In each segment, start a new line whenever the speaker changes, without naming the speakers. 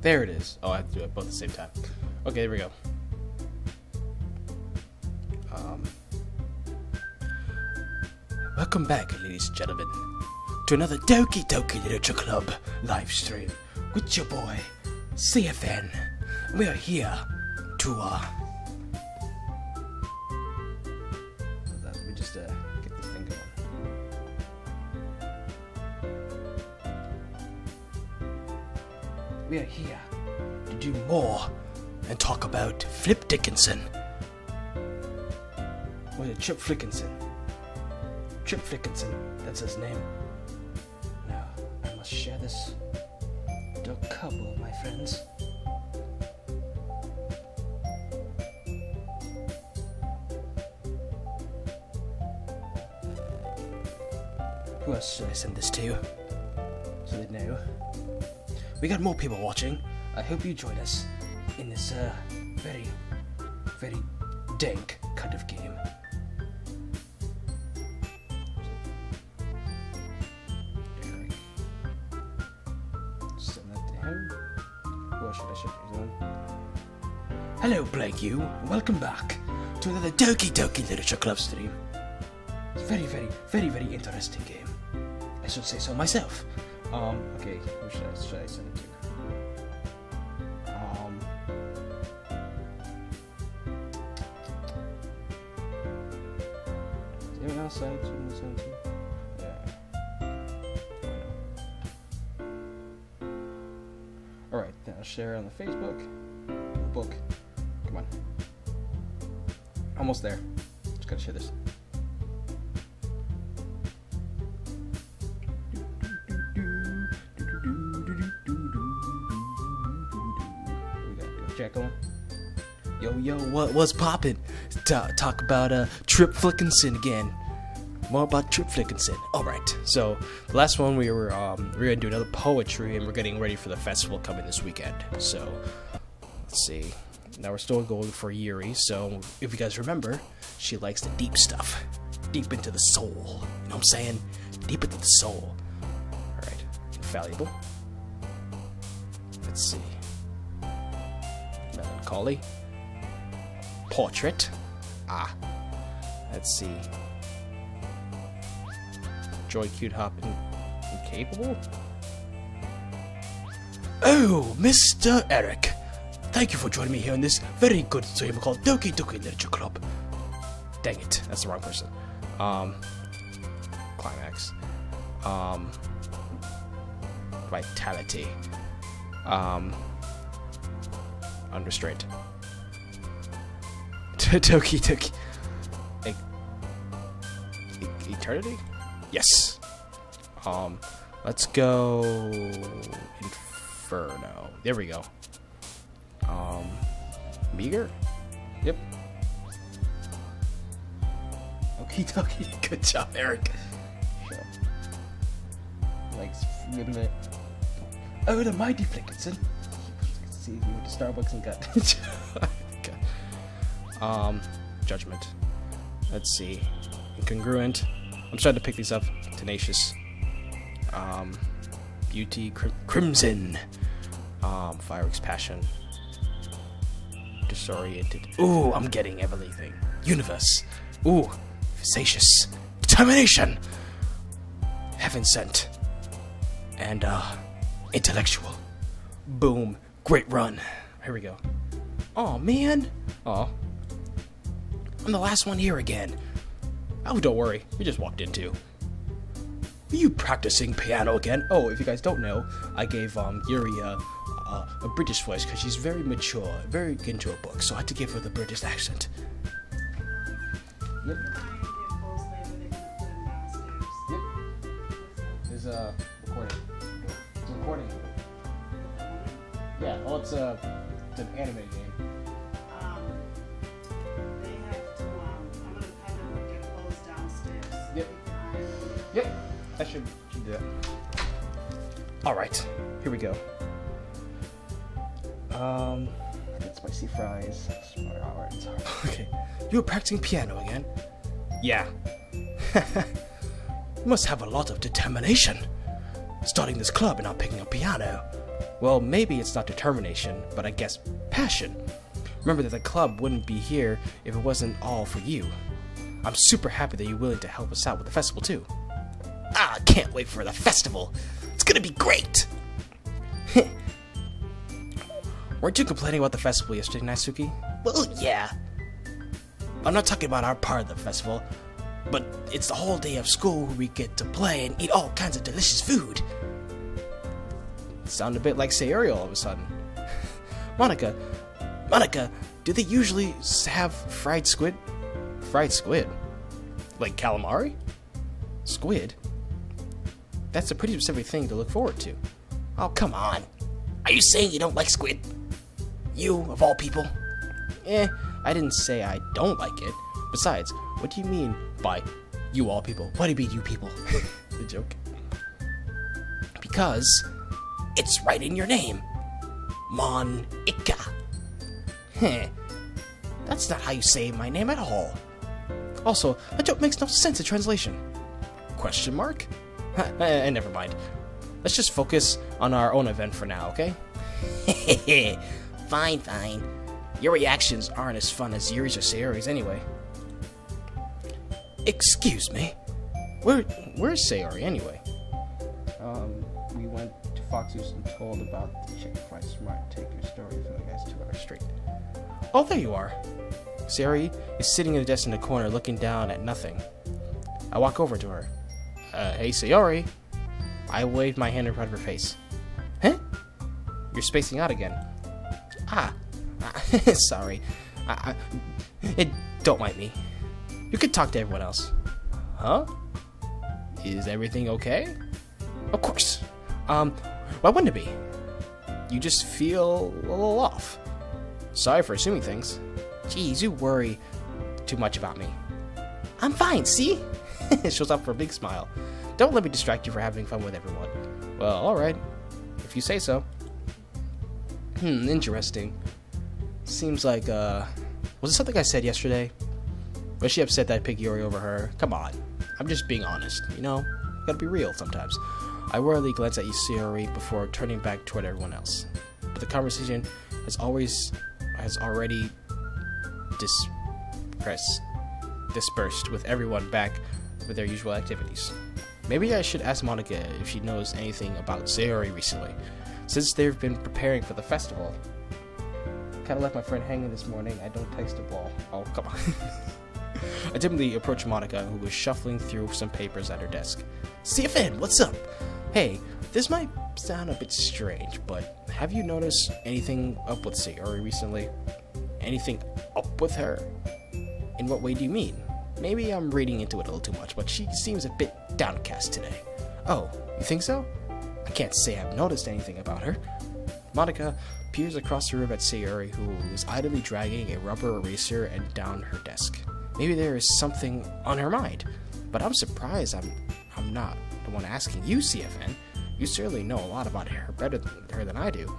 There it is. Oh, I have to do it both at the same time. Okay, here we go. Welcome back, ladies and gentlemen, to another Doki Doki Literature Club live stream with your boy, CFN. We are here to, let me just, get this thing going. We are here to do more and talk about Flip Dickinson. Or is it Chip Flickinson? Chip Flickinson, that's his name. Now, I must share this to a couple of my friends. Who else should I send this to? So they know. We got more people watching. I hope you join us in this, very, very dank kind of game. Hello, Blank You. Welcome back to another Doki Doki Literature Club stream. It's a very, very, very, very interesting game. I should say so myself. Okay, who should I send it to? Is anyone else send it to? Yeah. Alright, then I'll share it on the Facebook. Book. Come on. Almost there. Just gotta share this. Jack going. Yo, what's poppin'? Talk about Trip Flickinson again. More about Trip Flickinson. Alright, so the last one we were gonna do another poetry, and we're getting ready for the festival coming this weekend. So let's see. Now we're still going for Yuri, so if you guys remember, she likes the deep stuff. Deep into the soul. You know what I'm saying? Deep into the soul. Alright. Infallible. Let's see. Melancholy. Portrait. Let's see. Joy, Cute, Hop, and Incapable? Oh, Mr. Eric. Thank you for joining me here in this very good stream called Doki Doki Literature Club. Dang it, that's the wrong person. Climax. Vitality. Unrestrained. Doki Doki. Eternity? Yes. Let's go Inferno. There we go. Meager? Yep. Okie dokie. Good job, Eric. Sure. Like, minute. Oh, the mighty Flickinson. See, we went to Starbucks and got. Judgment. Let's see. Incongruent. I'm starting to pick these up. Tenacious. Beauty. Crimson. Fireworks Passion. Disoriented. Ooh, I'm getting everything. Universe. Ooh, Facacious. Determination. Heaven Sent. And, Intellectual. Boom. Great run. Here we go. Oh man. Oh. I'm the last one here again. Oh, don't worry. We just walked into. Are you practicing piano again? Oh, if you guys don't know, I gave, Yuri, a British voice because she's very mature, very into her book, so I had to give her the British accent. Yep. Yep. There's a recording. It's a recording. Yeah, well, it's an anime game.
They have to, I'm gonna have them get clothes downstairs.
Yep. Yep. I should do that. Alright, here we go. Get spicy fries. Alright, it's hard. Okay. You were practicing piano again? Yeah. You must have a lot of determination. Starting this club and not picking up piano. Well, maybe it's not determination, but I guess passion. Remember that the club wouldn't be here if it wasn't all for you. I'm super happy that you're willing to help us out with the festival too. I can't wait for the festival. It's gonna be great. Weren't you complaining about the festival yesterday, Naisuke? Well, yeah. I'm not talking about our part of the festival, but it's the whole day of school where we get to play and eat all kinds of delicious food. Sound a bit like Sayori all of a sudden. Monica, do they usually have fried squid? Fried squid? Like calamari? Squid? That's a pretty specific thing to look forward to. Oh, come on. Are you saying you don't like squid? You, of all people? I didn't say I don't like it. Besides, what do you mean by you all people? What do you mean you people? The joke. Because it's right in your name. Mon-Ika. That's not how you say my name at all. Also, that joke makes no sense in translation. Question mark? Never mind. Let's just focus on our own event for now, okay? Fine. Your reactions aren't as fun as Yuri's or Sayori's anyway. Excuse me? Where's Sayori anyway? We went to Fox's and told about the chick quite smart. Take your story from the guys 2 hours straight. Oh, there you are. Sayori is sitting at a desk in the corner looking down at nothing. I walk over to her. Hey Sayori. I wave my hand in front of her face. Huh? You're spacing out again. Sorry. Don't mind me. You could talk to everyone else. Huh? Is everything okay? Of course. Why wouldn't it be? You just feel a little off. Sorry for assuming things. Geez, you worry too much about me. I'm fine, see? It shows up for a big smile. Don't let me distract you for having fun with everyone. Well, alright. If you say so. Interesting. Seems like, was it something I said yesterday? Was she upset that I picked Yuri over her? Come on. I'm just being honest, you know? Gotta be real sometimes. I warily glance at Sayori before turning back toward everyone else. But the conversation has already dispersed with everyone back with their usual activities. Maybe I should ask Monica if she knows anything about Sayori recently, since they've been preparing for the festival. Kinda left my friend hanging this morning. I don't text a ball. Oh, come on. I timidly approached Monica, who was shuffling through some papers at her desk. CFN, what's up? Hey, this might sound a bit strange, but have you noticed anything up with Sayori recently? Anything up with her? In what way do you mean? Maybe I'm reading into it a little too much, but she seems a bit downcast today. Oh, you think so? I can't say I've noticed anything about her. Monica peers across the room at Sayori, who is idly dragging a rubber eraser and down her desk. Maybe there is something on her mind, but I'm surprised I'm not the one asking you, CFN. You certainly know a lot about her better than I do.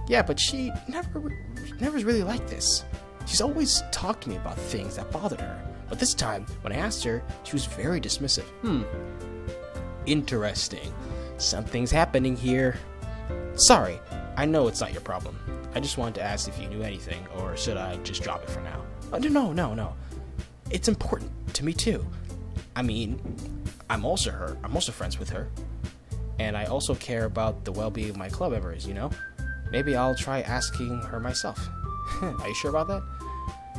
Yeah, but she never's really like this. She's always talked to me about things that bothered her, but this time, when I asked her, she was very dismissive. Interesting. Something's happening here. Sorry, I know it's not your problem. I just wanted to ask if you knew anything, or should I just drop it for now? No. It's important to me too. I mean, I'm also friends with her. And I also care about the well-being of my club members, you know? Maybe I'll try asking her myself. Are you sure about that?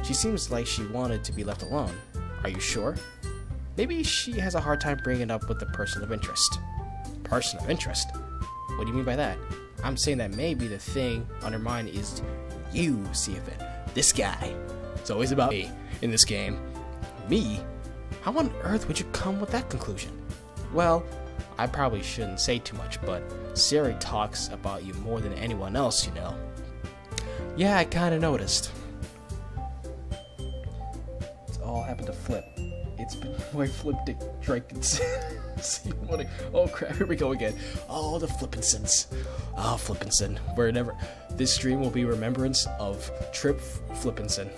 She seems like she wanted to be left alone. Are you sure? Maybe she has a hard time bringing it up with the person of interest. Person of interest? What do you mean by that? I'm saying that maybe the thing on her mind is you, CFN. This guy. It's always about me in this game. Me? How on earth would you come with that conclusion? Well, I probably shouldn't say too much, but Sayori talks about you more than anyone else, you know. Yeah, I kinda noticed. It's all happened to Flip. It's been my Flip Dick Drinkinson. Oh crap, here we go again. Oh, the Flippinsons. Oh, Flippinson. Wherever. This stream will be remembrance of Trip Flippinson.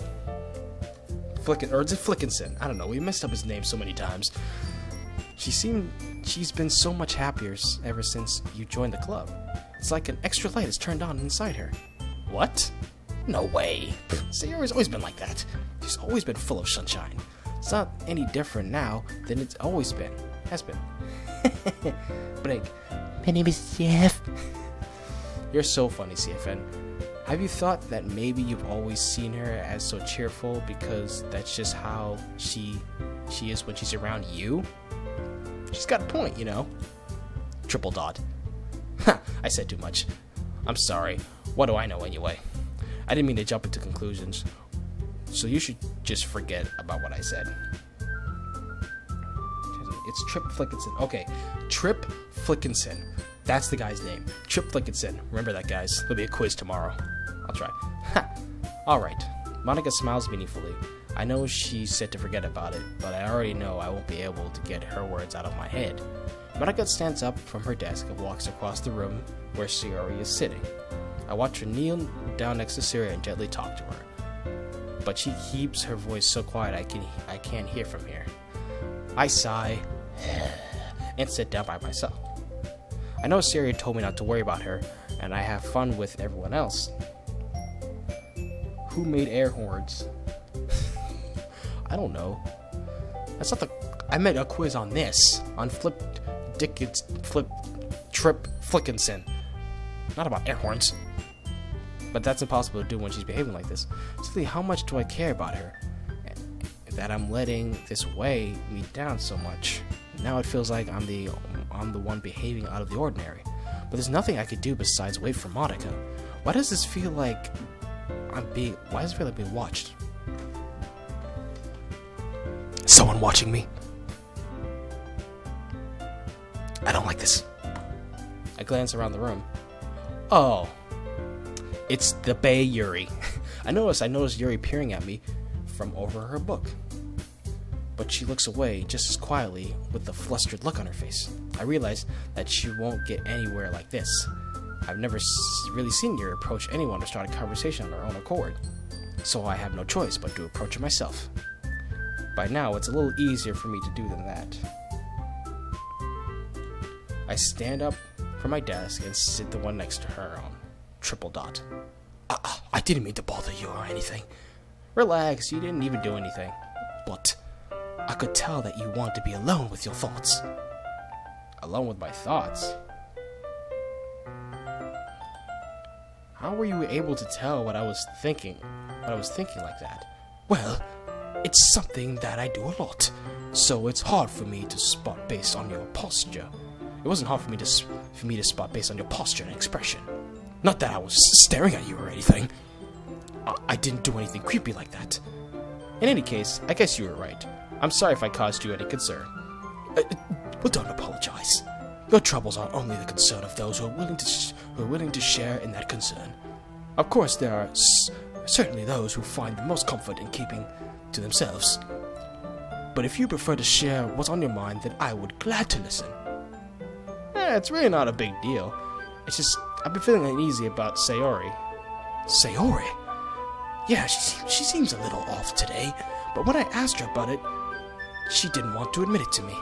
Or is it Flickinson? I don't know, we messed up his name so many times. She's been so much happier ever since you joined the club. It's like an extra light is turned on inside her. What? No way. Sayori's always been like that. She's always been full of sunshine. It's not any different now than it's always been. Has been. Blake. My name is Jeff. You're so funny, CFN. Have you thought that maybe you've always seen her as so cheerful because that's just how she is when she's around you? She's got a point, you know. Triple dot. Ha, I said too much. I'm sorry. What do I know anyway? I didn't mean to jump into conclusions. So you should just forget about what I said. It's Trip Flickinson. Okay, Trip Flickinson. That's the guy's name. Trip Flickinson. Remember that, guys. There'll be a quiz tomorrow. I'll try. Ha! Alright. Monica smiles meaningfully. I know she said to forget about it, but I already know I won't be able to get her words out of my head. Monica stands up from her desk and walks across the room where Sayori is sitting. I watch her kneel down next to Sayori and gently talk to her. But she keeps her voice so quiet I can't hear from here. I sigh and sit down by myself. I know Sayori told me not to worry about her, and I have fun with everyone else. Who made air horns? I don't know. That's not the... I meant a quiz on this. On Trip Flickinson. Not about air horns. But that's impossible to do when she's behaving like this. Simply, how much do I care about her? That I'm letting this weigh me down so much. Now it feels like I'm the one behaving out of the ordinary. But there's nothing I could do besides wait for Monica. Why does this feel like why does it feel like being watched? Someone watching me? I don't like this. I glance around the room. Oh. It's the Bay Yuri. I noticed Yuri peering at me from over her book. But she looks away just as quietly with a flustered look on her face. I realize that she won't get anywhere like this. I've never really seen Yuri approach anyone or start a conversation on her own accord. So I have no choice but to approach her myself. By now, it's a little easier for me to do than that. I stand up from my desk and sit the one next to her on triple dot. I didn't mean to bother you or anything. Relax, you didn't even do anything. But I could tell that you want to be alone with your thoughts. Alone with my thoughts? How were you able to tell what I was thinking like that? Well, it's something that I do a lot, so it's hard for me to spot based on your posture. It wasn't hard for me to spot based on your posture and expression. Not that I was staring at you or anything. I didn't do anything creepy like that. In any case, I guess you were right. I'm sorry if I caused you any concern. Well, don't apologize. Your troubles are only the concern of those who are willing to share in that concern. Of course, there are certainly those who find the most comfort in keeping to themselves. But if you prefer to share what's on your mind, then I would glad to listen. It's really not a big deal. It's just, I've been feeling uneasy about Sayori. Sayori? Yeah, she seems a little off today, but when I asked her about it, she didn't want to admit it to me.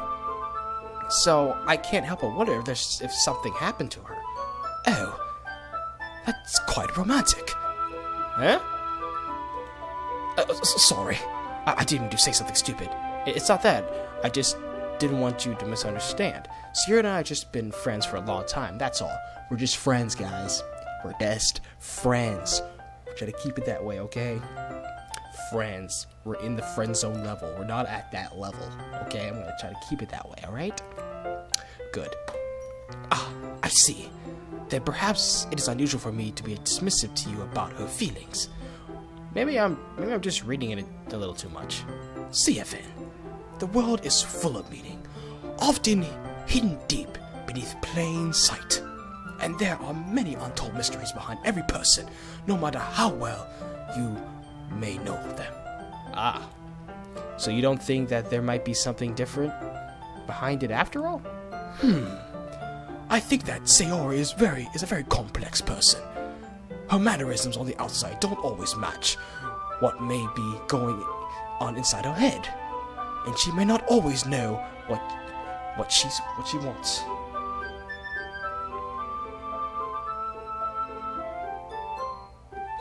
So, I can't help but wonder if something happened to her. Oh, that's quite romantic. Huh? Sorry, I didn't mean to say something stupid. It's not that. I just didn't want you to misunderstand. Sierra and I have just been friends for a long time, that's all. We're just friends, guys. We're best friends. We're trying to keep it that way, okay? Friends. We're in the friend zone level. We're not at that level, okay? I'm gonna try to keep it that way, alright? Good. I see. Then perhaps it is unusual for me to be dismissive to you about her feelings. Maybe I'm just reading it a little too much. CFN. The world is full of meaning, often hidden deep beneath plain sight. And there are many untold mysteries behind every person, no matter how well you may know them. So you don't think that there might be something different behind it after all? I think that Sayori is a very complex person. Her mannerisms on the outside don't always match what may be going on inside her head. And she may not always know what she wants.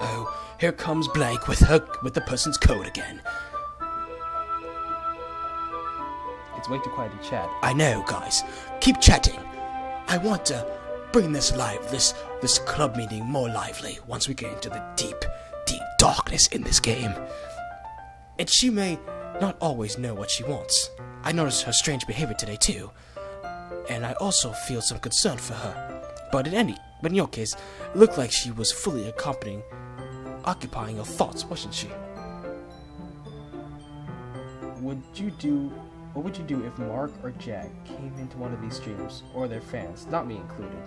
Oh, here comes blank with the person's code again. It's way too quiet to chat. I know, guys. Keep chatting. I want to bring this club meeting more lively once we get into the deep darkness in this game. And she may not always know what she wants. I noticed her strange behavior today too, and I also feel some concern for her. But in your case, it looked like she was fully occupying your thoughts, wasn't she? What would you do if Mark or Jack came into one of these streams, or their fans, not me included,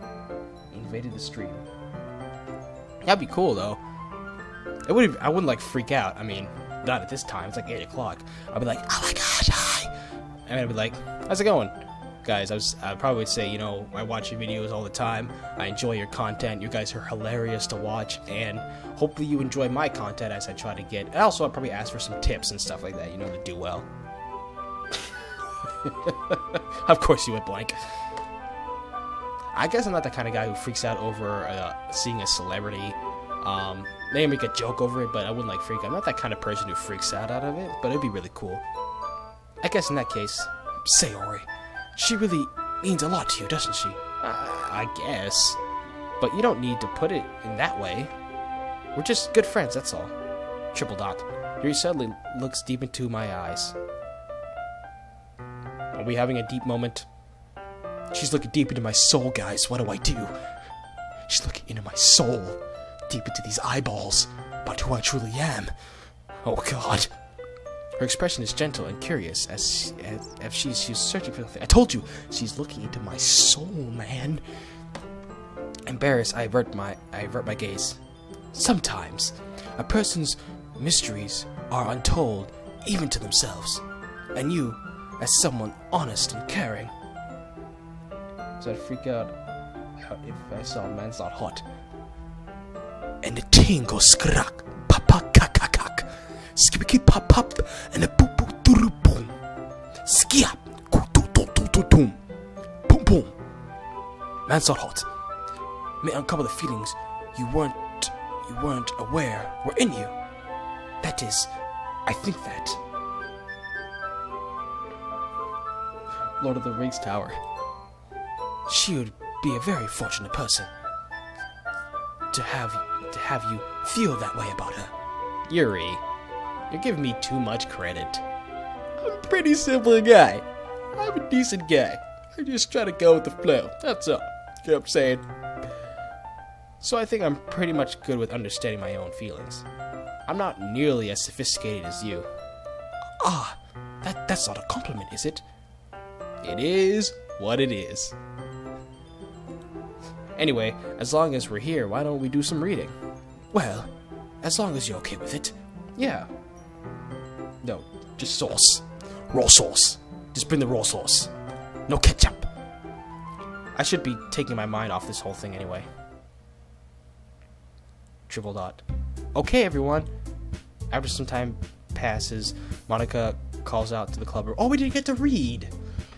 invaded the stream? That'd be cool though. I wouldn't like freak out. I mean, not at this time. It's like 8 o'clock. I'd be like, oh my gosh, hi. And I'd be like, how's it going? Guys, I'd probably say, you know, I watch your videos all the time. I enjoy your content. You guys are hilarious to watch. And hopefully you enjoy my content as I try to get. And also, I'd probably ask for some tips and stuff like that, you know, to do well. Of course you went blank. I guess I'm not the kind of guy who freaks out over seeing a celebrity. Maybe make a joke over it, but I wouldn't like freak out. I'm not that kind of person who freaks out of it, but it'd be really cool. I guess in that case, Sayori, she really means a lot to you, doesn't she? I guess. But you don't need to put it in that way. We're just good friends, that's all. Triple dot. Yuri suddenly looks deep into my eyes. Are we having a deep moment? She's looking deep into my soul, guys. What do I do? She's looking into my soul. Deep into these eyeballs. About who I truly am. Oh, God. Her expression is gentle and curious as if she's searching for something. I told you, she's looking into my soul, man. Embarrassed, I avert my gaze. Sometimes, a person's mysteries are untold, even to themselves. And you, as someone honest and caring. So I'd freak out if I saw a man's not hot. And the tingle scrack, papa kakakak, skibiki pop pop, and the boop boop doo boom, skiap, boom, boom boom. Man's not hot. May uncover the feelings you weren't aware were in you. That is, I think that. Lord of the Rings Tower. She would be a very fortunate person to have you feel that way about her. Yuri, you're giving me too much credit. I'm a pretty simple guy. I'm a decent guy. I just try to go with the flow. That's all. You know what I'm saying? So I think I'm pretty much good with understanding my own feelings. I'm not nearly as sophisticated as you. Ah, that's not a compliment, is it? It is what it is. Anyway, as long as we're here, why don't we do some reading? Well, as long as you're okay with it. Yeah. No, just sauce. Raw sauce. Just bring the raw sauce. No ketchup. I should be taking my mind off this whole thing anyway. Triple dot. Okay, everyone. After some time passes, Monica calls out to the club. Oh, we didn't get to read.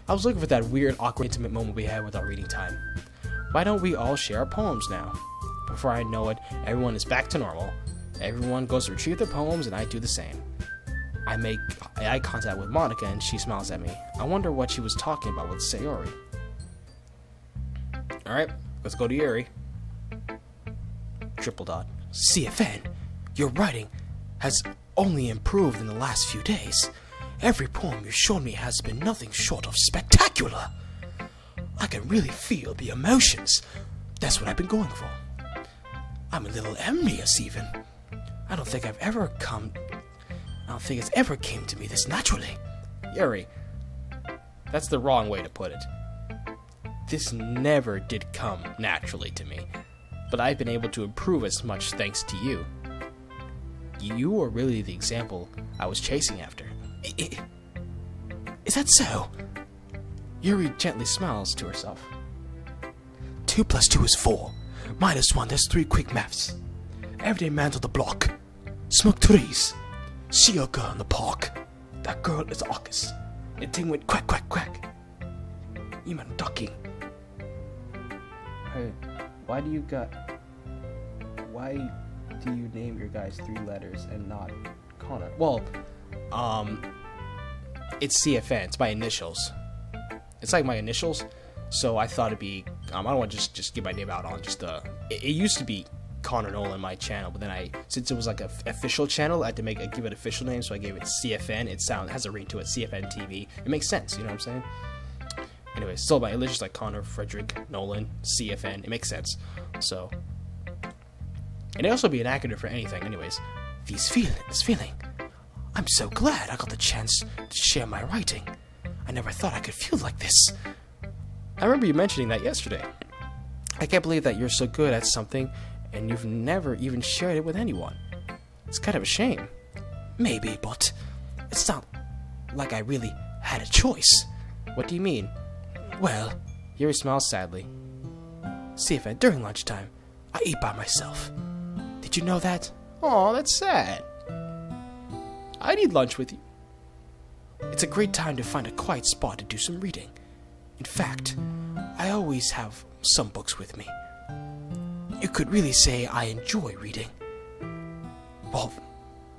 I was looking for that weird, awkward, intimate moment we had with our reading time. Why don't we all share our poems now? Before I know it, everyone is back to normal. Everyone goes to retrieve their poems, and I do the same. I make eye contact with Monica, and she smiles at me. I wonder what she was talking about with Sayori. Alright, let's go to Yuri. Triple dot. CFN, your writing has only improved in the last few days. Every poem you showed me has been nothing short of spectacular. I can really feel the emotions. That's what I've been going for. I'm a little envious even. I don't think it's ever came to me this naturally. Yuri, that's the wrong way to put it. This never did come naturally to me, but I've been able to improve as much thanks to you. You are really the example I was chasing after. Is that so? Yuri gently smiles to herself. 2 plus 2 is 4. Minus 1, there's 3 quick maths. Everyday man's on the block. Smoke trees. See a girl in the park. That girl is Arcus. The thing went quack quack quack. Even ducking. Hey, why do you name your guys 3 letters and not Connor? Well, it's CFN. It's my initials. It's like my initials. So I thought it'd be. I don't want to just give my name out on just the. It used to be Connor Nolan, my channel, but then since it was like an official channel, I had to give it official name, so I gave it CFN. It has a ring to it, CFN TV. It makes sense, you know what I'm saying? Anyway, still my initials like Connor, Frederick, Nolan, CFN. It makes sense. So, and it also be an acronym for anything. Anyways, this feeling. I'm so glad I got the chance to share my writing. I never thought I could feel like this. I remember you mentioning that yesterday. I can't believe that you're so good at something and you've never even shared it with anyone. It's kind of a shame. Maybe, but it's not like I really had a choice. What do you mean? Well, Yuri smiles sadly. See if during lunchtime, I eat by myself. Did you know that? Aw, that's sad. I'd eat lunch with you. It's a great time to find a quiet spot to do some reading. In fact, I always have some books with me. You could really say I enjoy reading. Well,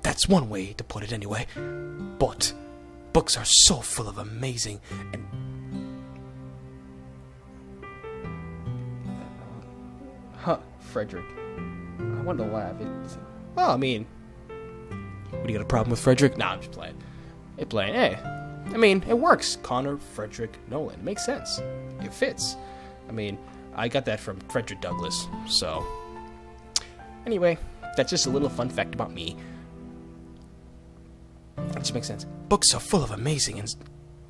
that's one way to put it anyway. But books are so full of amazing and... Frederick. I wanted to laugh. Well, I mean... What, do you got a problem with Frederick? Nah, I'm just playing. Hey, playing. Hey. I mean, it works. Connor, Frederick, Nolan. It makes sense. It fits. I mean, I got that from Frederick Douglass, so... Anyway, that's just a little fun fact about me. It just makes sense. Books are full of amazing and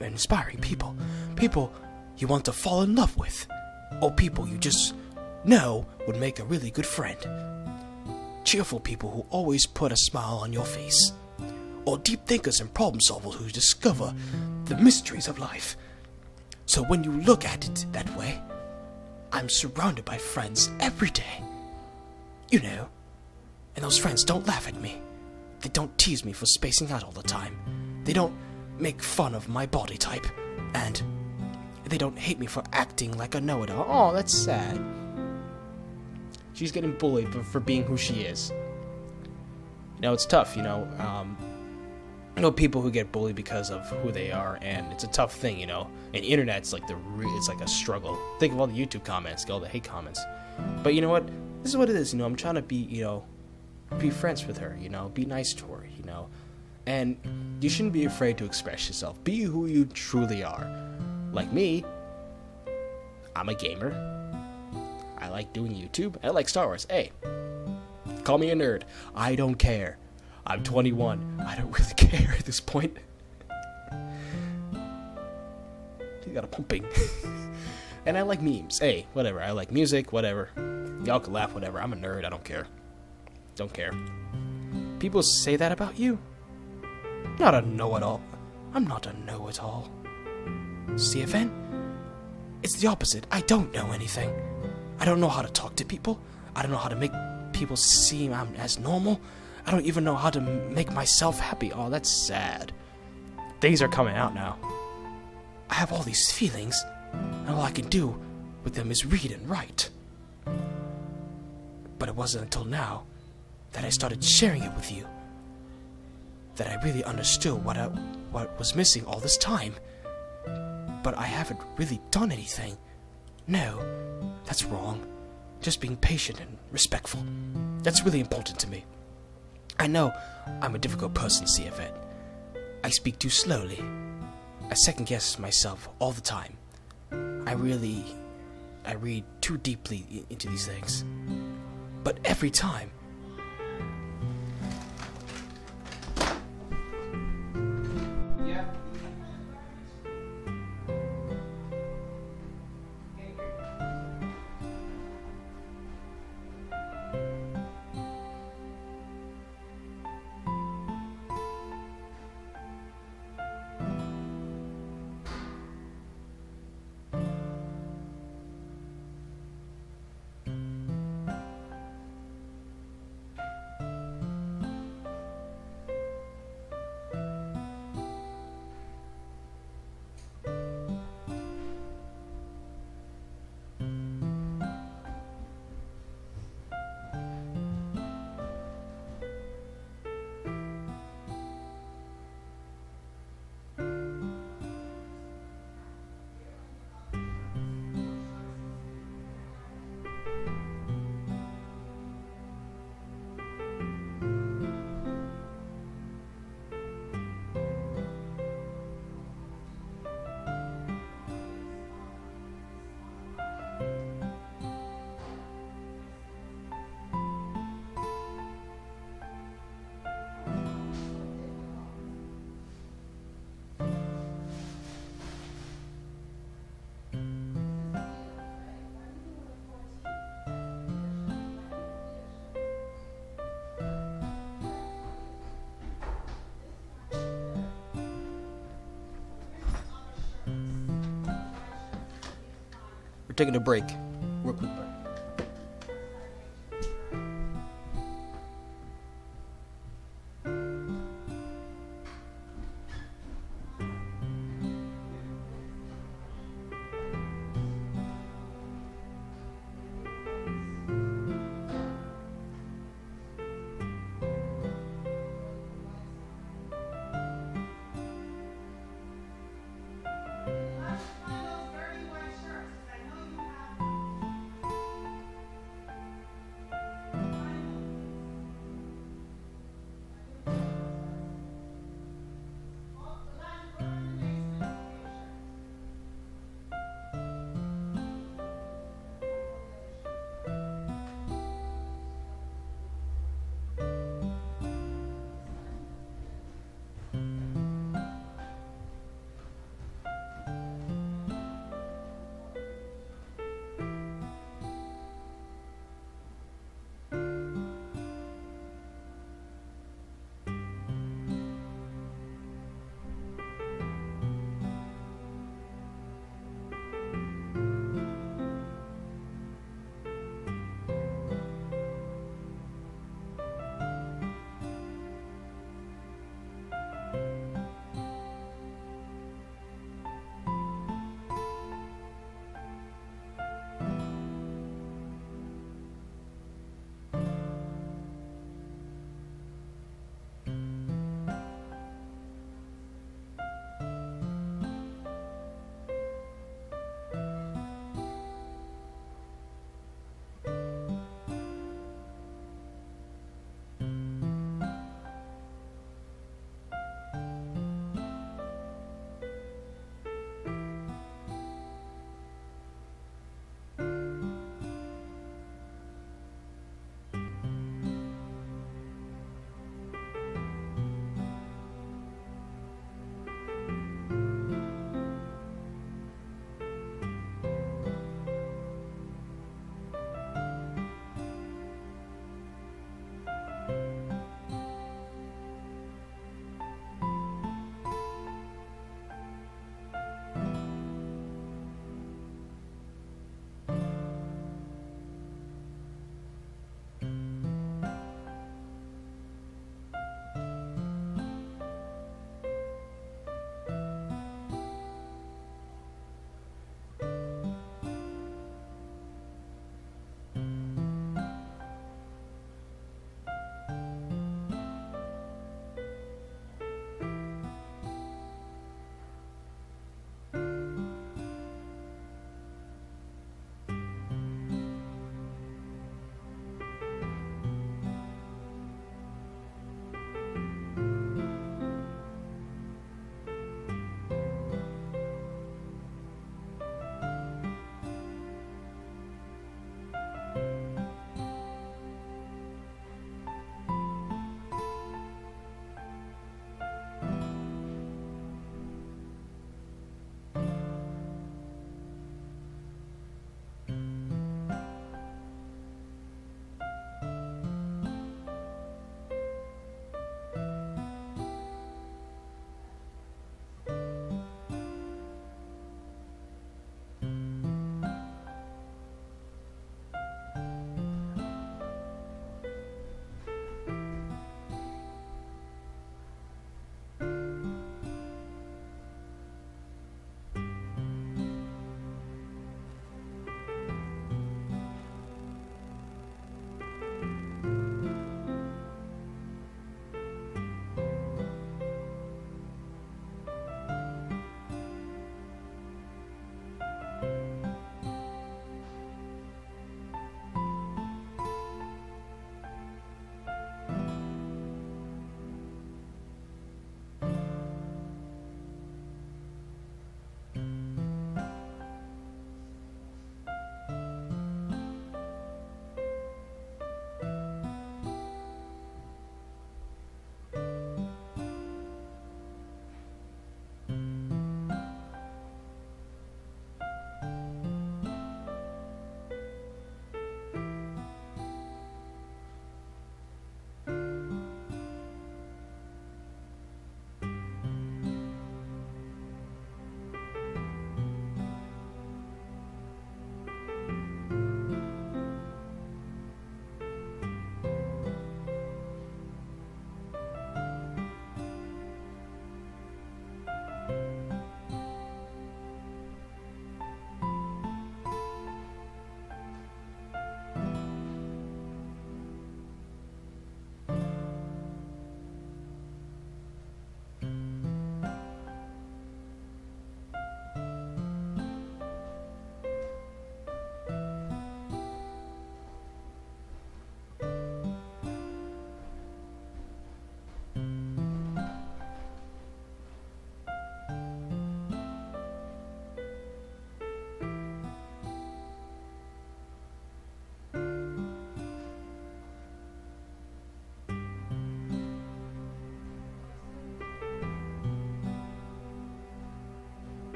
inspiring people. People you want to fall in love with. Or people you just know would make a really good friend. Cheerful people who always put a smile on your face. Or deep thinkers and problem solvers who discover the mysteries of life. So when you look at it that way, I'm surrounded by friends every day. You know, and those friends don't laugh at me. They don't tease me for spacing out all the time. They don't make fun of my body type. And they don't hate me for acting like a know-it-all. Oh, that's sad. She's getting bullied for being who she is. You know, it's tough, you know. I know people who get bullied because of who they are, and it's a tough thing, you know. And the internet's like it's like a struggle. Think of all the YouTube comments, all the hate comments. But you know what? This is what it is, you know. I'm trying to be, you know, be friends with her, you know. Be nice to her, you know. And you shouldn't be afraid to express yourself. Be who you truly are. Like me, I'm a gamer. I like doing YouTube. I like Star Wars. Hey, call me a nerd. I don't care. I'm 21. I don't really care at this point. You got a pumping. And I like memes. Hey, whatever. I like music, whatever. Y'all can laugh, whatever. I'm a nerd. I don't care. Don't care. People say that about you. Not a know-it-all. I'm not a know-it-all. CFN? It's the opposite. I don't know anything. I don't know how to talk to people. I don't know how to make people seem I'm as normal. I don't even know how to make myself happy. Oh, that's sad. Things are coming out now. I have all these feelings, and all I can do with them is read and write. But it wasn't until now that I started sharing it with you that I really understood what was missing all this time. But I haven't really done anything. No, that's wrong. Just being patient and respectful. That's really important to me. I know I'm a difficult person, CFN. I speak too slowly. I second-guess myself all the time. I read too deeply into these things. But every time...
Yeah.
We're taking a break. Real quick break.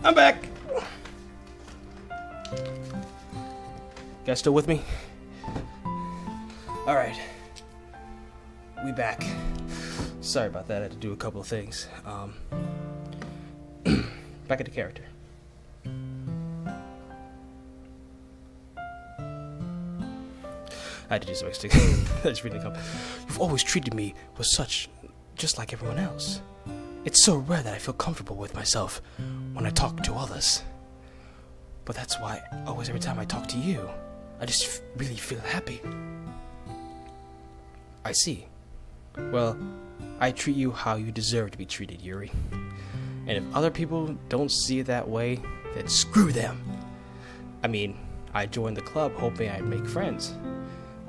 I'm back! Guys still with me? Alright. We back. Sorry about that, I had to do a couple of things. Back at the character. I had to do some extra. That's really come. You've always treated me with such, just like everyone else. It's so rare that I feel comfortable with myself when I talk to others. But that's why always every time I talk to you, I just really feel happy. I see. Well, I treat you how you deserve to be treated, Yuri. And if other people don't see it that way, then screw them. I mean, I joined the club hoping I'd make friends.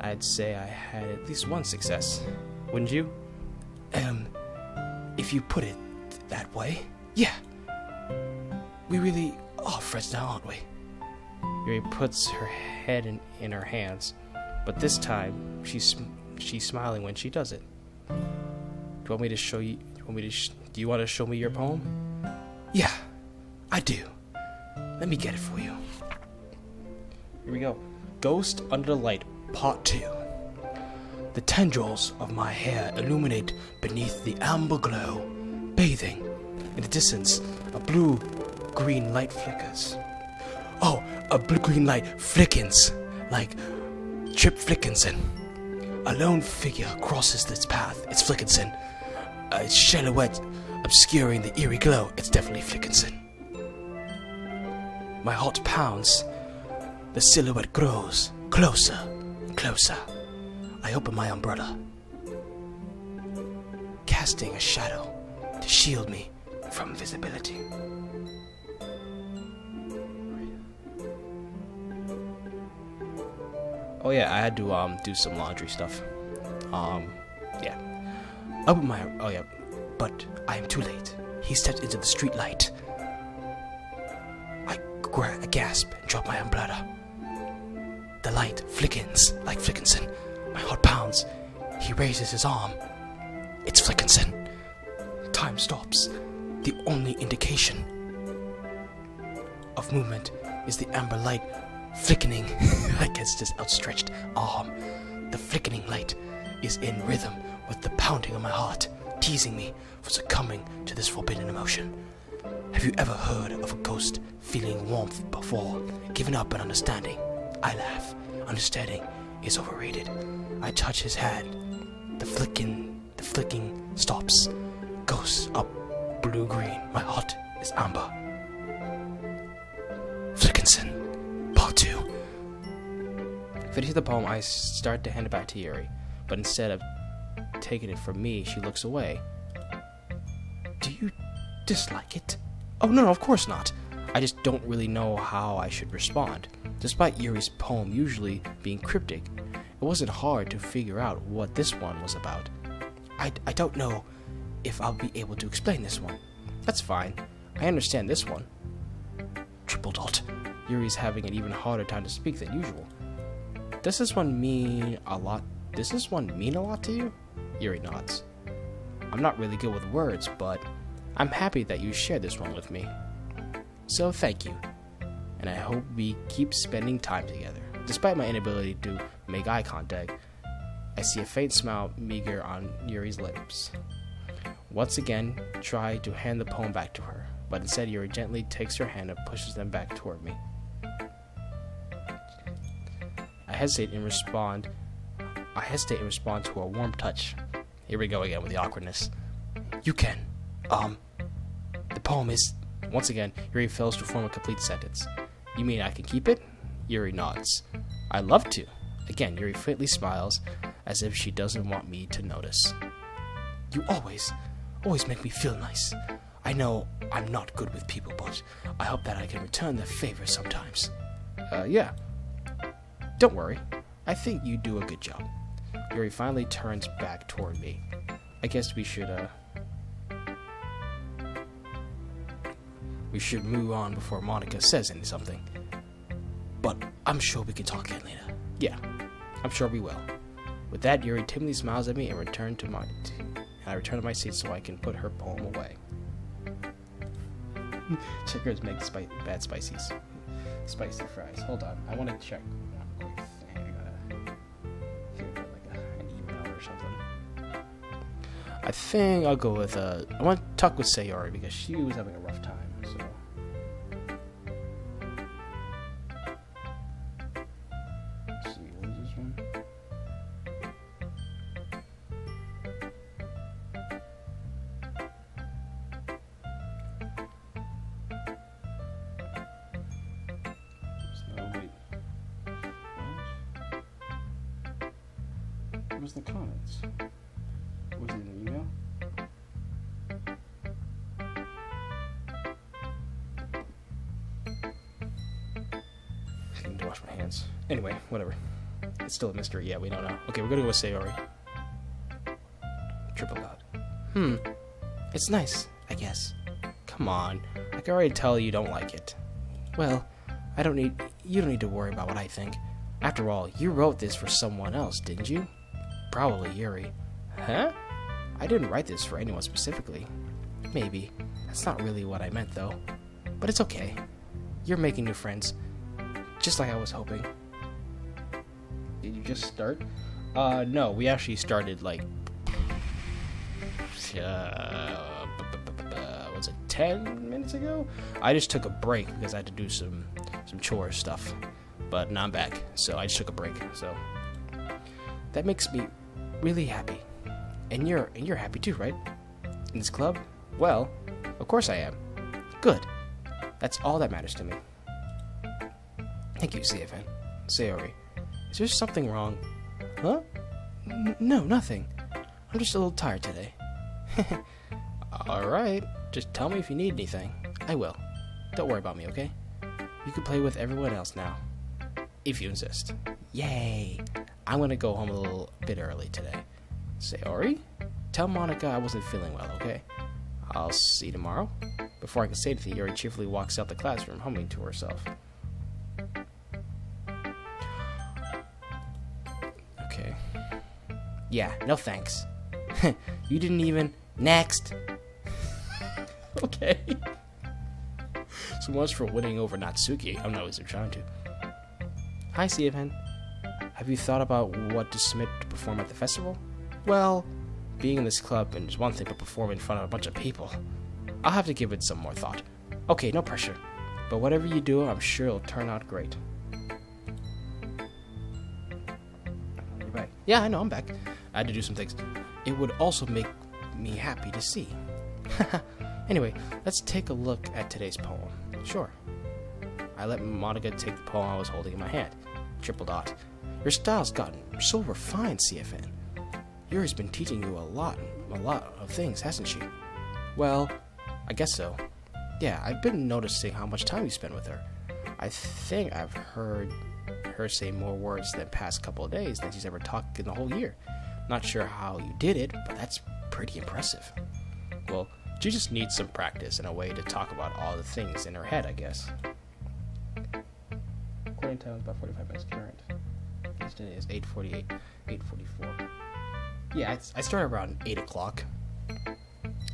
I'd say I had at least one success, wouldn't you? If you put it that way, yeah. We really are friends now, aren't we? Yuri puts her head in her hands, but this time she's smiling when she does it. Do you want me to show you? Do you want to show me your poem? Yeah, I do. Let me get it for you. Here we go. Ghost Under the Light, Part 2. The tendrils of my hair illuminate beneath the amber glow. Bathing. In the distance, a blue-green light flickers. Oh, a blue-green light flickens, like Trip Flickinson. A lone figure crosses this path. It's Flickinson. Its silhouette obscuring the eerie glow. It's definitely Flickinson. My heart pounds. The silhouette grows closer and closer. I open my umbrella, casting a shadow to shield me from visibility. Oh yeah, I had to do some laundry stuff. Yeah. Open my but I am too late. He steps into the street light. I gasp and drop my umbrella. The light flickens like Flickinson. My heart pounds. He raises his arm. It's Flickinson. Time stops. The only indication of movement is the amber light flickening against his outstretched arm. The flickening light is in rhythm with the pounding of my heart, teasing me for succumbing to this forbidden emotion. Have you ever heard of a ghost feeling warmth before giving up an understanding? I laugh. Understanding is overrated. I touch his hand. The flicking stops. Ghosts up blue-green. My heart is amber. Flickinson, Part 2. Finishing the poem, I start to hand it back to Yuri, but instead of taking it from me, she looks away. Do you dislike it? Oh, no, of course not. I just don't really know how I should respond. Despite Yuri's poem usually being cryptic, it wasn't hard to figure out what this one was about. I don't know if I'll be able to explain this one. That's fine. I understand this one. Triple dot. Yuri's having an even harder time to speak than usual. Does this one mean a lot? Does this one mean a lot to you? Yuri nods. I'm not really good with words, but I'm happy that you shared this one with me. So thank you. And I hope we keep spending time together. Despite my inability to make eye contact, I see a faint smile meager on Yuri's lips. Once again, try to hand the poem back to her, but instead Yuri gently takes her hand and pushes them back toward me. I hesitate and respond to a warm touch. Here we go again with the awkwardness. You can. The poem is... Once again, Yuri fails to form a complete sentence. You mean I can keep it? Yuri nods. I'd love to. Again, Yuri faintly smiles, as if she doesn't want me to notice. You always make me feel nice. I know I'm not good with people, but I hope that I can return the favor sometimes. Yeah. Don't worry. I think you do a good job. Yuri finally turns back toward me. I guess we should move on before Monica says something. But I'm sure we can talk again later. Yeah, I'm sure we will. With that, Yuri timidly smiles at me and I return to my seat so I can put her poem away. Checkers make bad spicy fries. Hold on, I want to check. Quick thing. I gotta figure out like an email or something. I think I'll go with I want to talk with Sayori because she was having a rough time. So. Let's see, what is this one? Where's the comments? Was it in the email? I need to wash my hands. Anyway, whatever. It's still a mystery. Yeah, we don't know. Okay, we're gonna go with Sayori. Triple God. It's nice, I guess. Come on. I can already tell you don't like it. Well, you don't need to worry about what I think. After all, you wrote this for someone else, didn't you? Probably Yuri. Huh? I didn't write this for anyone specifically. Maybe. That's not really what I meant, though. But it's okay. You're making new friends. Just like I was hoping. Did you just start? No, we actually started, like... was it 10 minutes ago? I just took a break because I had to do some chore stuff. But now I'm back, so I just took a break, so... That makes me really happy. And you're happy too, right? In this club? Well, of course I am. Good. That's all that matters to me. Thank you, CFN. Sayori. Is there something wrong? Huh? No, nothing. I'm just a little tired today. Alright. Just tell me if you need anything. I will. Don't worry about me, okay? You can play with everyone else now. If you insist. Yay! I'm gonna go home a little bit early today. Sayori? Tell Monica I wasn't feeling well, okay? I'll see you tomorrow. Before I can say anything, Yuri cheerfully walks out the classroom, humming to herself. Okay. Yeah, no thanks. You didn't even... Next! Okay. So much for winning over Natsuki. I'm not always trying to. Hi, CFN. Have you thought about what to submit to perform at the festival? Well, being in this club is one thing, but perform in front of a bunch of people. I'll have to give it some more thought. Okay, no pressure. But whatever you do, I'm sure it'll turn out great. You're back. Yeah, I know, I'm back. I had to do some things. It would also make me happy to see. Anyway, let's take a look at today's poem. Sure. I let Monica take the poem I was holding in my hand. Triple dot. Your style's gotten so refined, CFN. Yuri's been teaching you a lot of things, hasn't she? Well, I guess so. Yeah, I've been noticing how much time you spend with her. I think I've heard her say more words the past couple of days than she's ever talked in the whole year. Not sure how you did it, but that's pretty impressive. Well, she just needs some practice and a way to talk about all the things in her head, I guess. Recording time is about 45 minutes current. Today is 8:48, 8:44. Yeah, I started around 8 o'clock.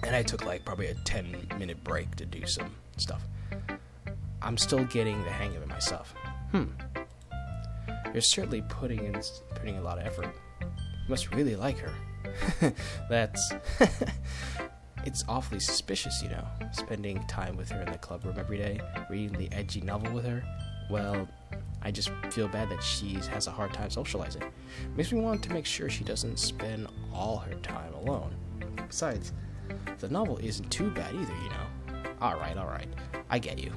And I took like probably a 10-minute break to do some stuff. I'm still getting the hang of it myself. You're certainly putting a lot of effort. You must really like her. That's... It's awfully suspicious, you know, spending time with her in the club room every day, reading the edgy novel with her. Well, I just feel bad that she has a hard time socializing. Makes me want to make sure she doesn't spend all her time alone. Besides, the novel isn't too bad either, you know. Alright, I get you.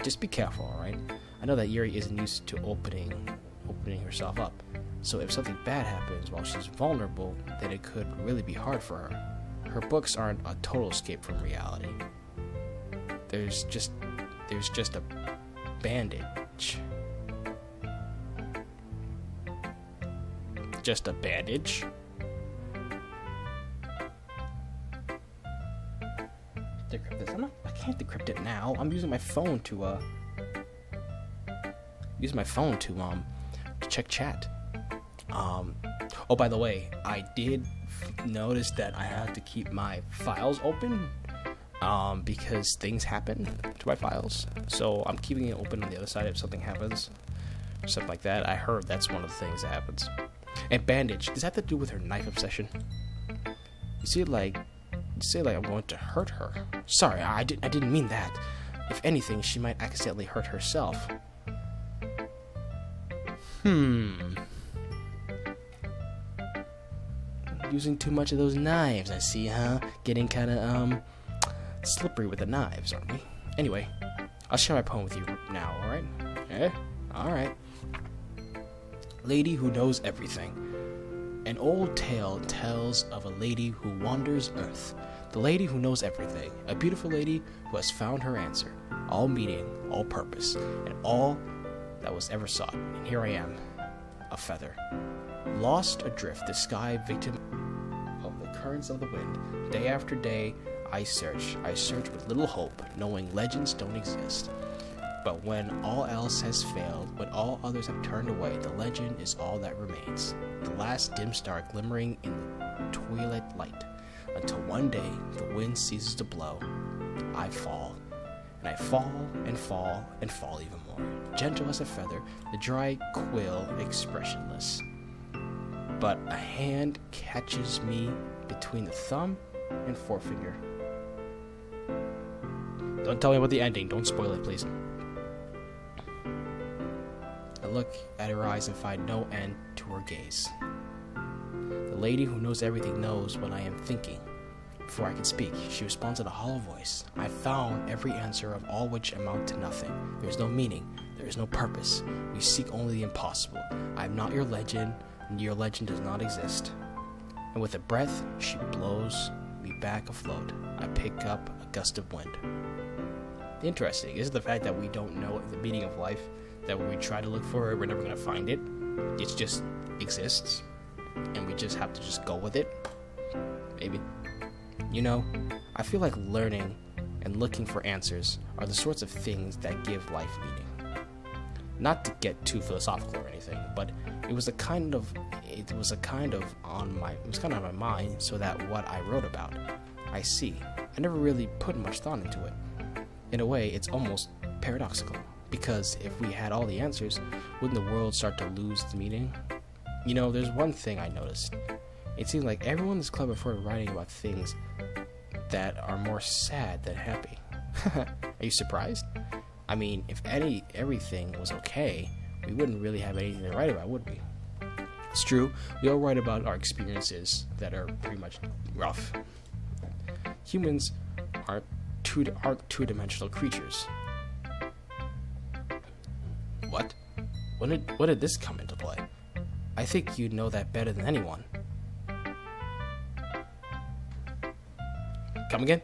Just be careful, alright? I know that Yuri isn't used to opening herself up. So if something bad happens while she's vulnerable, then it could really be hard for her. Her books aren't a total escape from reality. There's just a bandage. Just a bandage? Decrypt this. I can't decrypt it now. I'm using my phone to check chat. Oh, by the way, I did notice that I had to keep my files open because things happen to my files. So I'm keeping it open on the other side if something happens, or something like that. I heard that's one of the things that happens. And bandage, does that have to do with her knife obsession? You see, like I'm going to hurt her. Sorry, I didn't mean that. If anything, she might accidentally hurt herself. Using too much of those knives, I see, huh? Getting kind of, slippery with the knives, aren't we? Anyway, I'll share my poem with you now, alright? Eh? Alright. Lady who knows everything. An old tale tells of a lady who wanders earth. The lady who knows everything. A beautiful lady who has found her answer. All meaning, all purpose, and all that was ever sought. And here I am, a feather. Lost adrift, the sky, victim of the currents of the wind. Day after day, I search with little hope, knowing legends don't exist. But when all else has failed, when all others have turned away, the legend is all that remains. The last dim star glimmering in the twilight light. Until one day, the wind ceases to blow. I fall. And I fall, and fall, and fall even more. Gentle as a feather, the dry quill expressionless. But a hand catches me between the thumb and forefinger. Don't tell me about the ending. Don't spoil it, please. I look at her eyes and find no end to her gaze. The lady who knows everything knows what I am thinking. Before I can speak, she responds in a hollow voice. I found every answer of all which amount to nothing. There is no meaning. There is no purpose. We seek only the impossible. I am not your legend, and your legend does not exist. And with a breath, she blows me back afloat. I pick up a gust of wind. Interesting is the fact that we don't know the meaning of life, that when we try to look for it, we're never going to find it. It just exists, and we just have to just go with it. Maybe. You know, I feel like learning and looking for answers are the sorts of things that give life meaning. Not to get too philosophical or anything, but it was kind of on my mind, so that what I wrote about, I see. I never really put much thought into it. In a way, it's almost paradoxical, because if we had all the answers, wouldn't the world start to lose the meaning? You know, there's one thing I noticed. It seems like everyone is clever for writing about things that are more sad than happy. Are you surprised? I mean, if everything was okay, we wouldn't really have anything to write about, would we? It's true, we all write about our experiences that are pretty much rough. Humans aren't two-dimensional creatures. What? When did this come into play? I think you know that better than anyone. Come again?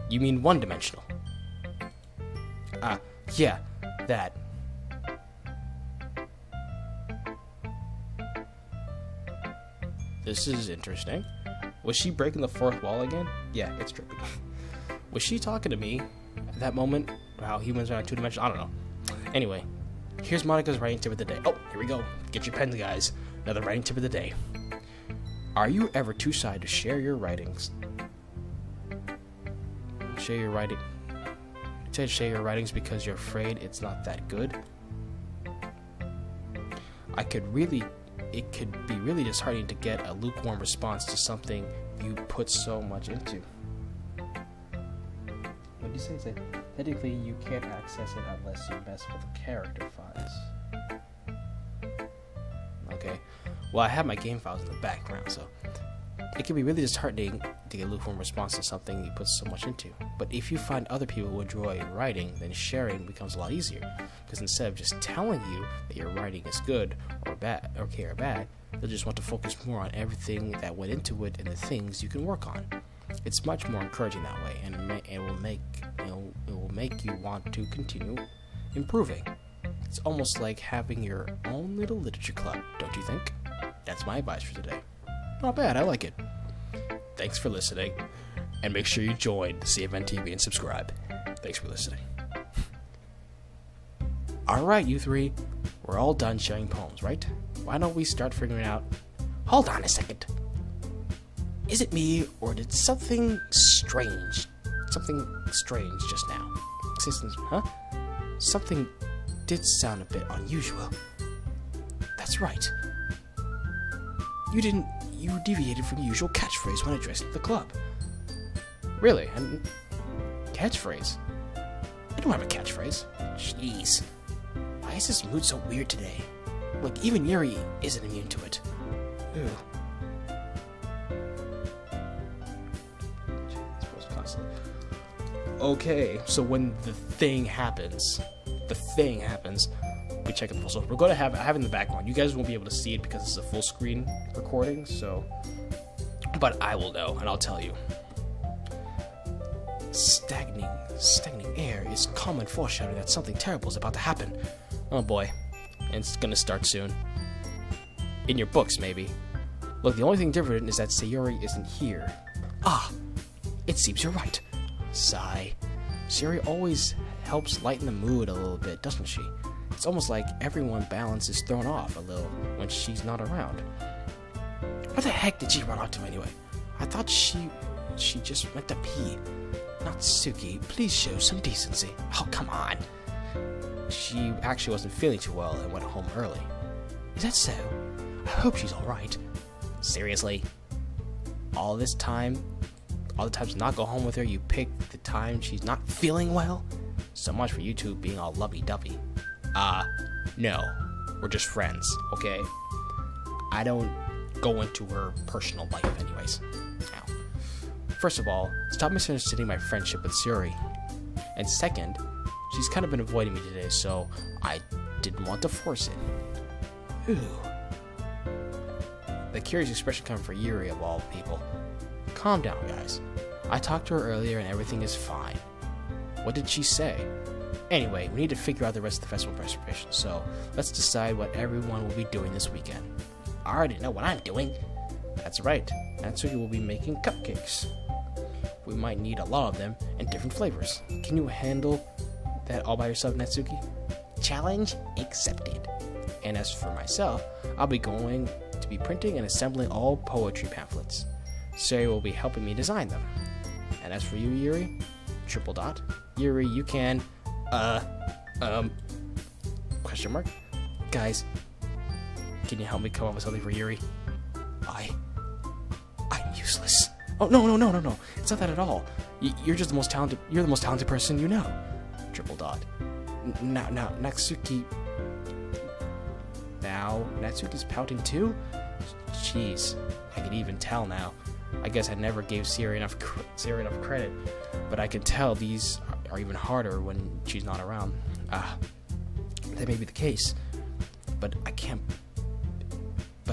You mean one-dimensional? Yeah, that. This is interesting. Was she breaking the fourth wall again? Yeah, it's trippy. Was she talking to me at that moment? How humans are not two-dimensional? I don't know. Anyway, here's Monica's writing tip of the day. Oh, here we go. Get your pens, guys. Another writing tip of the day. Are you ever too shy to share your writings? Share your writing. It said share your writings because you're afraid it's not that good. It could be really disheartening to get a lukewarm response to something you put so much into. What did you say? It's like, technically, you can't access it unless you mess with the character files. Okay. Well, I have my game files in the background, so it can be really disheartening to get a lukewarm response to something you put so much into. But if you find other people who enjoy writing, then sharing becomes a lot easier. Because instead of just telling you that your writing is good or bad, okay or bad, they'll just want to focus more on everything that went into it and the things you can work on. It's much more encouraging that way, and it will make you want to continue improving. It's almost like having your own little literature club, don't you think? That's my advice for today. Not bad, I like it. Thanks for listening, and make sure you join CFN TV and subscribe. Thanks for listening. Alright, you three, we're all done sharing poems, right? Why don't we start figuring out... Hold on a second. Is it me, or did something strange something strange just now. Huh? Something did sound a bit unusual. That's right. You deviated from your usual catchphrase when addressing the club. Really? And catchphrase? I don't have a catchphrase. Jeez. Why is this mood so weird today? Look, even Yuri isn't immune to it. Ew. Okay, so when the thing happens, we check it full. So we're going to have it in the background. You guys won't be able to see it because it's a full screen recording, so, but I will know, and I'll tell you. Stagnating air is common foreshadowing that something terrible is about to happen. Oh boy, and it's gonna start soon. In your books, maybe. Look, the only thing different is that Sayuri isn't here. Ah, it seems you're right. Sigh. Sayuri always helps lighten the mood a little bit, doesn't she? It's almost like everyone's balance is thrown off a little when she's not around. Where the heck did she run out to anyway? I thought she just went to pee. Natsuki, please show some decency. Oh, come on. She actually wasn't feeling too well and went home early. Is that so? I hope she's alright. Seriously? All the times to not go home with her, you pick the time she's not feeling well? So much for you two being all lovey-dovey. No. We're just friends, okay? I don't go into her personal life anyways. Now, first of all, stop misunderstanding my friendship with Sayuri. And second, she's kind of been avoiding me today, so I didn't want to force it. Ooh. The curious expression coming from Yuri of all people. Calm down, guys. I talked to her earlier and everything is fine. What did she say? Anyway, we need to figure out the rest of the festival preparations, so let's decide what everyone will be doing this weekend. I already know what I'm doing. That's right. Natsuki will be making cupcakes. We might need a lot of them and different flavors. Can you handle that all by yourself, Natsuki? Challenge accepted. And as for myself, I'll be going to be printing and assembling all poetry pamphlets. Sayuri will be helping me design them. And as for you, Yuri, ... Yuri, you can, ... question mark? Guys, can you help me come up with something for Yuri? I'm useless. Oh, no. It's not that at all. You're just the most talented, you're the most talented person you know. ... Now, Natsuki... Now, Natsuki's pouting too? Jeez, I can even tell now. I guess I never gave Sayuri enough credit, but I can tell these are even harder when she's not around. That may be the case, but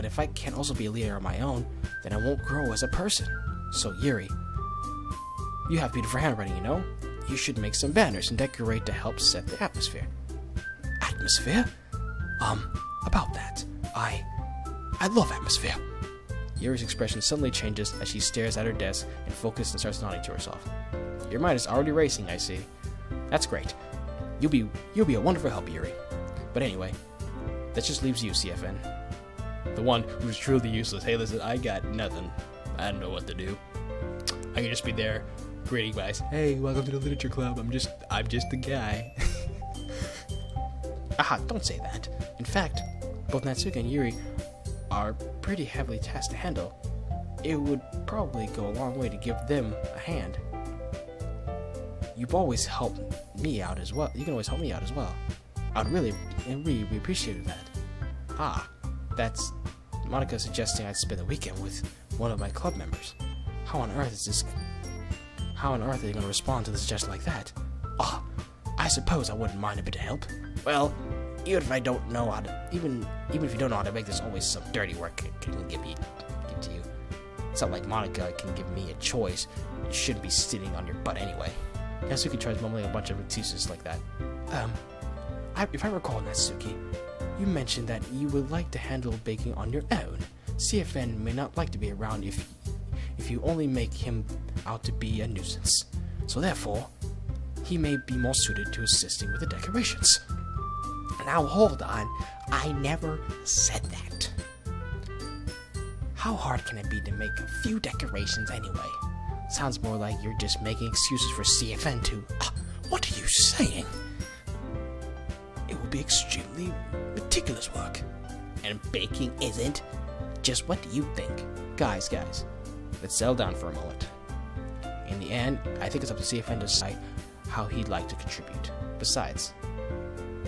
if I can't also be a leader on my own, then I won't grow as a person. So Yuri, you have beautiful handwriting, you know? You should make some banners and decorate to help set the atmosphere. Atmosphere? About that, I love atmosphere. Yuri's expression suddenly changes as she stares at her desk and focuses and starts nodding to herself. Your mind is already racing, I see. That's great. You'll be a wonderful help, Yuri. But anyway, that just leaves you, CFN. The one who's truly useless. Hey, listen, I got nothing. I don't know what to do. I can just be there, greeting guys. Hey, welcome to the literature club. I'm just the guy. Aha, don't say that. In fact, both Natsuki and Yuri are pretty heavily tasked to handle. It would probably go a long way to give them a hand. You've always helped me out as well. You can always help me out as well. I'd really appreciate that. That's Monica suggesting I spend the weekend with one of my club members. How on earth are they going to respond to the suggestion like that? I suppose I wouldn't mind a bit of help. Well, even if you don't know how to make, there's always some dirty work I can give to you. It's not like Monica can give me a choice. You shouldn't be sitting on your butt anyway. Natsuki tries mumbling a bunch of excuses like that. If I recall, Natsuki, you mentioned that you would like to handle baking on your own. CFN may not like to be around if you only make him out to be a nuisance. So therefore, he may be more suited to assisting with the decorations. Now hold on, I never said that. How hard can it be to make a few decorations anyway? Sounds more like you're just making excuses for CFN to... what are you saying? It will be extremely meticulous work. And baking isn't? Just what do you think? Guys, let's settle down for a moment. In the end, I think it's up to CFN to decide how he'd like to contribute. Besides,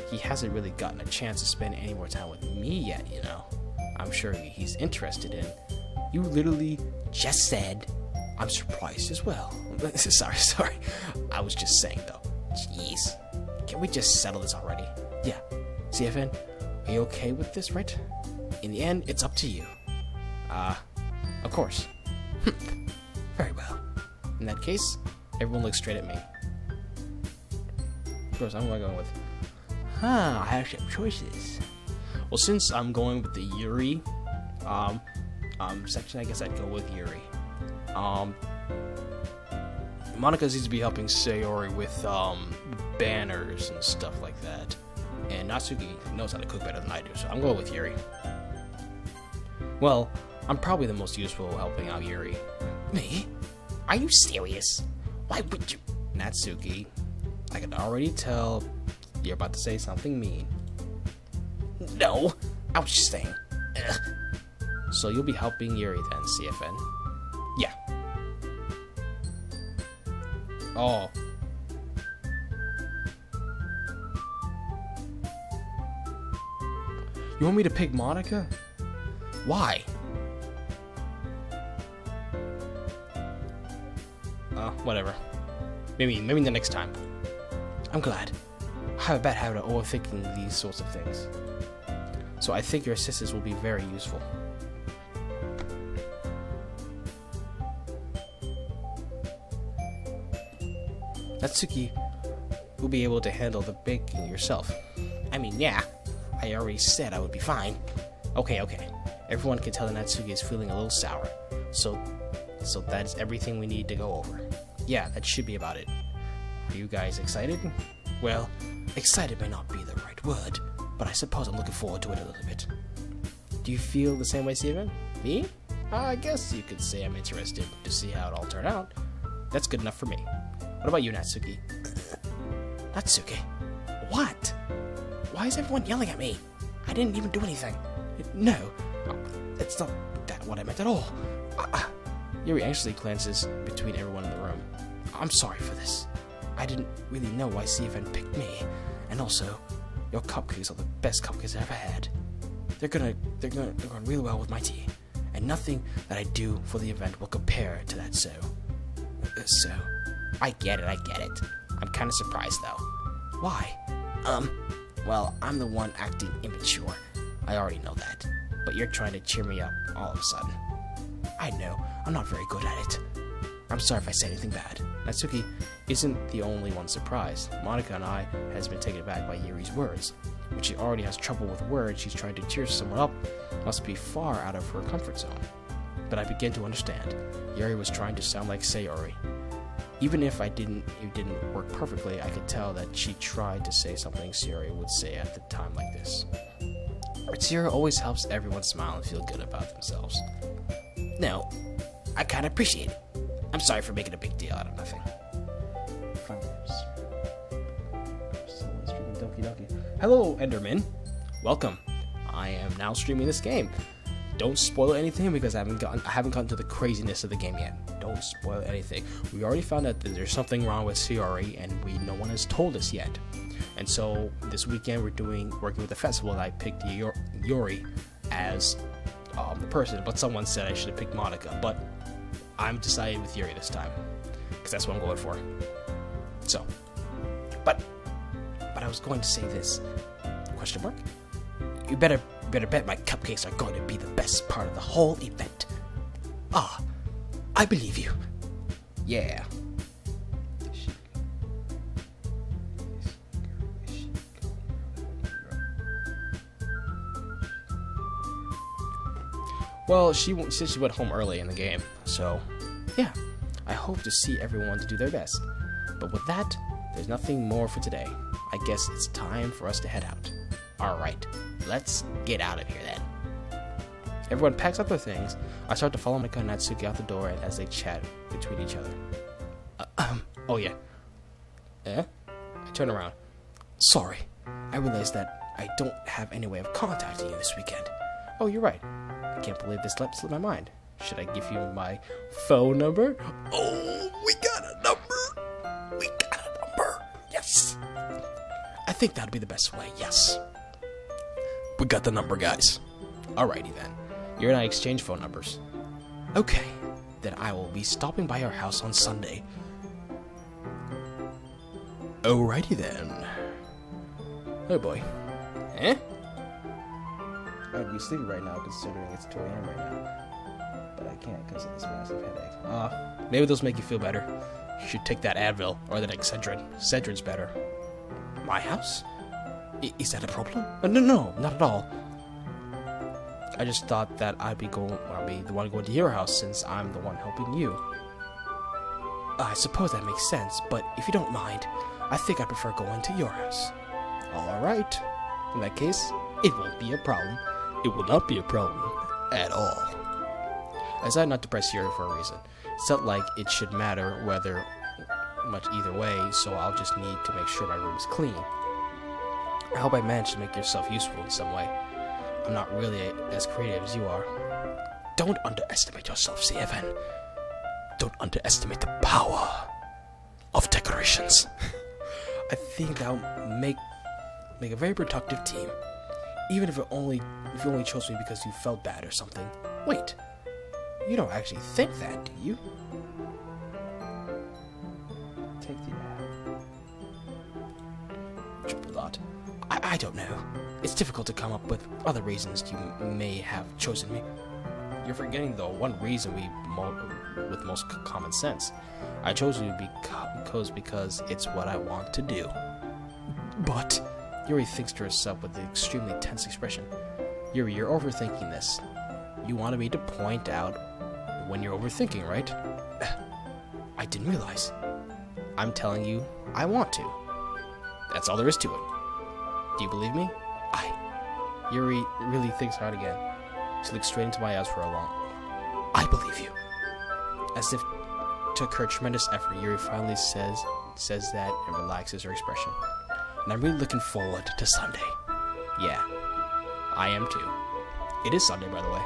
he hasn't really gotten a chance to spend any more time with me yet, you know. I'm sure he's interested in... You literally just said, I'm surprised as well. Sorry. I was just saying, though. Jeez. Can we just settle this already? Yeah. CFN, are you okay with this, right? In the end, it's up to you. Of course. Very well. In that case, everyone looks straight at me. Of course, I'm going with... I have some choices. Well, since I'm going with the Yuri section, I guess I'd go with Yuri. Monica seems to be helping Sayori with banners and stuff like that. And Natsuki knows how to cook better than I do, so I'm going with Yuri. Well, I'm probably the most useful helping out Yuri. Me? Are you serious? Why would you... Natsuki, I can already tell you're about to say something mean. No, I was just saying. Ugh. So you'll be helping Yuri then, CFN? Yeah. Oh. You want me to pick Monica? Why? Whatever. Maybe the next time. I'm glad. I have a bad habit of overthinking these sorts of things. So I think your assistance will be very useful. Natsuki will be able to handle the baking yourself. I mean, yeah. I already said I would be fine. Okay. Everyone can tell that Natsuki is feeling a little sour. So that's everything we need to go over. Yeah, that should be about it. Are you guys excited? Well, excited may not be the right word, but I suppose I'm looking forward to it a little bit. Do you feel the same way, Steven? Me? I guess you could say I'm interested to see how it all turned out. That's good enough for me. What about you, Natsuki? Natsuki? What? Why is everyone yelling at me? I didn't even do anything. No, it's not that what I meant at all. Yuri anxiously glances between everyone in the room. I'm sorry for this. I didn't really know why CFN picked me. And also, your cupcakes are the best cupcakes I ever had. They're going really well with my tea. And nothing that I do for the event will compare to that, so... I get it. I'm kind of surprised, though. Why? Well, I'm the one acting immature. I already know that. But you're trying to cheer me up all of a sudden. I know, I'm not very good at it. I'm sorry if I said anything bad. Natsuki isn't the only one surprised. Monica and I has been taken aback by Yuri's words. When she already has trouble with words, she's trying to cheer someone up must be far out of her comfort zone. But I begin to understand. Yuri was trying to sound like Sayori. Even if it didn't work perfectly, I could tell that she tried to say something Sayori would say at the time like this. But Sayori always helps everyone smile and feel good about themselves. No, I kind of appreciate it. I'm sorry for making a big deal out of nothing. Someone's streaming Doki Doki. Hello, Enderman. Welcome. I am now streaming this game. Don't spoil anything because I haven't gotten to the craziness of the game yet. Don't spoil anything. We already found out that there's something wrong with Sayori, and no one has told us yet. And so this weekend we're working with the festival, and I picked Yuri as the person, but someone said I should have picked Monica. But I'm deciding with Yuri this time because that's what I'm going for. So, but I was going to say this. Question mark? You better bet my cupcakes are going to be the best part of the whole event. I believe you. Yeah. Well, she said she went home early in the game, so yeah. I hope to see everyone to do their best. But with that, there's nothing more for today. I guess it's time for us to head out. Alright, let's get out of here then. Everyone packs up their things. I start to follow Monica and Natsuki out the door as they chat between each other. Oh yeah. Eh? I turn around. Sorry. I realized that I don't have any way of contacting you this weekend. Oh, you're right. I can't believe this slipped my mind. Should I give you my phone number? Oh, we got a number. We got a number. Yes. I think that'd be the best way, yes. We got the number, guys. Alrighty then. You and I exchange phone numbers. Okay. Then I will be stopping by your house on Sunday. Alrighty then. Oh boy. Eh? I'd be sleepy right now considering it's 2 a.m. right now. But I can't because of this massive headache. Maybe those make you feel better. You should take that Advil or that Excedrin. Excedrin's better. My house? Is that a problem? No, not at all. I just thought that I'd be the one going to your house since I'm the one helping you. I suppose that makes sense, but if you don't mind, I think I prefer going to your house. Alright. In that case, it won't be a problem. It will not be a problem at all. I decided not to press Yuri for a reason. It felt like it should matter whether much either way, so I'll just need to make sure my room is clean. I hope I managed to make yourself useful in some way. I'm not really as creative as you are. Don't underestimate yourself, CFN. Don't underestimate the power of decorations. I think that'll make a very productive team. Even if you only chose me because you felt bad or something. Wait, you don't actually think that, do you? Take the triple dot. I don't know. It's difficult to come up with other reasons you may have chosen me. You're forgetting the one reason with most common sense. I chose you because it's what I want to do. But Yuri thinks to herself with an extremely tense expression. Yuri, you're overthinking this. You wanted me to point out when you're overthinking, right? I didn't realize. I'm telling you, I want to. That's all there is to it. Do you believe me? Yuri really thinks hard again. She looks straight into my eyes for a long. I believe you. As if took her tremendous effort, Yuri finally says that and relaxes her expression. And I'm really looking forward to Sunday. Yeah, I am too. It is Sunday, by the way.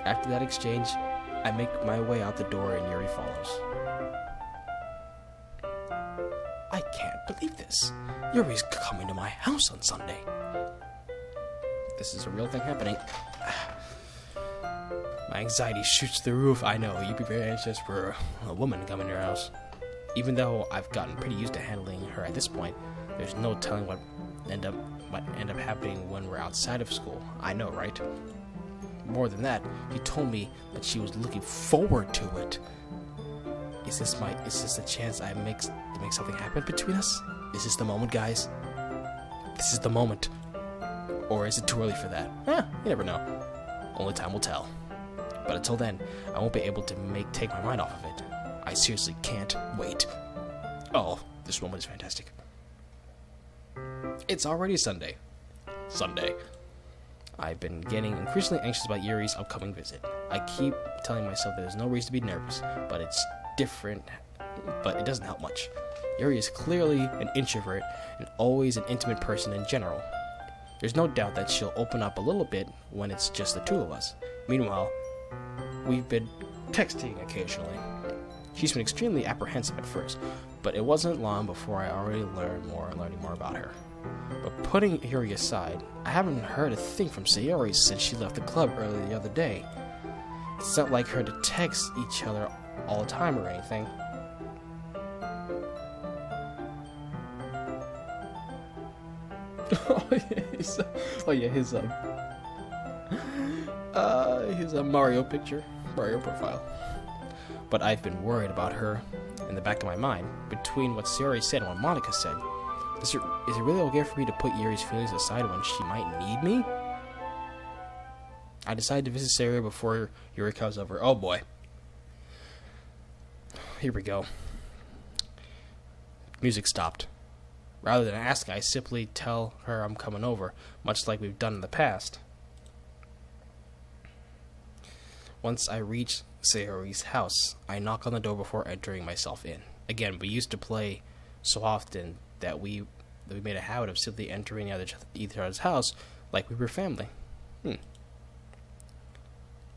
After that exchange, I make my way out the door and Yuri follows. I can't believe this. Yuri's coming to my house on Sunday. This is a real thing happening. My anxiety shoots through the roof. I know, you'd be very anxious for a woman coming to your house. Even though I've gotten pretty used to handling her at this point, there's no telling what end up happening when we're outside of school. I know, right? More than that, he told me that she was looking forward to it. Is this the chance I make to make something happen between us? Is this the moment, guys? This is the moment. Or is it too early for that? You never know. Only time will tell. But until then, I won't be able to take my mind off of it. I seriously can't wait. Oh, this moment is fantastic. It's already Sunday. I've been getting increasingly anxious about Yuri's upcoming visit. I keep telling myself that there's no reason to be nervous, but it's different, but it doesn't help much. Yuri is clearly an introvert and always an intimate person in general. There's no doubt that she'll open up a little bit when it's just the two of us. Meanwhile, we've been texting occasionally. She's been extremely apprehensive at first, but it wasn't long before I already learning more about her. But putting Yuri aside, I haven't heard a thing from Sayori since she left the club earlier the other day. It's not like her to text each other all the time or anything. His Mario picture, Mario profile. But I've been worried about her in the back of my mind, between what Sayori said and what Monica said. Is it really okay for me to put Yuri's feelings aside when she might need me? I decided to visit Sayori before Yuri comes over. Oh boy. Here we go. Music stopped. Rather than ask, I simply tell her I'm coming over, much like we've done in the past. Once I reach Sayori's house, I knock on the door before entering myself in. Again, we used to play so often that we made a habit of simply entering each other's house like we were family.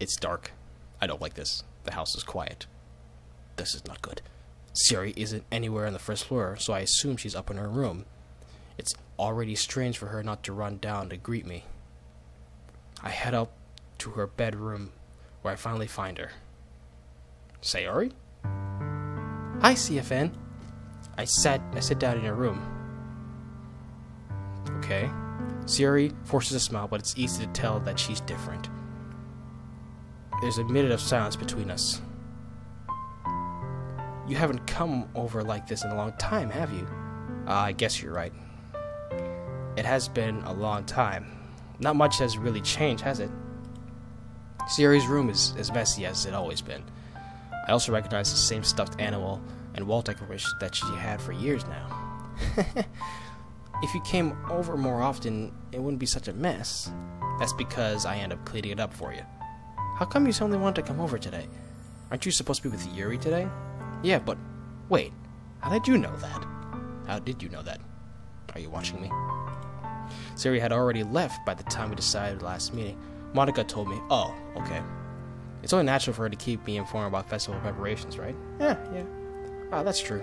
It's dark. I don't like this. The house is quiet. This is not good. Sayori isn't anywhere on the first floor, so I assume she's up in her room. It's already strange for her not to run down to greet me. I head up to her bedroom, where I finally find her. Sayori? Hi, CFN. I sit down in her room. Okay. Sayori forces a smile, but it's easy to tell that she's different. There's a minute of silence between us. You haven't come over like this in a long time, have you? I guess you're right. It has been a long time. Not much has really changed, has it? Sayori's room is as messy as it's always been. I also recognize the same stuffed animal and wall decoration that she had for years now. If you came over more often, it wouldn't be such a mess. That's because I end up cleaning it up for you. How come you suddenly wanted to come over today? Aren't you supposed to be with Yuri today? Yeah, but wait, how did you know that? How did you know that? Are you watching me? Sayori had already left by the time we decided last meeting. Monica told me, oh, okay. It's only natural for her to keep me informed about festival preparations, right? Yeah. Ah, that's true.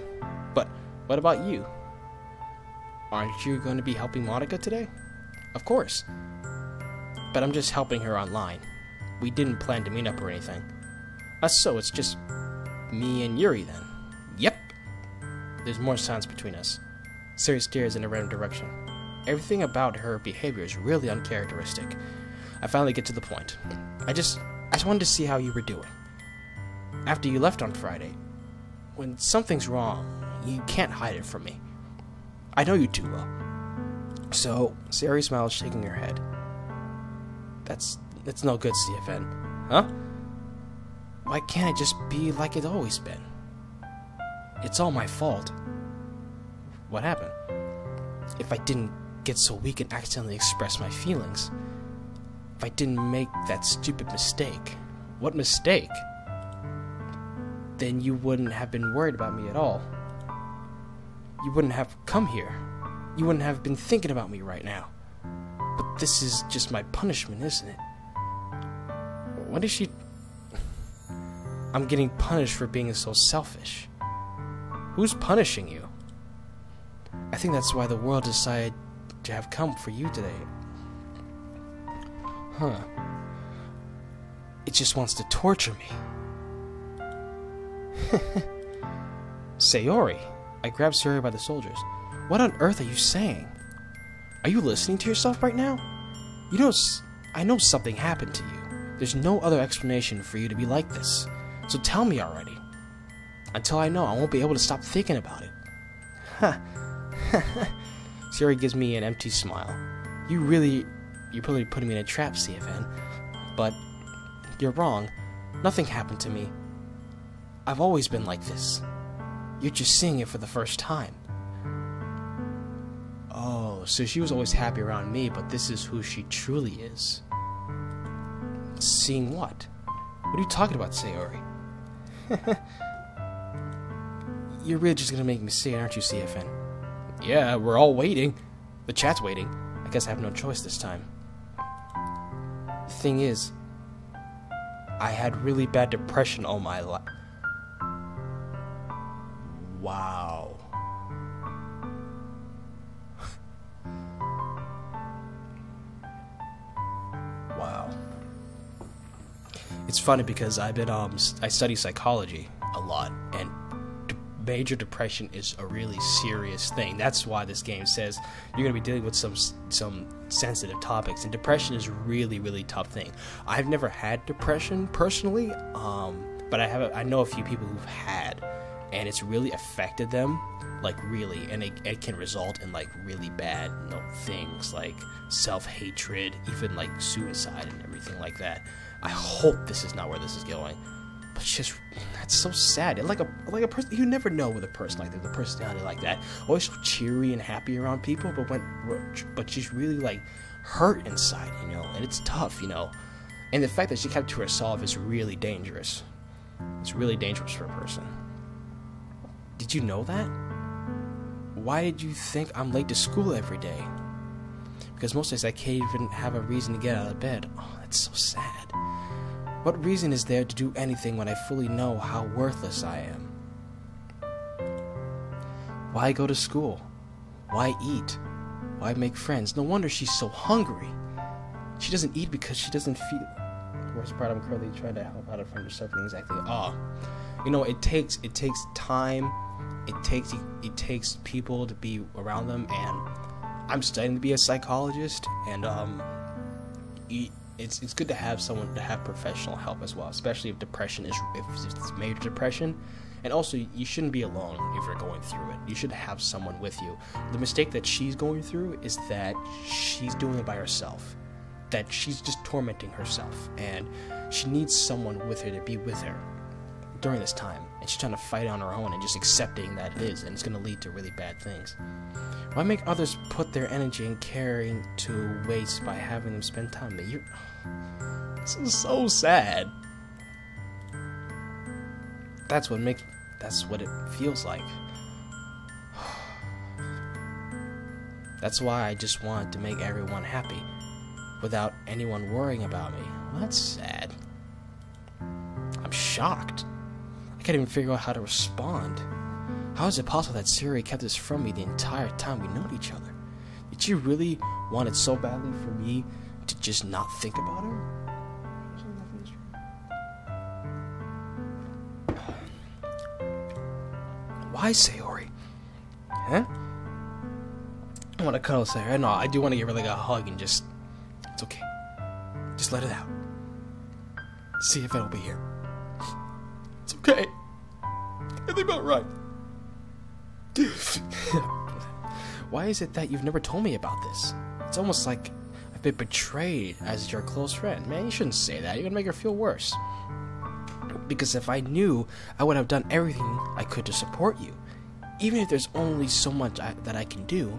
But what about you? Aren't you going to be helping Monica today? Of course. But I'm just helping her online. We didn't plan to meet up or anything. So it's just me and Yuri then? Yep. There's more silence between us. Sayori stares in a random direction. Everything about her behavior is really uncharacteristic. I finally get to the point. I just wanted to see how you were doing. After you left on Friday, when something's wrong, you can't hide it from me. I know you too well. So, Sayori smiles, shaking her head. That's no good, CFN. Huh? Why can't it just be like it's always been? It's all my fault. What happened? If I didn't get so weak and accidentally express my feelings. If I didn't make that stupid mistake. What mistake? Then you wouldn't have been worried about me at all. You wouldn't have come here. You wouldn't have been thinking about me right now. But this is just my punishment, isn't it? What is she... I'm getting punished for being so selfish. Who's punishing you? I think that's why the world decided to have come for you today. Huh. It just wants to torture me. Sayori. I grabbed Sayori by the shoulders. What on earth are you saying? Are you listening to yourself right now? You know, I know something happened to you. There's no other explanation for you to be like this. So tell me already. Until I know, I won't be able to stop thinking about it. Huh. Sayori gives me an empty smile. You're probably putting me in a trap, CFN. But you're wrong. Nothing happened to me. I've always been like this. You're just seeing it for the first time. Oh, so she was always happy around me, but this is who she truly is. Seeing what? What are you talking about, Sayori? You're really just gonna make me say it, aren't you, CFN? Yeah, we're all waiting. The chat's waiting. I guess I have no choice this time. The thing is, I had really bad depression all my life. Wow. Wow. It's funny because I've been I study psychology a lot, and major depression is a really serious thing. That's why this game says you're going to be dealing with some sensitive topics, and depression is a really tough thing. I've never had depression personally, but I know a few people who've had, and it's really affected them, like really, and it can result in like really bad things like self-hatred, even like suicide and everything like that. I hope this is not where this is going. But it's just, that's so sad. And like a person, you never know with a person like that, with a personality like that, always so cheery and happy around people, but she's really like hurt inside, and it's tough, And the fact that she kept to herself is really dangerous. It's really dangerous for a person. Did you know that? Why did you think I'm late to school every day? Because most days I can't even have a reason to get out of bed. Oh, that's so sad. What reason is there to do anything when I fully know how worthless I am? Why go to school? Why eat? Why make friends? No wonder she's so hungry. She doesn't eat because she doesn't feel... Worst part, I'm currently trying to help out from something exactly. You know, it takes time. It takes people to be around them, and I'm studying to be a psychologist, and it's good to have someone to have professional help as well, especially if depression is if it's major depression. And also, you shouldn't be alone if you're going through it. You should have someone with you. The mistake that she's going through is that she's doing it by herself. That she's just tormenting herself. And she needs someone with her to be with her during this time. And she's trying to fight on her own and just accepting that it is. And it's going to lead to really bad things. Why make others put their energy and caring to waste by having them spend time that you... This is so sad. That's what it feels like. That's why I just wanted to make everyone happy without anyone worrying about me. Well, that's sad. I'm shocked. I can't even figure out how to respond. How is it possible that Siri kept this from me the entire time we known each other? Did she really want it so badly for me to just not think about her? Why, Sayori? Huh? I want to cuddle Sayori. No, I do want to give her like a hug and just... It's okay. Just let it out. See if it'll be here. It's okay. I think about right. Why is it that you've never told me about this? It's almost like I've been betrayed as your close friend. Man, you shouldn't say that. You're gonna make her feel worse. Because if I knew, I would have done everything I could to support you. Even if there's only so much that I can do,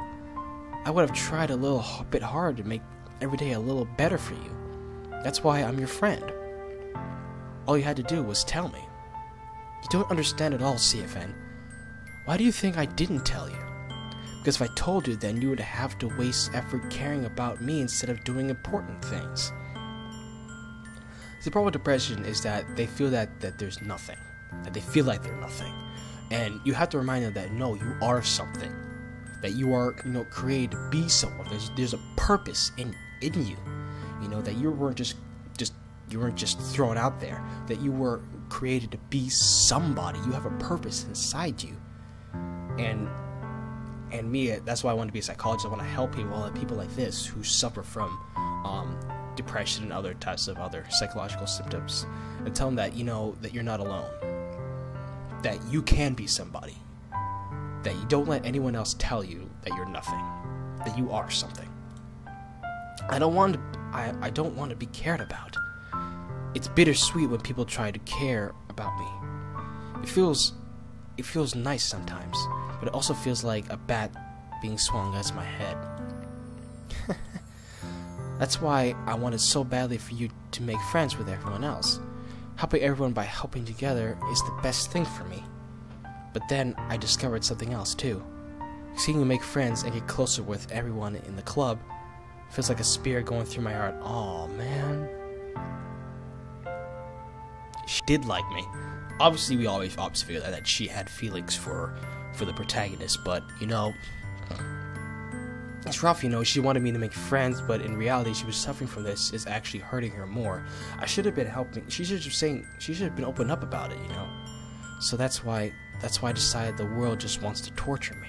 I would have tried a little bit hard to make every day a little better for you. That's why I'm your friend. All you had to do was tell me. You don't understand at all, CFN. Why do you think I didn't tell you? Because if I told you, then you would have to waste effort caring about me instead of doing important things. The problem with depression is that they feel that there's nothing. That they feel like they're nothing. And you have to remind them that no, you are something. That you are, created to be someone. There's a purpose in you. That you weren't just thrown out there. That you were created to be somebody. You have a purpose inside you. And me, that's why I want to be a psychologist. I want to help people like this who suffer from depression and other types of other psychological symptoms, and tell them that that you're not alone, that you can be somebody, that you don't let anyone else tell you that you're nothing, that you are something. I don't want to be cared about. It's bittersweet when people try to care about me. It feels nice sometimes, but it also feels like a bat being swung against my head. That's why I wanted so badly for you to make friends with everyone else. Helping everyone by helping together is the best thing for me. But then I discovered something else too. Seeing you make friends and get closer with everyone in the club feels like a spear going through my heart. Aw, man. She did like me. Obviously, we always figured that she had feelings for the protagonist, but it's rough, she wanted me to make friends, but in reality, she was suffering from this. Is actually hurting her more. I should have been helping. She should have been open up about it, So that's why I decided the world just wants to torture me.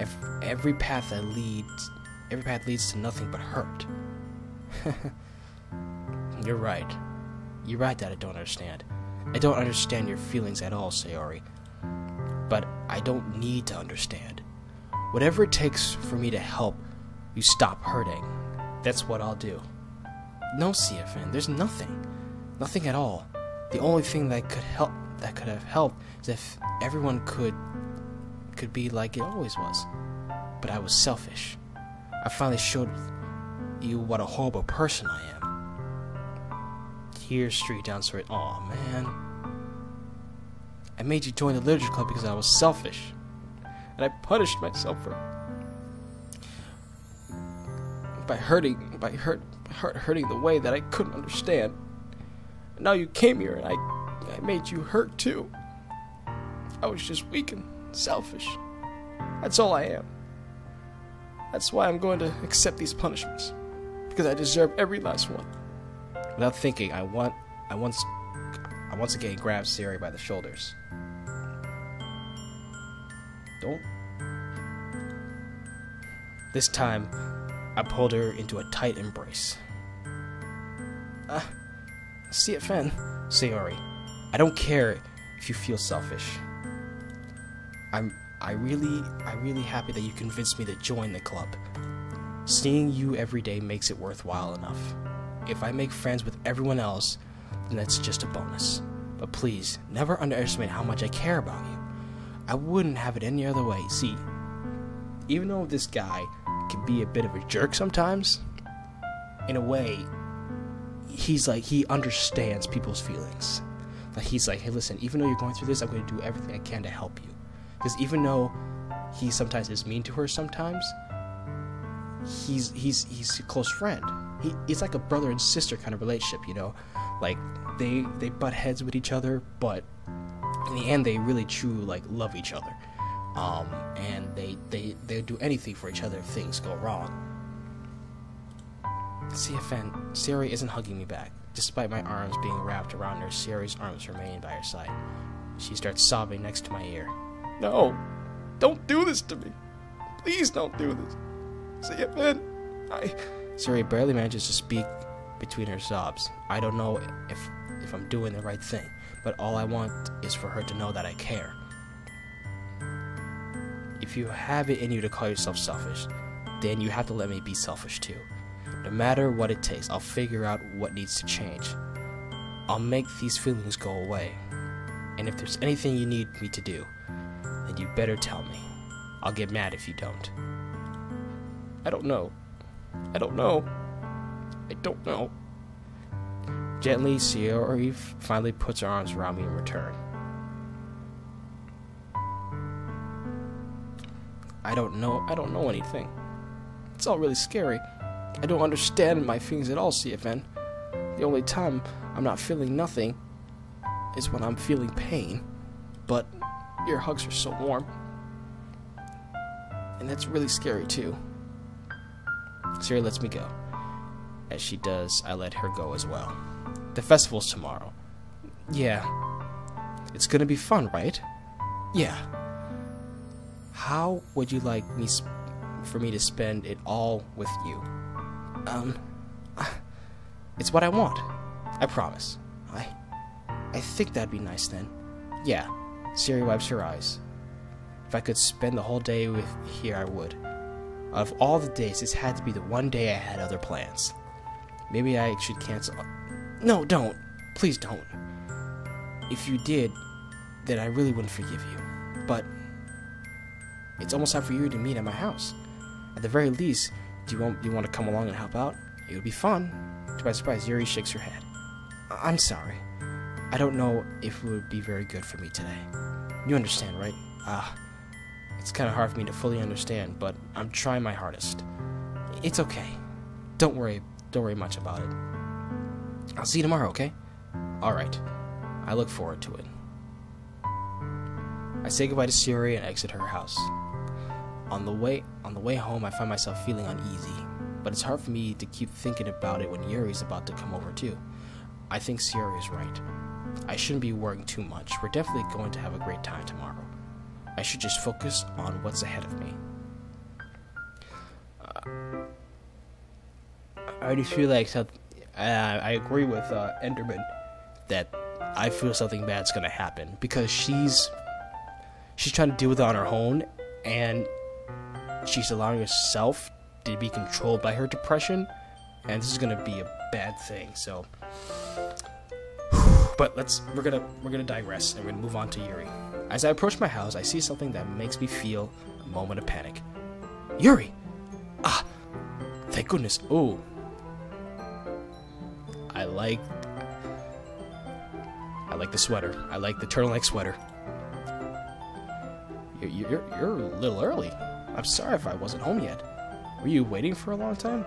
If every path leads to nothing but hurt. You're right. You're right that I don't understand. I don't understand your feelings at all, Sayori. But I don't need to understand. Whatever it takes for me to help you stop hurting, that's what I'll do. No, CFN, there's nothing. Nothing at all. The only thing that could have helped is if everyone could be like it always was. But I was selfish. I finally showed you what a horrible person I am. tears streak down Sori's. Aw, man. I made you join the literature club because I was selfish. And I punished myself for hurting the way that I couldn't understand. And now you came here and I made you hurt too. I was just weak and selfish. That's all I am. That's why I'm going to accept these punishments. Because I deserve every last one. Without thinking, I once again grabbed Siri by the shoulders. Don't. This time, I pulled her into a tight embrace. See it, Fen. Sayori, I don't care if you feel selfish. I'm really happy that you convinced me to join the club. Seeing you every day makes it worthwhile enough. If I make friends with everyone else, then that's just a bonus. But please, never underestimate how much I care about you. I wouldn't have it any other way. See, even though this guy can be a bit of a jerk sometimes, in a way, he's like, he understands people's feelings. Like, he's like, hey, listen, even though you're going through this, I'm going to do everything I can to help you. Because even though he sometimes is mean to her sometimes, he's a close friend. It's like a brother and sister kind of relationship, you know? Like, they butt heads with each other, but in the end, they really truly, like, love each other. And they do anything for each other if things go wrong. CFN, Siri isn't hugging me back. Despite my arms being wrapped around her, Siri's arms remain by her side. She starts sobbing next to my ear. No, don't do this to me. Please don't do this. CFN, Siri barely manages to speak between her sobs. I don't know if I'm doing the right thing, but all I want is for her to know that I care. If you have it in you to call yourself selfish, then you have to let me be selfish too. No matter what it takes, I'll figure out what needs to change. I'll make these feelings go away. And if there's anything you need me to do, then you better tell me. I'll get mad if you don't. I don't know. Gently, Sayori finally puts her arms around me in return. I don't know anything. It's all really scary. I don't understand my feelings at all, CFN. The only time I'm not feeling nothing is when I'm feeling pain. But your hugs are so warm. And that's really scary too. Siri lets me go. As she does, I let her go as well. The festival's tomorrow. Yeah. It's gonna be fun, right? Yeah. How would you like for me to spend it all with you? It's what I want. I promise. I think that'd be nice then. Yeah. Siri wipes her eyes. If I could spend the whole day with here, I would. Out of all the days, this had to be the one day I had other plans. Maybe I should cancel. No, don't. Please don't. If you did, then I really wouldn't forgive you. But it's almost time for you to meet at my house. At the very least, do you want to come along and help out? It would be fun. To my surprise, Yuri shakes her head. I'm sorry. I don't know if it would be very good for me today. You understand, right? It's kind of hard for me to fully understand, but I'm trying my hardest. It's okay. Don't worry much about it. I'll see you tomorrow, okay? Alright. I look forward to it. I say goodbye to Siri and exit her house. On the way home, I find myself feeling uneasy, but it's hard for me to keep thinking about it when Yuri's about to come over too. I think Siri is right. I shouldn't be worrying too much. We're definitely going to have a great time tomorrow. I should just focus on what's ahead of me. I already feel like I agree with Enderman that I feel something bad's gonna happen because she's trying to deal with it on her own, and she's allowing herself to be controlled by her depression, and this is gonna be a bad thing. So, but we're gonna digress and we're gonna move on to Yuri. As I approach my house, I see something that makes me feel a moment of panic. Yuri! Thank goodness. Oh. like the sweater. I like the turtleneck sweater. You're a little early. I'm sorry if I wasn't home yet. Were you waiting for a long time?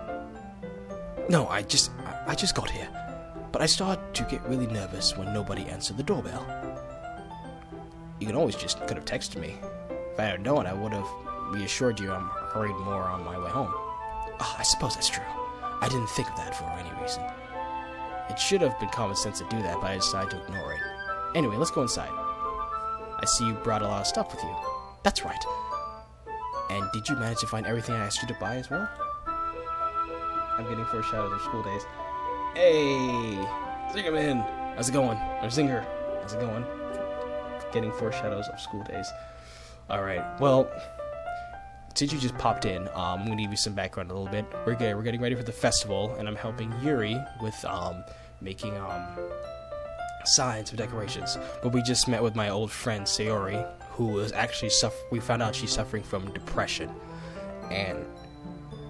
No, I just got here. But I started to get really nervous when nobody answered the doorbell. You could have texted me. If I had known, I would have reassured you I'm hurried more on my way home. Oh, I suppose that's true. I didn't think of that for any reason. It should have been common sense to do that, but I decided to ignore it. Anyway, let's go inside. I see you brought a lot of stuff with you. That's right. And did you manage to find everything I asked you to buy as well? I'm getting foreshadows of school days. Hey! Zingerman! How's it going? Or Zinger! How's it going? Getting foreshadows of school days. Alright, well, since you just popped in, I'm going to give you some background a little bit. We're getting ready for the festival, and I'm helping Yuri with making signs for decorations. But we just met with my old friend Sayori, who is actually we found out she's suffering from depression, and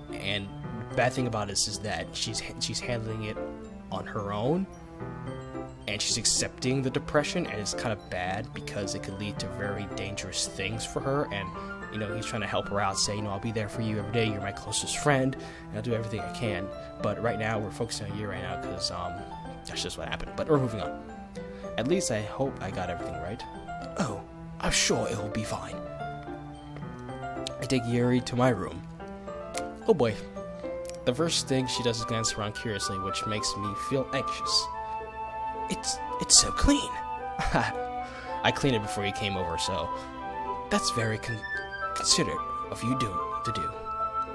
the bad thing about this is that she's handling it on her own, and she's accepting the depression, and it's kind of bad because it could lead to very dangerous things for her. And you know, he's trying to help her out, say, you know, I'll be there for you every day. You're my closest friend, and I'll do everything I can. But right now, we're focusing on you right now because that's just what happened. But we're moving on. At least I hope I got everything right. Oh, I'm sure it will be fine. I take Yuri to my room. Oh boy. The first thing she does is glance around curiously, which makes me feel anxious. It's so clean. I cleaned it before you came over, so that's very considerate of you to do.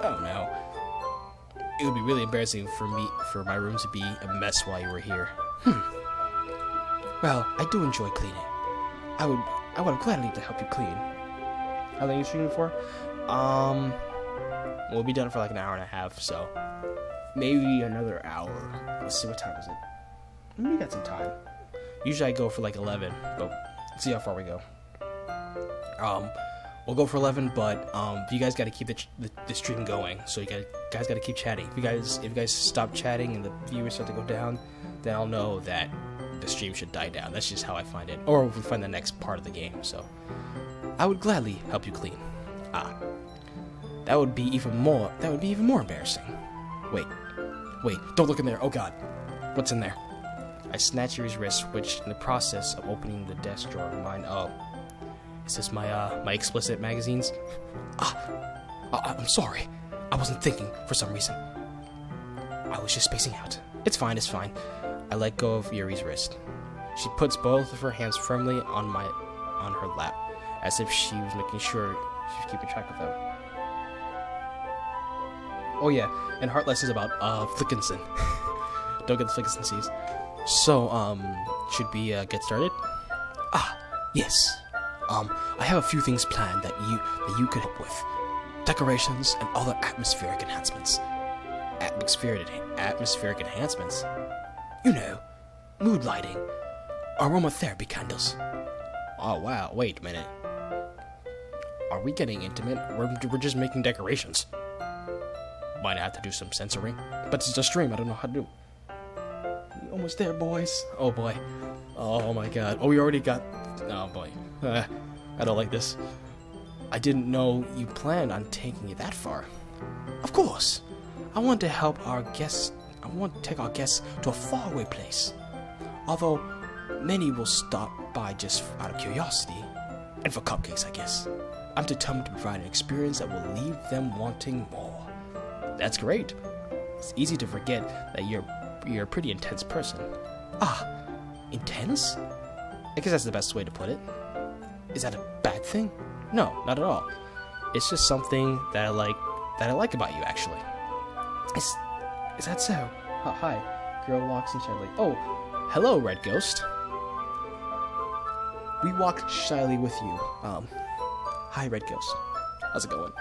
Oh no. It would be really embarrassing for my room to be a mess while you were here. Well, I do enjoy cleaning. I would have gladly to help you clean. How long are you streaming for? We'll be done for like an hour and a half, so maybe another hour. Let's see, what time is it? We got some time. Usually I go for like 11, but let's see how far we go. We'll go for 11, but you guys got to keep the stream going. So you guys got to keep chatting. If you guys stop chatting and the viewers start to go down, then I'll know that the stream should die down. That's just how I find it. Or if we find the next part of the game. So I would gladly help you clean. That would be even more embarrassing. Wait, don't look in there. Oh god. What's in there? I snatch Yuri's wrist, which in the process of opening the desk drawer remind is this my explicit magazines? I'm sorry. I wasn't thinking for some reason. I was just spacing out. It's fine. I let go of Yuri's wrist. She puts both of her hands firmly on her lap, as if she was making sure she was keeping track of them. Oh yeah, and heart lessons about Flickinson. Don't get the Flickinson. So, should we get started? Yes. I have a few things planned that you could help with. Decorations and other atmospheric enhancements. Atmospheric enhancements? You know, mood lighting, aromatherapy candles. Oh wow, wait a minute. Are we getting intimate? We're just making decorations. Might have to do some censoring, but it's a stream, I don't know how to do. Almost there, boys. Oh boy. Oh my god. Oh, we already got... Oh boy. I don't like this. I didn't know you planned on taking it that far. Of course. I want to help our guests. I want to take our guests to a faraway place. Although, many will stop by just out of curiosity. And for cupcakes, I guess. I'm determined to provide an experience that will leave them wanting more. That's great. It's easy to forget that you're a pretty intense person. Intense? I guess that's the best way to put it. Is that a bad thing? No, not at all. It's just something that I like about you, actually. Is that so? Hi. Girl walks in shyly. Oh, hello, Red Ghost. We walk shyly with you. Hi, Red Ghost. How's it going?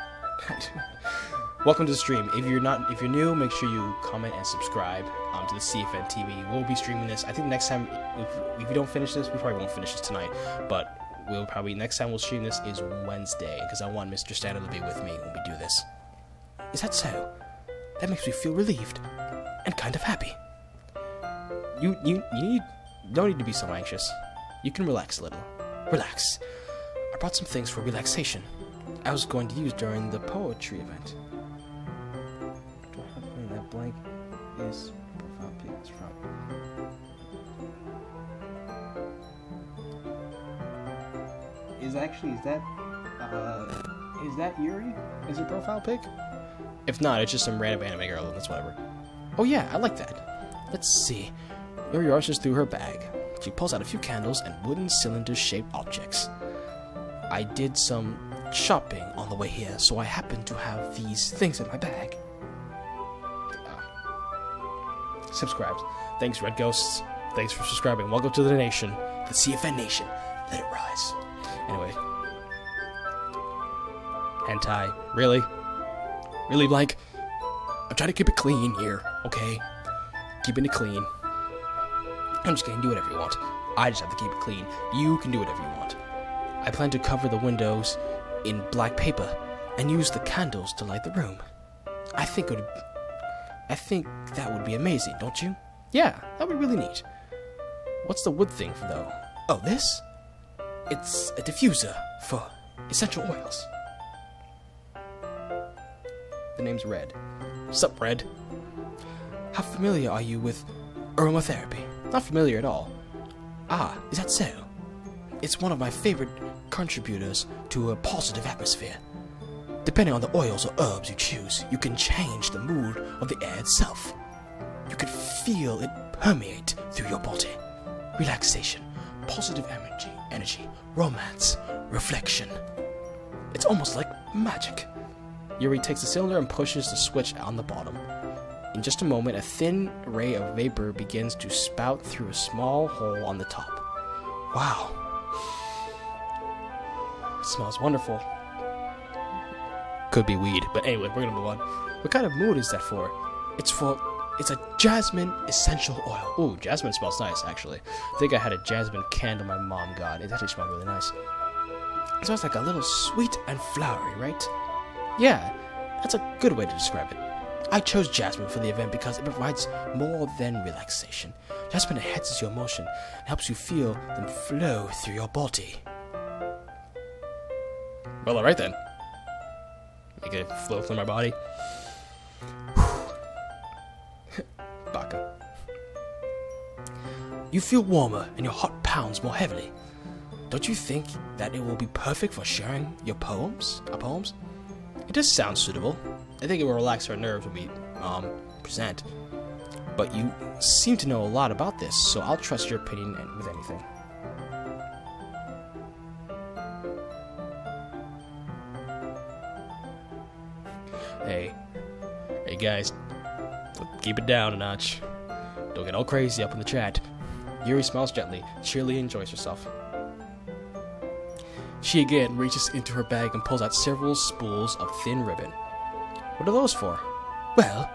Welcome to the stream. If you're new, make sure you comment and subscribe to the CFN TV. We'll be streaming this. I think next time, if we don't finish this, we probably won't finish this tonight. But next time we'll stream this is Wednesday, because I want Mr. Standard to be with me when we do this. Is that so? That makes me feel relieved and kind of happy. You don't need to be so anxious. You can relax a little. Relax. I brought some things for relaxation. I was going to use during the poetry event. Do I have anything that blank is profile pics from? Is that Yuri? Is her profile pic? If not, it's just some random anime girl, and that's whatever. Oh yeah, I like that. Let's see. Yuri rushes through her bag. She pulls out a few candles and wooden cylinder-shaped objects. I did some shopping on the way here, so I happen to have these things in my bag. Subscribed. Thanks, Red Ghosts. Thanks for subscribing. Welcome to the nation. The CFN nation. Let it rise. Anyway. Hentai. Really? Really, Blank? I'm trying to keep it clean here, okay? Keeping it clean. I'm just kidding, do whatever you want. I just have to keep it clean. You can do whatever you want. I plan to cover the windows in black paper and use the candles to light the room. I think that would be amazing, don't you? Yeah, that would be really neat. What's the wood thing, though? Oh, this? It's a diffuser for essential oils. The name's Red. Sup, Red? How familiar are you with aromatherapy? Not familiar at all. Ah, is that so? It's one of my favorite contributors to a positive atmosphere. Depending on the oils or herbs you choose, you can change the mood of the air itself. You can feel it permeate through your body. Relaxation, positive energy, romance, reflection. It's almost like magic. Yuri takes the cylinder and pushes the switch on the bottom. In just a moment, a thin ray of vapor begins to spout through a small hole on the top. Wow. It smells wonderful. Could be weed, but anyway, we're gonna move on. What kind of mood is that for? It's a jasmine essential oil. Ooh, jasmine smells nice, actually. I think I had a jasmine candle my mom got. It actually smelled really nice. It smells like a little sweet and flowery, right? Yeah, that's a good way to describe it. I chose jasmine for the event because it provides more than relaxation. Jasmine enhances your emotion and helps you feel them flow through your body. Well, alright then. Make it flow through my body. Baka. You feel warmer and your heart pounds more heavily. Don't you think that it will be perfect for sharing your poems? It does sound suitable. I think it will relax our nerves when we present. But you seem to know a lot about this, so I'll trust your opinion with anything. Hey guys, keep it down a notch. Don't get all crazy up in the chat. Yuri smiles gently, cheerily enjoys herself. She again reaches into her bag and pulls out several spools of thin ribbon. What are those for? Well,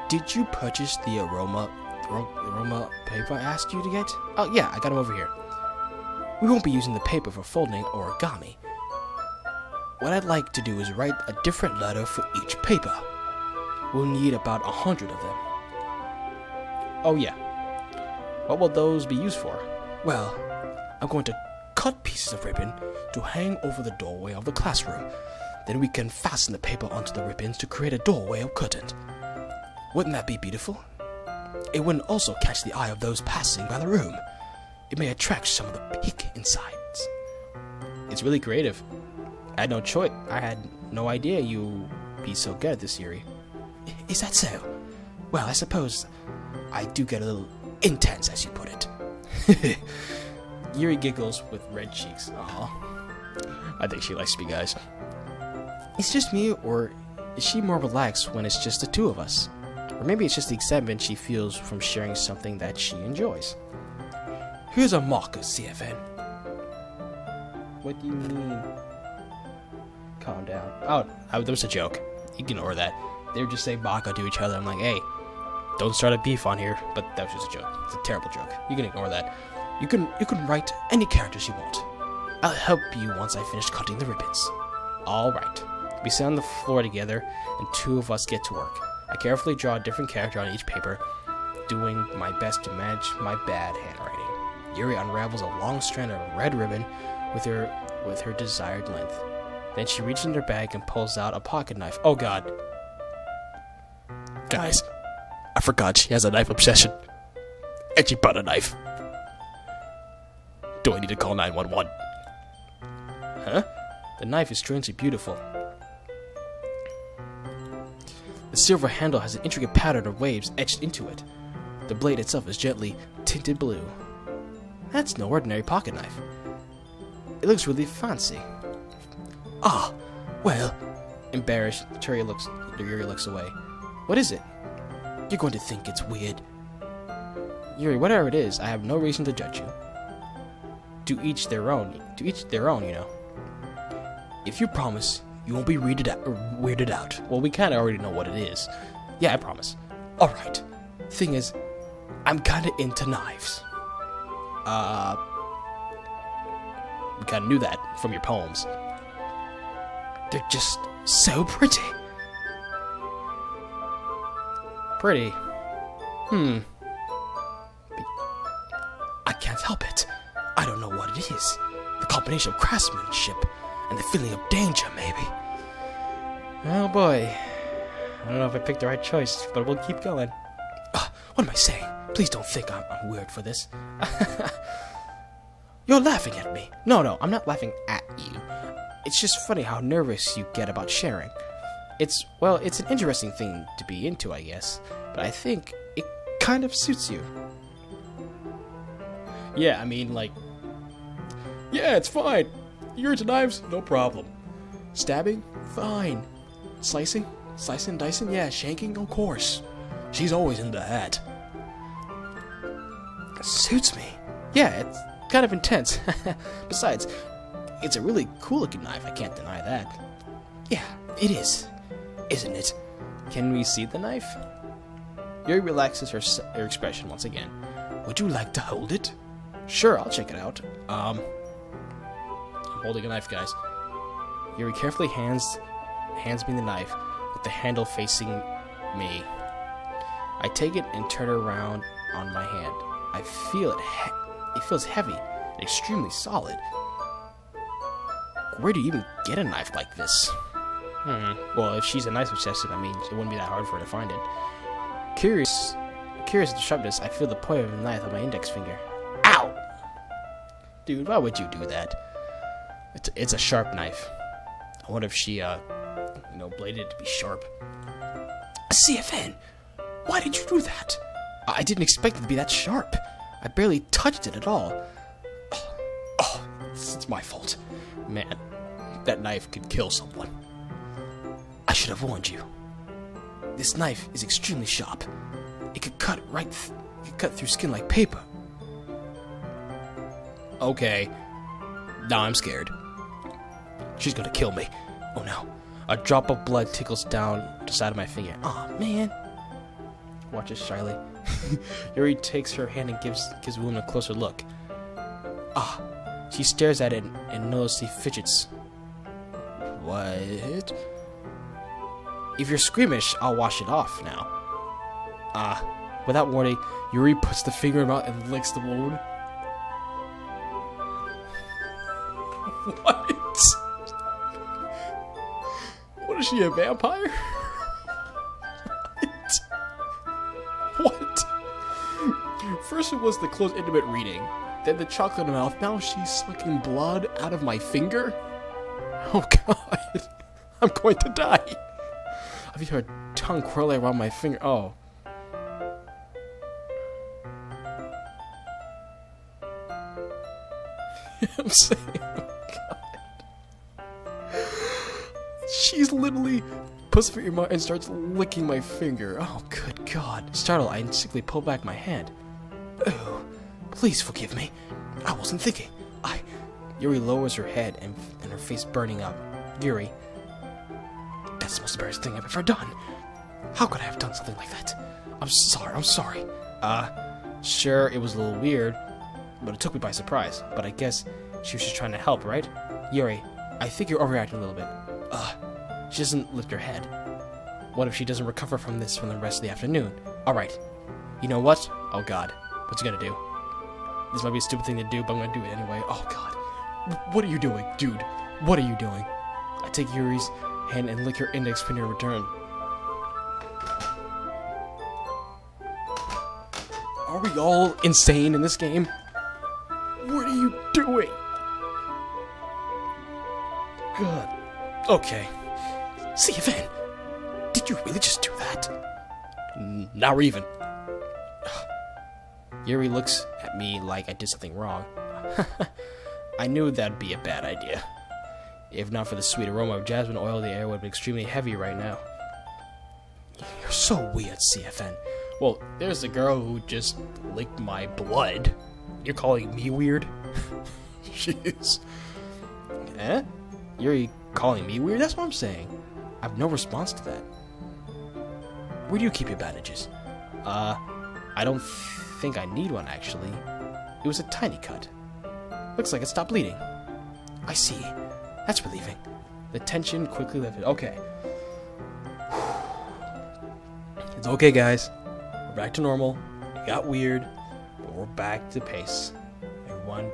did you purchase the aroma paper I asked you to get? Oh yeah, I got them over here. We won't be using the paper for folding or origami. What I'd like to do is write a different letter for each paper. We'll need about 100 of them. Oh yeah. What will those be used for? Well, I'm going to cut pieces of ribbon to hang over the doorway of the classroom. Then we can fasten the paper onto the ribbons to create a doorway or curtain. Wouldn't that be beautiful? It wouldn't also catch the eye of those passing by the room. It may attract some of the peek insides. It's really creative. I had no choice. I had no idea you'd be so good at this, Yuri. Is that so? Well, I suppose I do get a little intense, as you put it. Yuri giggles with red cheeks. Aw. I think she likes me, guys. It's just me, or is she more relaxed when it's just the two of us? Or maybe it's just the excitement she feels from sharing something that she enjoys. Here's a marker, CFN. What do you mean? Calm down. Oh, that was a joke. You can ignore that. They were just saying baka to each other. I'm like, hey, don't start a beef on here. But that was just a joke. It's a terrible joke. You can ignore that. You can write any characters you want. I'll help you once I finish cutting the ribbons. Alright. We sit on the floor together, and two of us get to work. I carefully draw a different character on each paper, doing my best to manage my bad handwriting. Yuri unravels a long strand of red ribbon with her desired length. Then she reaches in her bag and pulls out a pocket knife. Oh god. Guys, I forgot she has a knife obsession. And she brought a knife. Do I need to call 911? Huh? The knife is strangely beautiful. The silver handle has an intricate pattern of waves etched into it. The blade itself is gently tinted blue. That's no ordinary pocket knife. It looks really fancy. Ah, well, embarrassed, Yuri looks away. What is it? You're going to think it's weird. Yuri, whatever it is, I have no reason to judge you. To each their own, you know. If you promise, you won't be weirded out. Well, we kind of already know what it is. Yeah, I promise. Alright. Thing is, I'm kind of into knives. We kind of knew that from your poems. They're just so pretty. Pretty? I can't help it. I don't know what it is. The combination of craftsmanship and the feeling of danger, maybe. Oh boy. I don't know if I picked the right choice, but we'll keep going. What am I saying? Please don't think I'm weird for this. You're laughing at me. No, I'm not laughing at you. It's just funny how nervous you get about sharing. It's an interesting thing to be into, I guess. But I think it kind of suits you. Yeah, I mean, like... Yeah, it's fine. You're into knives? No problem. Stabbing? Fine. Slicing? Slicing, dicing? Yeah, shanking? Of course. She's always into that. Suits me. Yeah, it's kind of intense. Besides, it's a really cool-looking knife. I can't deny that. Yeah, it is. Isn't it? Can we see the knife? Yuri relaxes her expression once again. Would you like to hold it? Sure, I'll check it out. I'm holding a knife, guys. Yuri carefully hands me the knife with the handle facing me. I take it and turn it around on my hand. I feel it. It feels heavy and extremely solid. Where do you even get a knife like this? Well, if she's a knife obsessive, I mean, it wouldn't be that hard for her to find it. Curious at the sharpness, I feel the point of the knife on my index finger. Ow! Dude, why would you do that? It's a sharp knife. I wonder if she, bladed it to be sharp. CFN! Why did you do that? I didn't expect it to be that sharp. I barely touched it at all. Oh, it's my fault. Man, that knife could kill someone. I should have warned you. This knife is extremely sharp. It could cut through skin like paper. Okay. Now I'm scared. She's gonna kill me. Oh no. A drop of blood tickles down the side of my finger. Aw, man. Watches shyly. Yuri takes her hand and gives the wound a closer look. Ah. She stares at it and notices he fidgets. What? If you're squeamish, I'll wash it off now. Without warning, Yuri puts the finger in her mouth and licks the wound. What? What is she, a vampire? What? First it was the close intimate reading, then the chocolate in her mouth, now she's sucking blood out of my finger? Oh god. I'm going to die. I feel her tongue curling around my finger. Oh. I'm saying, oh god. She's literally puts her in my mouth and starts licking my finger. Oh, good god. Startled, I instinctively pull back my hand. Oh, please forgive me. I wasn't thinking. Yuri lowers her head and her face burning up. Yuri, that's the most embarrassing thing I've ever done. How could I have done something like that? I'm sorry. Sure, it was a little weird, but it took me by surprise. But I guess she was just trying to help, right? Yuri, I think you're overreacting a little bit. She doesn't lift her head. What if she doesn't recover from this for the rest of the afternoon? Alright. You know what? Oh god. What's he gonna do? This might be a stupid thing to do, but I'm gonna do it anyway. Oh god. What are you doing? Dude, what are you doing? I take Yuri's hand and lick her index finger in return. Are we all insane in this game? What are you doing? God. Okay. CFN, did you really just do that? Not even. Yuri looks at me like I did something wrong. I knew that'd be a bad idea. If not for the sweet aroma of jasmine oil, the air would be extremely heavy right now. You're so weird, CFN. Well, there's the girl who just licked my blood. You're calling me weird? Jeez. Eh? You're calling me weird? That's what I'm saying. I have no response to that. Where do you keep your bandages? I don't think I need one, actually. It was a tiny cut. Looks like it stopped bleeding. I see. That's relieving. The tension quickly lifted. Okay. It's okay, guys. We're back to normal. It got weird, but we're back to pace.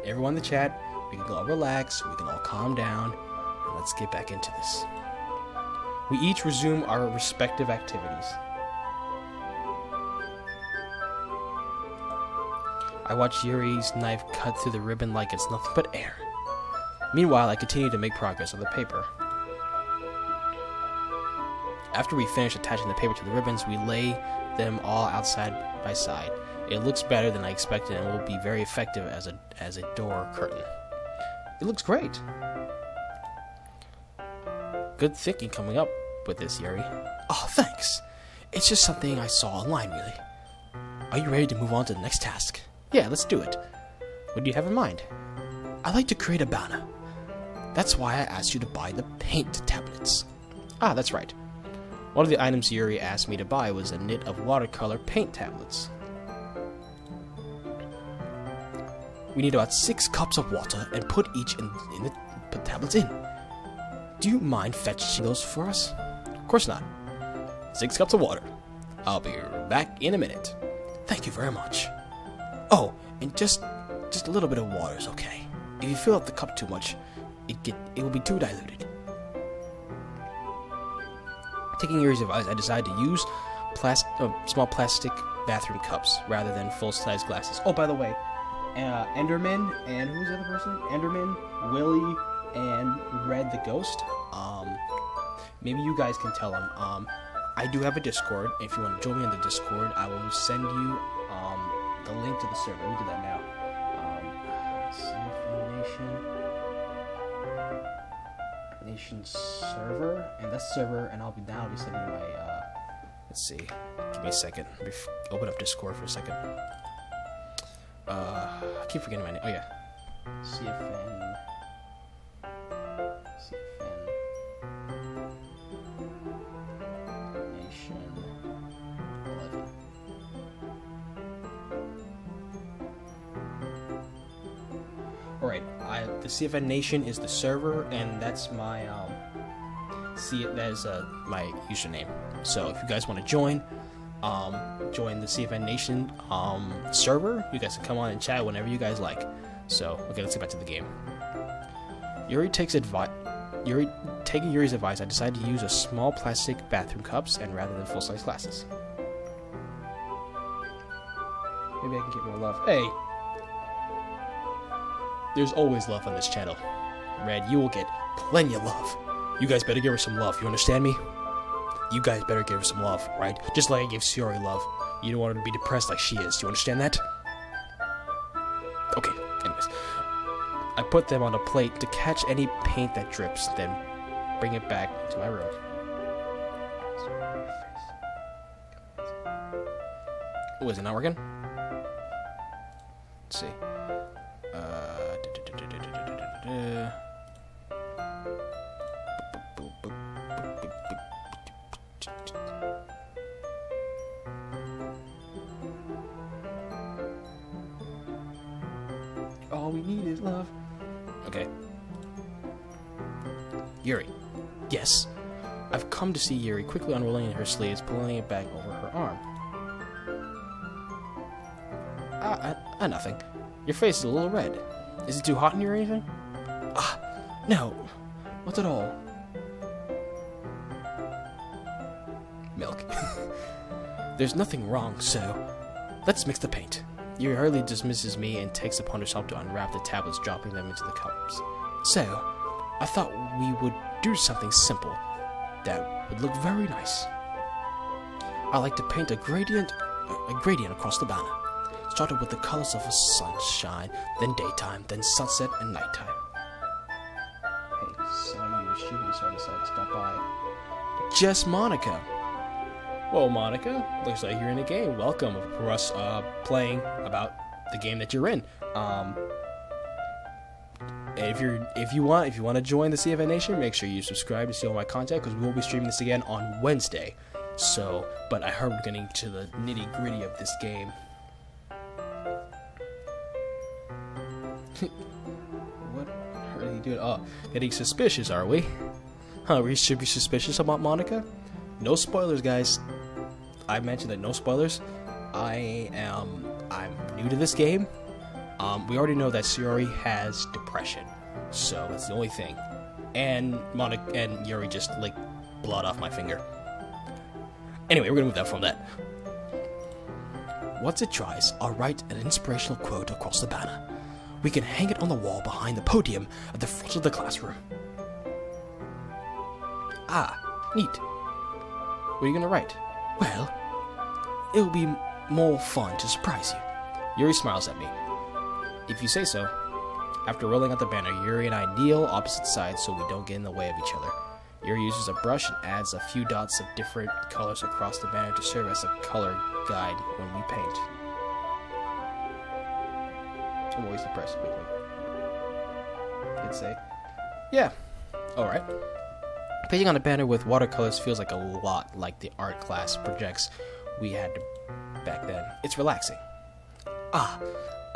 Everyone in the chat, we can all relax, we can all calm down, and let's get back into this. We each resume our respective activities. I watch Yuri's knife cut through the ribbon like it's nothing but air. Meanwhile, I continue to make progress on the paper. After we finish attaching the paper to the ribbons, we lay them all out side by side. It looks better than I expected and will be very effective as a door curtain. It looks great. Good thinking coming up with this, Yuri. Oh, thanks. It's just something I saw online, really. Are you ready to move on to the next task? Yeah, let's do it. What do you have in mind? I'd like to create a banner. That's why I asked you to buy the paint tablets. Ah, that's right. One of the items Yuri asked me to buy was a knit of watercolor paint tablets. We need about 6 cups of water and put each in the tablets in. Do you mind fetching those for us? Of course not. 6 cups of water. I'll be back in a minute. Thank you very much. Oh, and just a little bit of water is okay. If you fill up the cup too much, it will be too diluted. Taking Yuri's advice, I decided to use small plastic bathroom cups rather than full-size glasses. Oh, by the way, Enderman and who's the other person? Enderman, Willy, and Red the Ghost. Maybe you guys can tell them. I do have a Discord. If you want to join me in the Discord, I will send you the link to the server. Let me do that now. Nation server, and that's server, and I'll be sending you my. Let's see. Give me a second. Let me open up Discord for a second. I keep forgetting my name. Oh yeah. CFN. Nation 11. Alright, the CFN Nation is the server, and that's my that is my username. So if you guys want to join the CFN Nation server, you guys can come on and chat whenever you guys like. So okay, let's get back to the game. Taking Yuri's advice, I decided to use a small plastic bathroom cups and rather than full-size glasses. Maybe I can get more love. Hey. There's always love on this channel. Red, you will get plenty of love. You guys better give her some love, you understand me? You guys better give her some love, right? Just like I gave Shiori love. You don't want her to be depressed like she is, do you understand that? Okay, anyways. I put them on a plate to catch any paint that drips, then bring it back to my room. Oh, is it not working? Let's see. All we need is love. Okay. Yuri. Yes. I've come to see Yuri quickly unrolling her sleeves, pulling it back over her arm. Nothing. Your face is a little red. Is it too hot in here or anything? Ah, no. Not at all. Milk. There's nothing wrong, so let's mix the paint. Yuri hurriedly dismisses me and takes upon herself to unwrap the tablets, dropping them into the cups. So, I thought we would do something simple that would look very nice. I like to paint a gradient across the banner. Started with the colors of a sunshine, then daytime, then sunset and nighttime. Hey, saw you were shooting, so I decided to stop by. Just Monica. Well, Monica, looks like you're in a game. Welcome for us playing about the game that you're in. If you want to join the CFA Nation, make sure you subscribe to see all my content because we will be streaming this again on Wednesday. So, but I heard we're getting to the nitty gritty of this game. What are you doing? Oh, getting suspicious, are we? Huh? We should be suspicious about Monica? No spoilers, guys. I mentioned that no spoilers. I'm new to this game. We already know that Sayori has depression, so that's the only thing. And Monica and Yuri just licked blood off my finger. Anyway, we're gonna move that from that. Once it dries, I'll write an inspirational quote across the banner. We can hang it on the wall behind the podium at the front of the classroom. Ah, neat. What are you gonna write? Well, it will be more fun to surprise you. Yuri smiles at me. If you say so. After rolling out the banner, Yuri and I kneel opposite sides so we don't get in the way of each other. Yuri uses a brush and adds a few dots of different colors across the banner to serve as a color guide when we paint. I'm always depressed. Wait. I'd say. Yeah. Alright. Painting on a banner with watercolors feels like a lot like the art class projects we had back then. It's relaxing. Ah,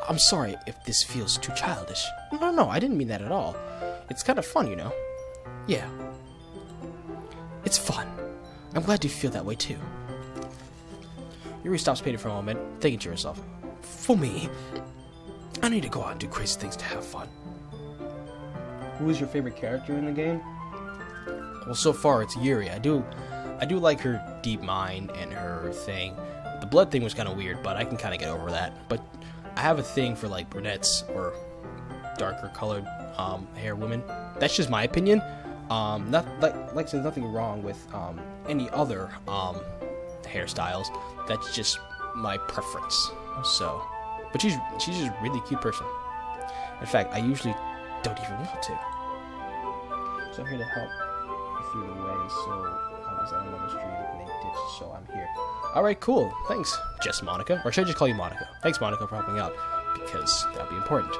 I'm sorry if this feels too childish. No, I didn't mean that at all. It's kind of fun, you know. Yeah. It's fun. I'm glad you feel that way too. Yuri stops painting for a moment, thinking to herself, for me, I need to go out and do crazy things to have fun. Who is your favorite character in the game? Well, so far it's Yuri. I do like her deep mind and her thing. The blood thing was kind of weird, but I can kind of get over that. But I have a thing for like brunettes or darker colored hair women. That's just my opinion. Not like there's nothing wrong with any other hairstyles. That's just my preference. So, but she's just a really cute person. In fact, I usually don't even want to. So I'm here to help you through the way. So I was on another street and they ditched. So I'm here. All right, cool. Thanks, Jess Monica, or should I just call you Monica? Thanks, Monica, for helping out because that'd be important.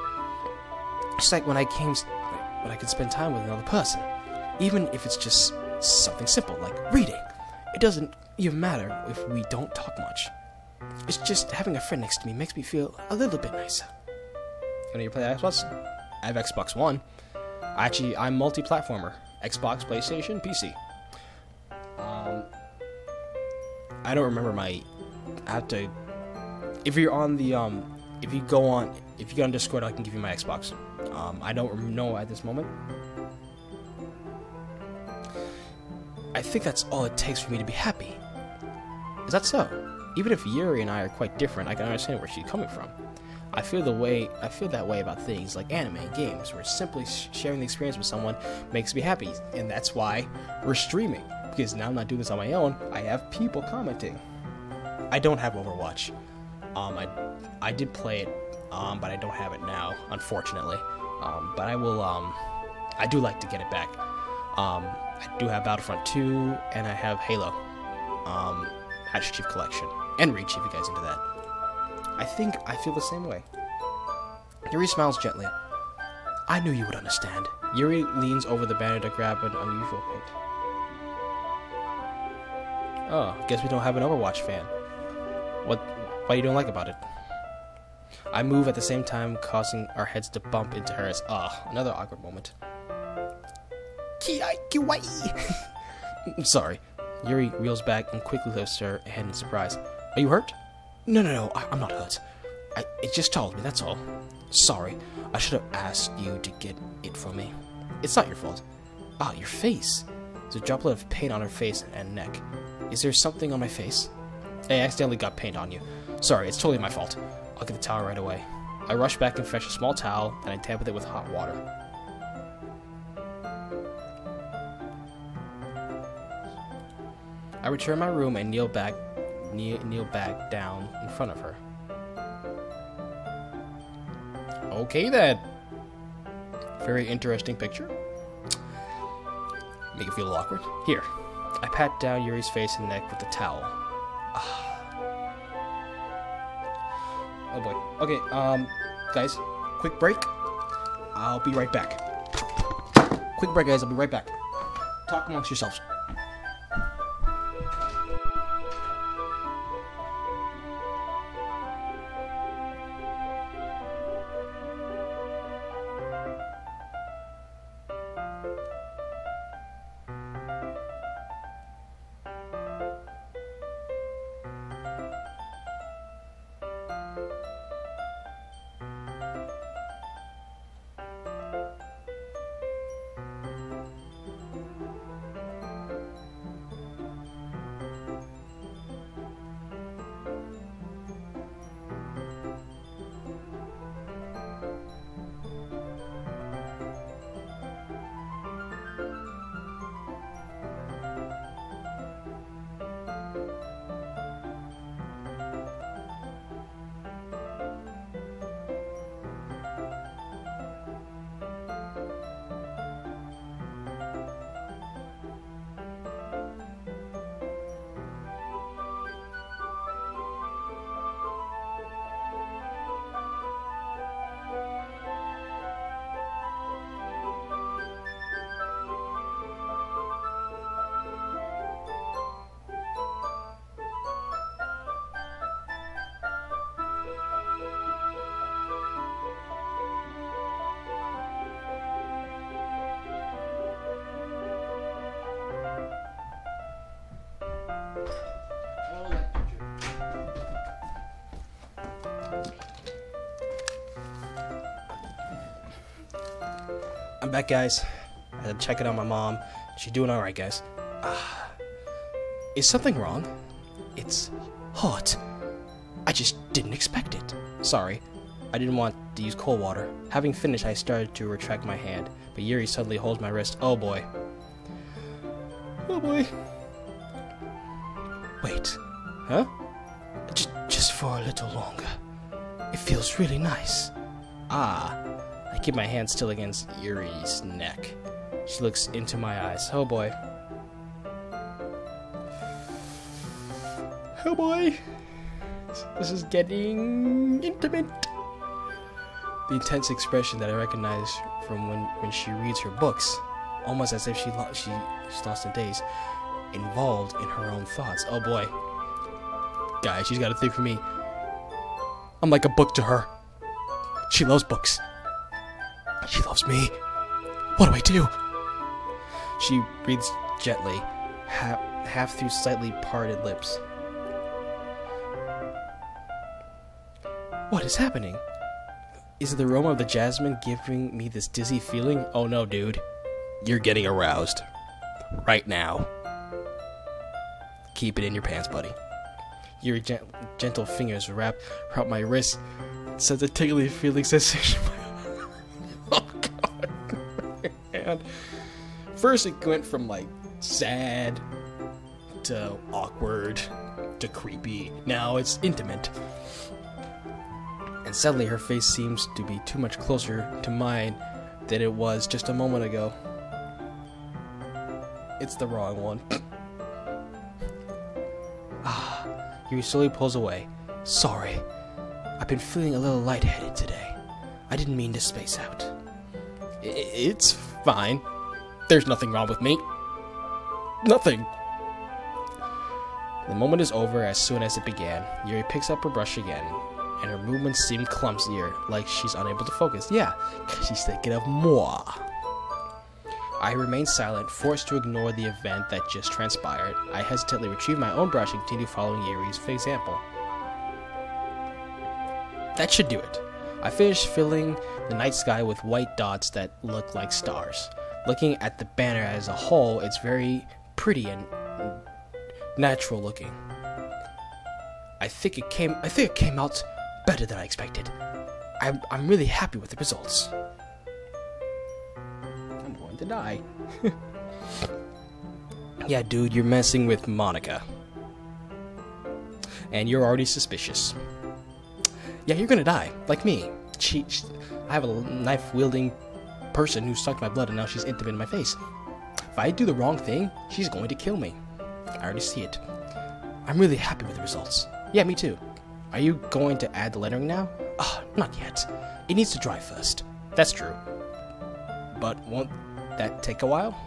It's like when I could spend time with another person. Even if it's just something simple, like reading. It doesn't even matter if we don't talk much. It's just having a friend next to me makes me feel a little bit nicer. You know, play Xbox? I have Xbox One. I'm multi-platformer. Xbox, PlayStation, PC. I don't remember I have to... If you're on the, if you go on Discord, I can give you my Xbox. I don't know at this moment. I think that's all it takes for me to be happy. Is that so? Even if Yuri and I are quite different, I can understand where she's coming from. I feel that way about things like anime and games, where simply sharing the experience with someone makes me happy, and that's why we're streaming. Because now I'm not doing this on my own, I have people commenting. I don't have Overwatch. I did play it, but I don't have it now, unfortunately. But I will, I do like to get it back. I do have Battlefront 2, and I have Halo, Master Chief Collection, and Reach if you guys into that. I think I feel the same way. Yuri smiles gently. I knew you would understand. Yuri leans over the banner to grab an unusual paint. Oh, guess we don't have an Overwatch fan. What you don't like about it? I move at the same time, causing our heads to bump into hers. Another awkward moment. I'm sorry. Yuri reels back and quickly lifts her hand in surprise. Are you hurt? No, I'm not hurt. It just told me, that's all. Sorry, I should have asked you to get it for me. It's not your fault. Ah, your face. There's a droplet of paint on her face and neck. Is there something on my face? Hey, I accidentally got paint on you. Sorry, it's totally my fault. I'll get the towel right away. I rush back and fetch a small towel, and I tamp with it with hot water. I return to my room and kneel back down in front of her. Okay then. Very interesting picture. Make it feel a little awkward. Here, I pat down Yuri's face and neck with the towel. Oh boy. Okay, guys, quick break. I'll be right back. Quick break, guys. I'll be right back. Talk amongst yourselves. I'm back, guys. I had to check it on my mom. She's doing alright, guys. Is something wrong? It's hot. I just didn't expect it. Sorry. I didn't want to use cold water. Having finished, I started to retract my hand, but Yuri suddenly holds my wrist. Oh boy. Oh boy. Wait. Huh? Just for a little longer. It feels really nice. Ah. I keep my hand still against Yuri's neck. She looks into my eyes. Oh boy. Oh boy. This is getting intimate. The intense expression that I recognize from when she reads her books, almost as if she's lost in days, involved in her own thoughts. Oh boy. Guys, she's got a thing for me. I'm like a book to her. She loves books. She loves me. What do I do? She breathes gently, half through slightly parted lips. What is happening? Is it the aroma of the jasmine giving me this dizzy feeling? Oh no, dude. You're getting aroused. Right now. Keep it in your pants, buddy. Your gentle fingers wrap around my wrist. Sends a tingly feeling sensation. Oh god. And first it went from like sad to awkward to creepy. Now it's intimate. And suddenly her face seems to be too much closer to mine than it was just a moment ago. It's the wrong one. Yuri slowly pulls away. Sorry. I've been feeling a little lightheaded today. I didn't mean to space out. It's fine. There's nothing wrong with me. Nothing. The moment is over as soon as it began. Yuri picks up her brush again, and her movements seem clumsier, like she's unable to focus. Yeah, because she's thinking of moi. I remain silent, forced to ignore the event that just transpired. I hesitantly retrieve my own brush and continue following Yuri's example. That should do it. I finished filling the night sky with white dots that look like stars. Looking at the banner as a whole, it's very pretty and natural looking. I think it came out better than I expected. I'm really happy with the results. I'm going to die. Yeah, dude, you're messing with Monica. And you're already suspicious. Yeah, you're gonna die, like me. I have a knife-wielding person who sucked my blood and now she's intimate in my face. If I do the wrong thing, she's going to kill me. I already see it. I'm really happy with the results. Yeah, me too. Are you going to add the lettering now? Not yet. It needs to dry first. That's true. But won't that take a while?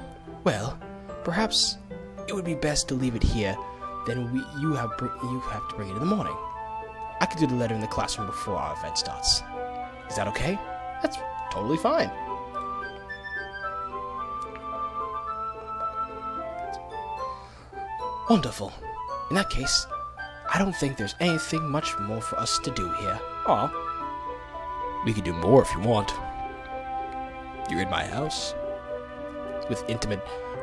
Well, perhaps it would be best to leave it here. Then you have to bring it in the morning. I could do the letter in the classroom before our event starts. Is that okay? That's totally fine. Wonderful. In that case, I don't think there's anything much more for us to do here. Aw. We could do more if you want. You're in my house. We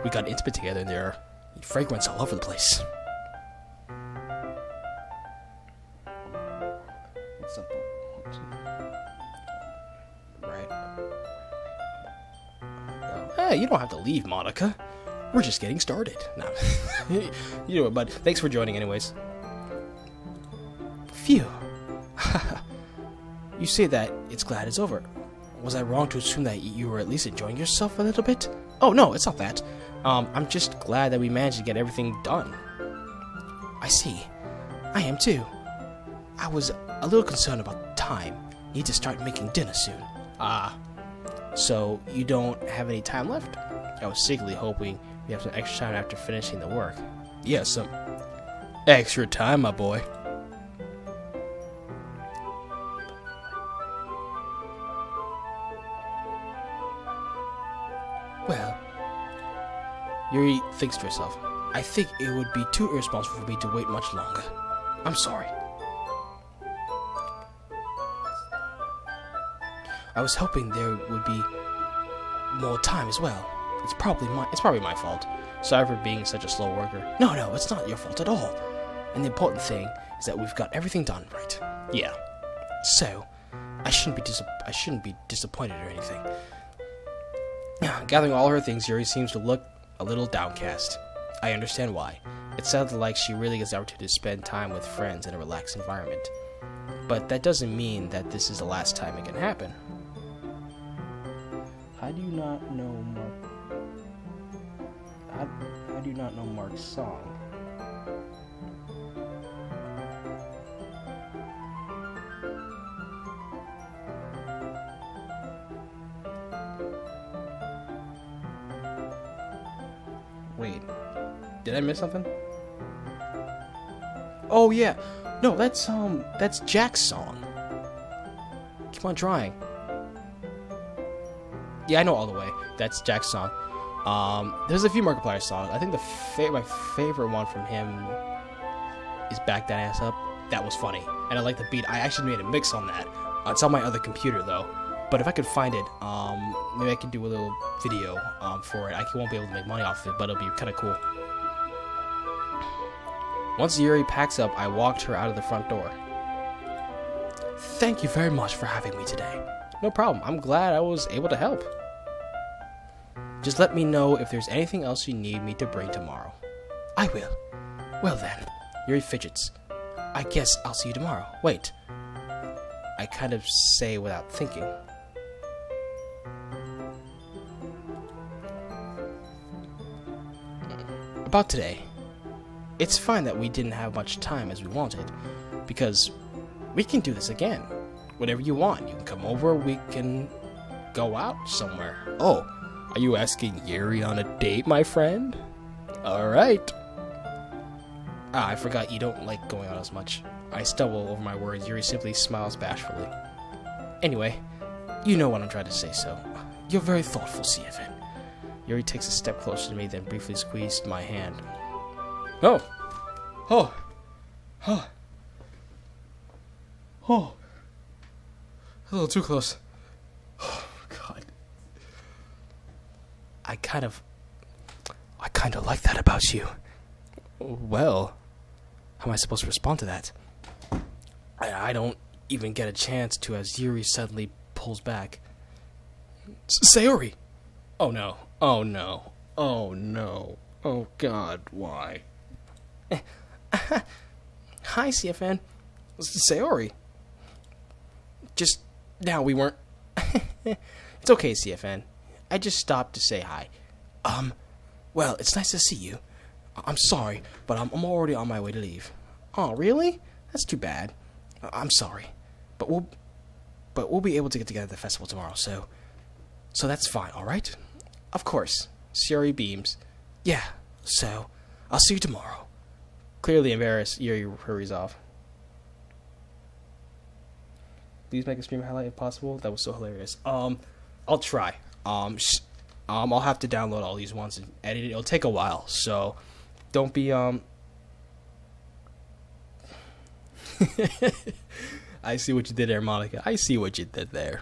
got intimate together and there are fragrance all over the place. Hey, you don't have to leave, Monica. We're just getting started. No. You know it, bud. Thanks for joining anyways. Phew. You say that it's glad it's over. Was I wrong to assume that you were at least enjoying yourself a little bit? Oh, no, it's not that. I'm just glad that we managed to get everything done. I see. I am too. I was a little concerned about time. Need to start making dinner soon. So you don't have any time left? I was secretly hoping you have some extra time after finishing the work. Yeah, some extra time, my boy. Well, Yuri thinks to herself, I think it would be too irresponsible for me to wait much longer. I'm sorry. I was hoping there would be more time as well. It's probably my fault. Sorry for being such a slow worker. No, it's not your fault at all. And the important thing is that we've got everything done right. Yeah. So, I shouldn't be disappointed or anything. Gathering all her things, Yuri seems to look a little downcast. I understand why. It sounded like she really gets the opportunity to spend time with friends in a relaxed environment. But that doesn't mean that this is the last time it can happen. How do you not know How do you not know Mark's song? Wait, did I miss something? Oh yeah, no, that's Jack's song. Keep on trying. Yeah, I know All the Way. That's Jack's song. There's a few Markiplier songs. I think my favorite one from him is Back That Ass Up. That was funny, and I like the beat. I actually made a mix on that. It's on my other computer though. But if I could find it, maybe I could do a little video for it. I won't be able to make money off of it, but it'll be kind of cool. Once Yuri packs up, I walked her out of the front door. Thank you very much for having me today. No problem. I'm glad I was able to help. Just let me know if there's anything else you need me to bring tomorrow. I will. Well then, Yuri fidgets. I guess I'll see you tomorrow. Wait. I kind of say without thinking. About today. It's fine that we didn't have much time as we wanted, because we can do this again. Whatever you want. You can come over, we can go out somewhere. Oh, are you asking Yuri on a date, my friend? Alright. I forgot you don't like going out as much. I stumble over my words. Yuri simply smiles bashfully. Anyway, you know what I'm trying to say, so you're very thoughtful, CFN. Yuri takes a step closer to me, then briefly squeezed my hand. Oh! Oh! Oh! Oh! A little too close. Oh, God. I kind of like that about you. Well, how am I supposed to respond to that? I don't even get a chance to as Yuri suddenly pulls back. Sayori! Oh no. Oh no. Oh no. Oh God, why? Hi, CFN. Sayori. Just now we weren't... It's okay, CFN. I just stopped to say hi. Well, it's nice to see you. I'm sorry, but I'm already on my way to leave. Oh, really? That's too bad. I'm sorry. But we'll be able to get together at the festival tomorrow, so that's fine, alright? Of course. Sayori beams. Yeah, so I'll see you tomorrow. Clearly embarrassed, Yuri hurries off. Please make a stream highlight if possible. That was so hilarious. I'll try. I'll have to download all these ones and edit it. It'll take a while, so don't be I see what you did there, Monica. I see what you did there.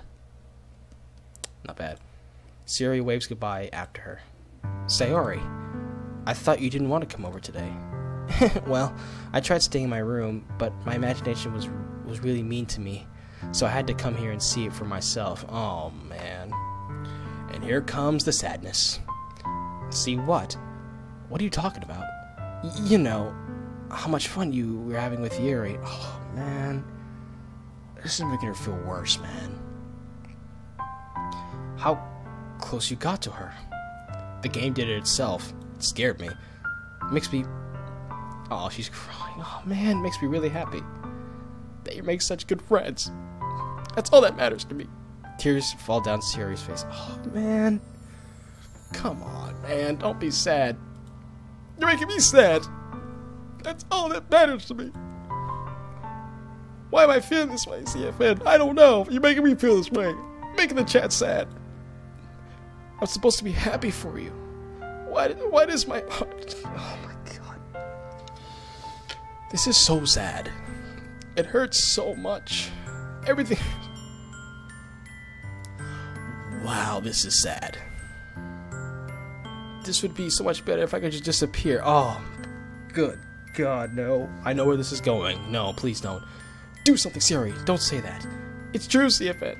Not bad. Sayori waves goodbye after her. Sayori, I thought you didn't want to come over today. Well, I tried staying in my room, but my imagination was really mean to me, so I had to come here and see it for myself. Oh, man. And here comes the sadness. See what? What are you talking about? You know, how much fun you were having with Yuri. Oh, man. This is making her feel worse, man. How close you got to her. The game did it itself. It scared me. It makes me... Oh, she's crying. Oh, man, it makes me really happy that you make such good friends. That's all that matters to me. Tears fall down Sayori's face. Oh, man. Come on, man. Don't be sad. You're making me sad. That's all that matters to me. Why am I feeling this way, CFN? I don't know. You're making me feel this way. You're making the chat sad. I'm supposed to be happy for you. Why does my heart... Oh, my God. This is so sad. It hurts so much. Everything... Wow, this is sad. This would be so much better if I could just disappear. Oh, good God, no. I know where this is going. No, please don't. Do something, Sayori. Don't say that. It's true, CFN.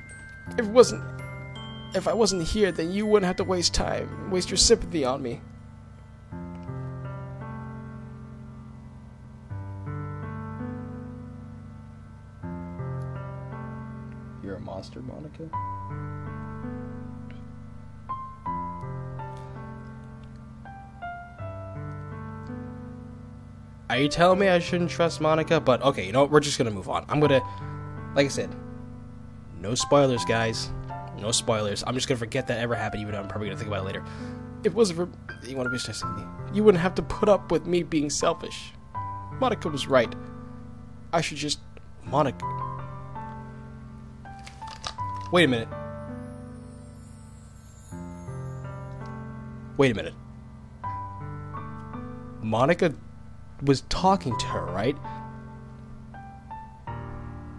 If I wasn't here, then you wouldn't have to waste time, waste your sympathy on me. You're a monster, Monica. Are you telling me I shouldn't trust Monica? But, okay, you know what? We're just gonna move on. I'm gonna... Like I said, no spoilers, guys. No spoilers. I'm just gonna forget that ever happened, even though I'm probably gonna think about it later. If it wasn't for... You wanna be stressing me? You wouldn't have to put up with me being selfish. Monica was right. I should just... Monica... Wait a minute. Wait a minute. Monica... was talking to her, right?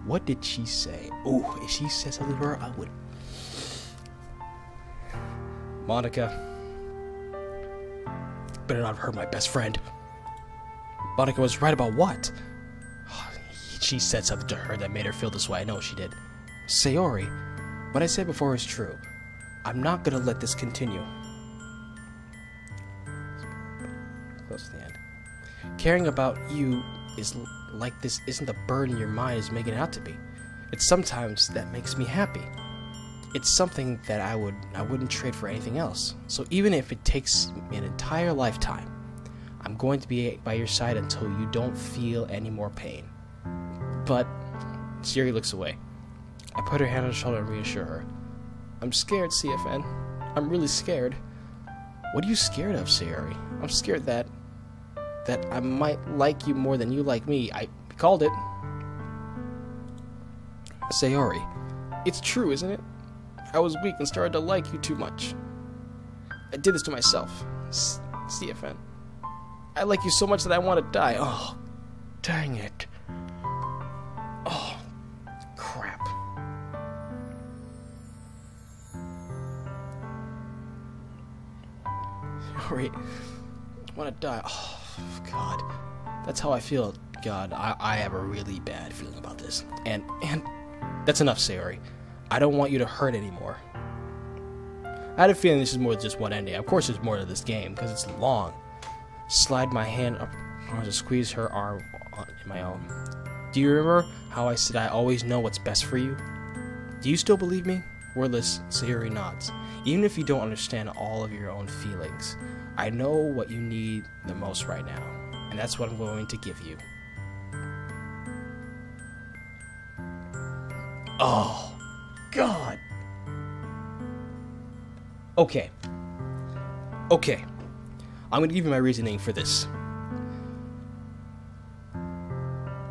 What did she say? Oh, if she said something to her, I would... Monica. Better not have hurt my best friend. Monica was right about what? She said something to her that made her feel this way. I know she did. Sayori, what I said before is true. I'm not gonna let this continue. Close to the end. Caring about you is like this isn't the burden your mind is making it out to be. It's sometimes that makes me happy. It's something that I wouldn't trade for anything else. So even if it takes me an entire lifetime, I'm going to be by your side until you don't feel any more pain. But Sayori looks away. I put her hand on her shoulder and reassure her. I'm scared, CFN. I'm really scared. What are you scared of, Sayori? I'm scared that I might like you more than you like me. I called it. Sayori, it's true, isn't it? I was weak and started to like you too much. I did this to myself. CFN. I like you so much that I want to die. Oh, dang it. Oh, crap. Sayori, I want to die. Oh, God. That's how I feel. God, I have a really bad feeling about this. And that's enough, Sayori. I don't want you to hurt anymore. I had a feeling this is more than just one ending. Of course there's more to this game, because it's long. Slide my hand up to squeeze her arm in my own. Do you remember how I said I always know what's best for you? Do you still believe me? Wordless, Sayori nods. Even if you don't understand all of your own feelings, I know what you need the most right now, and that's what I'm going to give you. Oh, God. Okay. I'm going to give you my reasoning for this.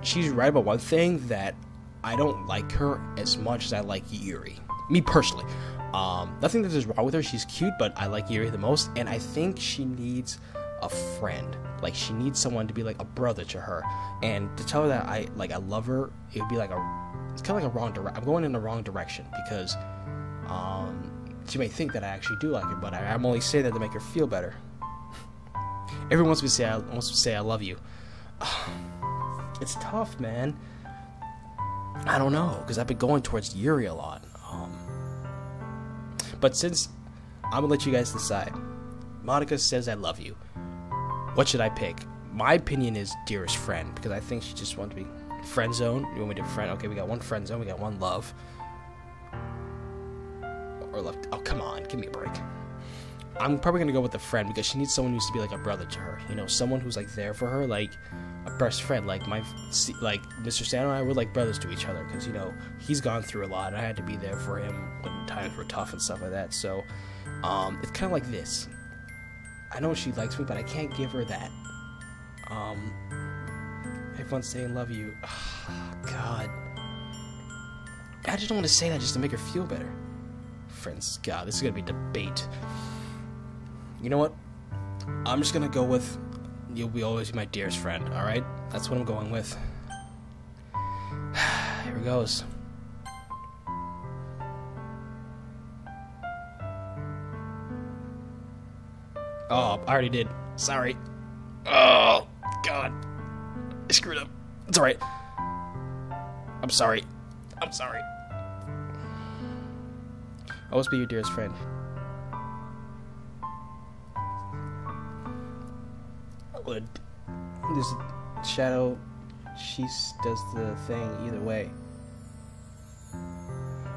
She's right about one thing, that I don't like her as much as I like Yuri. Me personally. Nothing that is wrong with her. She's cute, but I like Yuri the most. And I think she needs a friend. Like, she needs someone to be like a brother to her. And to tell her that I love her, it would be like it's kind of like a wrong direction. I'm going in the wrong direction because she may think that I actually do like her, but I'm only saying that to make her feel better. Everyone wants to say I love you. It's tough, man. I don't know, because I've been going towards Yuri a lot. But since I'm gonna let you guys decide, Monica says I love you. What should I pick? My opinion is dearest friend, because I think she just wants to be friend zone. You want me to friend? Okay, we got one friend zone, we got one love. Or love. Oh, come on, give me a break. I'm probably gonna go with the friend because she needs someone who used to be like a brother to her. You know, someone who's like there for her, like a best friend. Like Mr. Stan and I were like brothers to each other because, you know, he's gone through a lot and I had to be there for him when times were tough and stuff like that. So it's kind of like this. I know she likes me, but I can't give her that. Everyone's saying love you. Oh, God, I just don't want to say that just to make her feel better. Friends, God, this is gonna be debate. You know what? I'm just gonna go with you'll be always my dearest friend, alright? That's what I'm going with. Here it goes. Oh, I already did. Sorry. Oh, God. I screwed up. It's alright. I'm sorry. Always be your dearest friend. Would this shadow, she does the thing either way.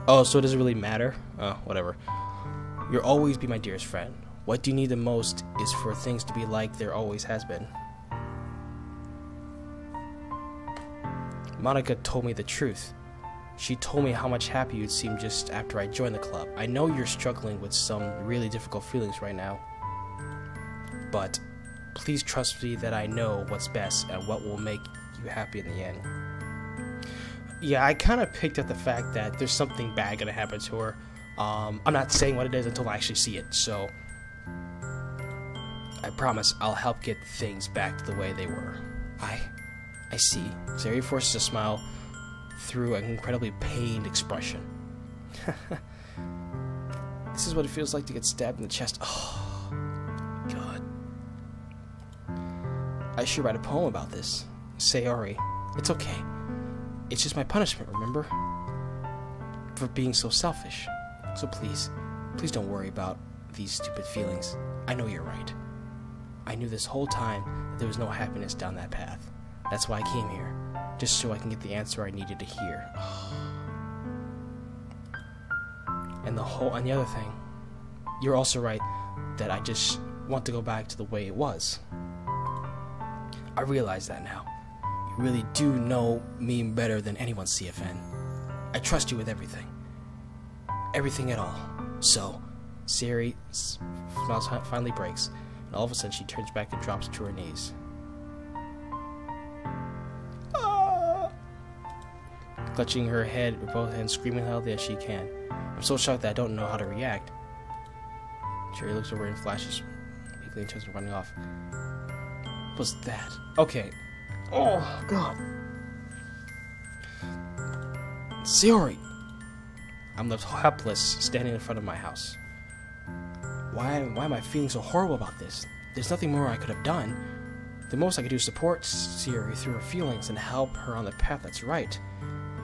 Oh, so it doesn't really matter? Oh, whatever. You'll always be my dearest friend. What you need the most is for things to be like there always has been. Monica told me the truth. She told me how much happy you'd seem just after I joined the club. I know you're struggling with some really difficult feelings right now, but please trust me that I know what's best and what will make you happy in the end. Yeah, I kind of picked up the fact that there's something bad gonna happen to her. I'm not saying what it is until I actually see it, so I promise I'll help get things back to the way they were. I see. Sayori forces a smile through an incredibly pained expression. This is what it feels like to get stabbed in the chest. Oh, God. I should write a poem about this. Sayori, it's okay. It's just my punishment, remember? For being so selfish. So please don't worry about these stupid feelings. I know you're right. I knew this whole time that there was no happiness down that path. That's why I came here. Just so I can get the answer I needed to hear. And the other thing, you're also right that I just want to go back to the way it was. I realize that now. You really do know me better than anyone, CFN. I trust you with everything. Everything at all. So, Sayori smile finally breaks, and all of a sudden she turns back and drops to her knees. Clutching her head with both hands, screaming loudly as she can. I'm so shocked that I don't know how to react. Cherry looks over and flashes weakly and turns to running off. What was that? Okay. Oh, God. Sayori! I'm left helpless, standing in front of my house. Why am I feeling so horrible about this? There's nothing more I could have done. The most I could do is support Siri through her feelings and help her on the path that's right.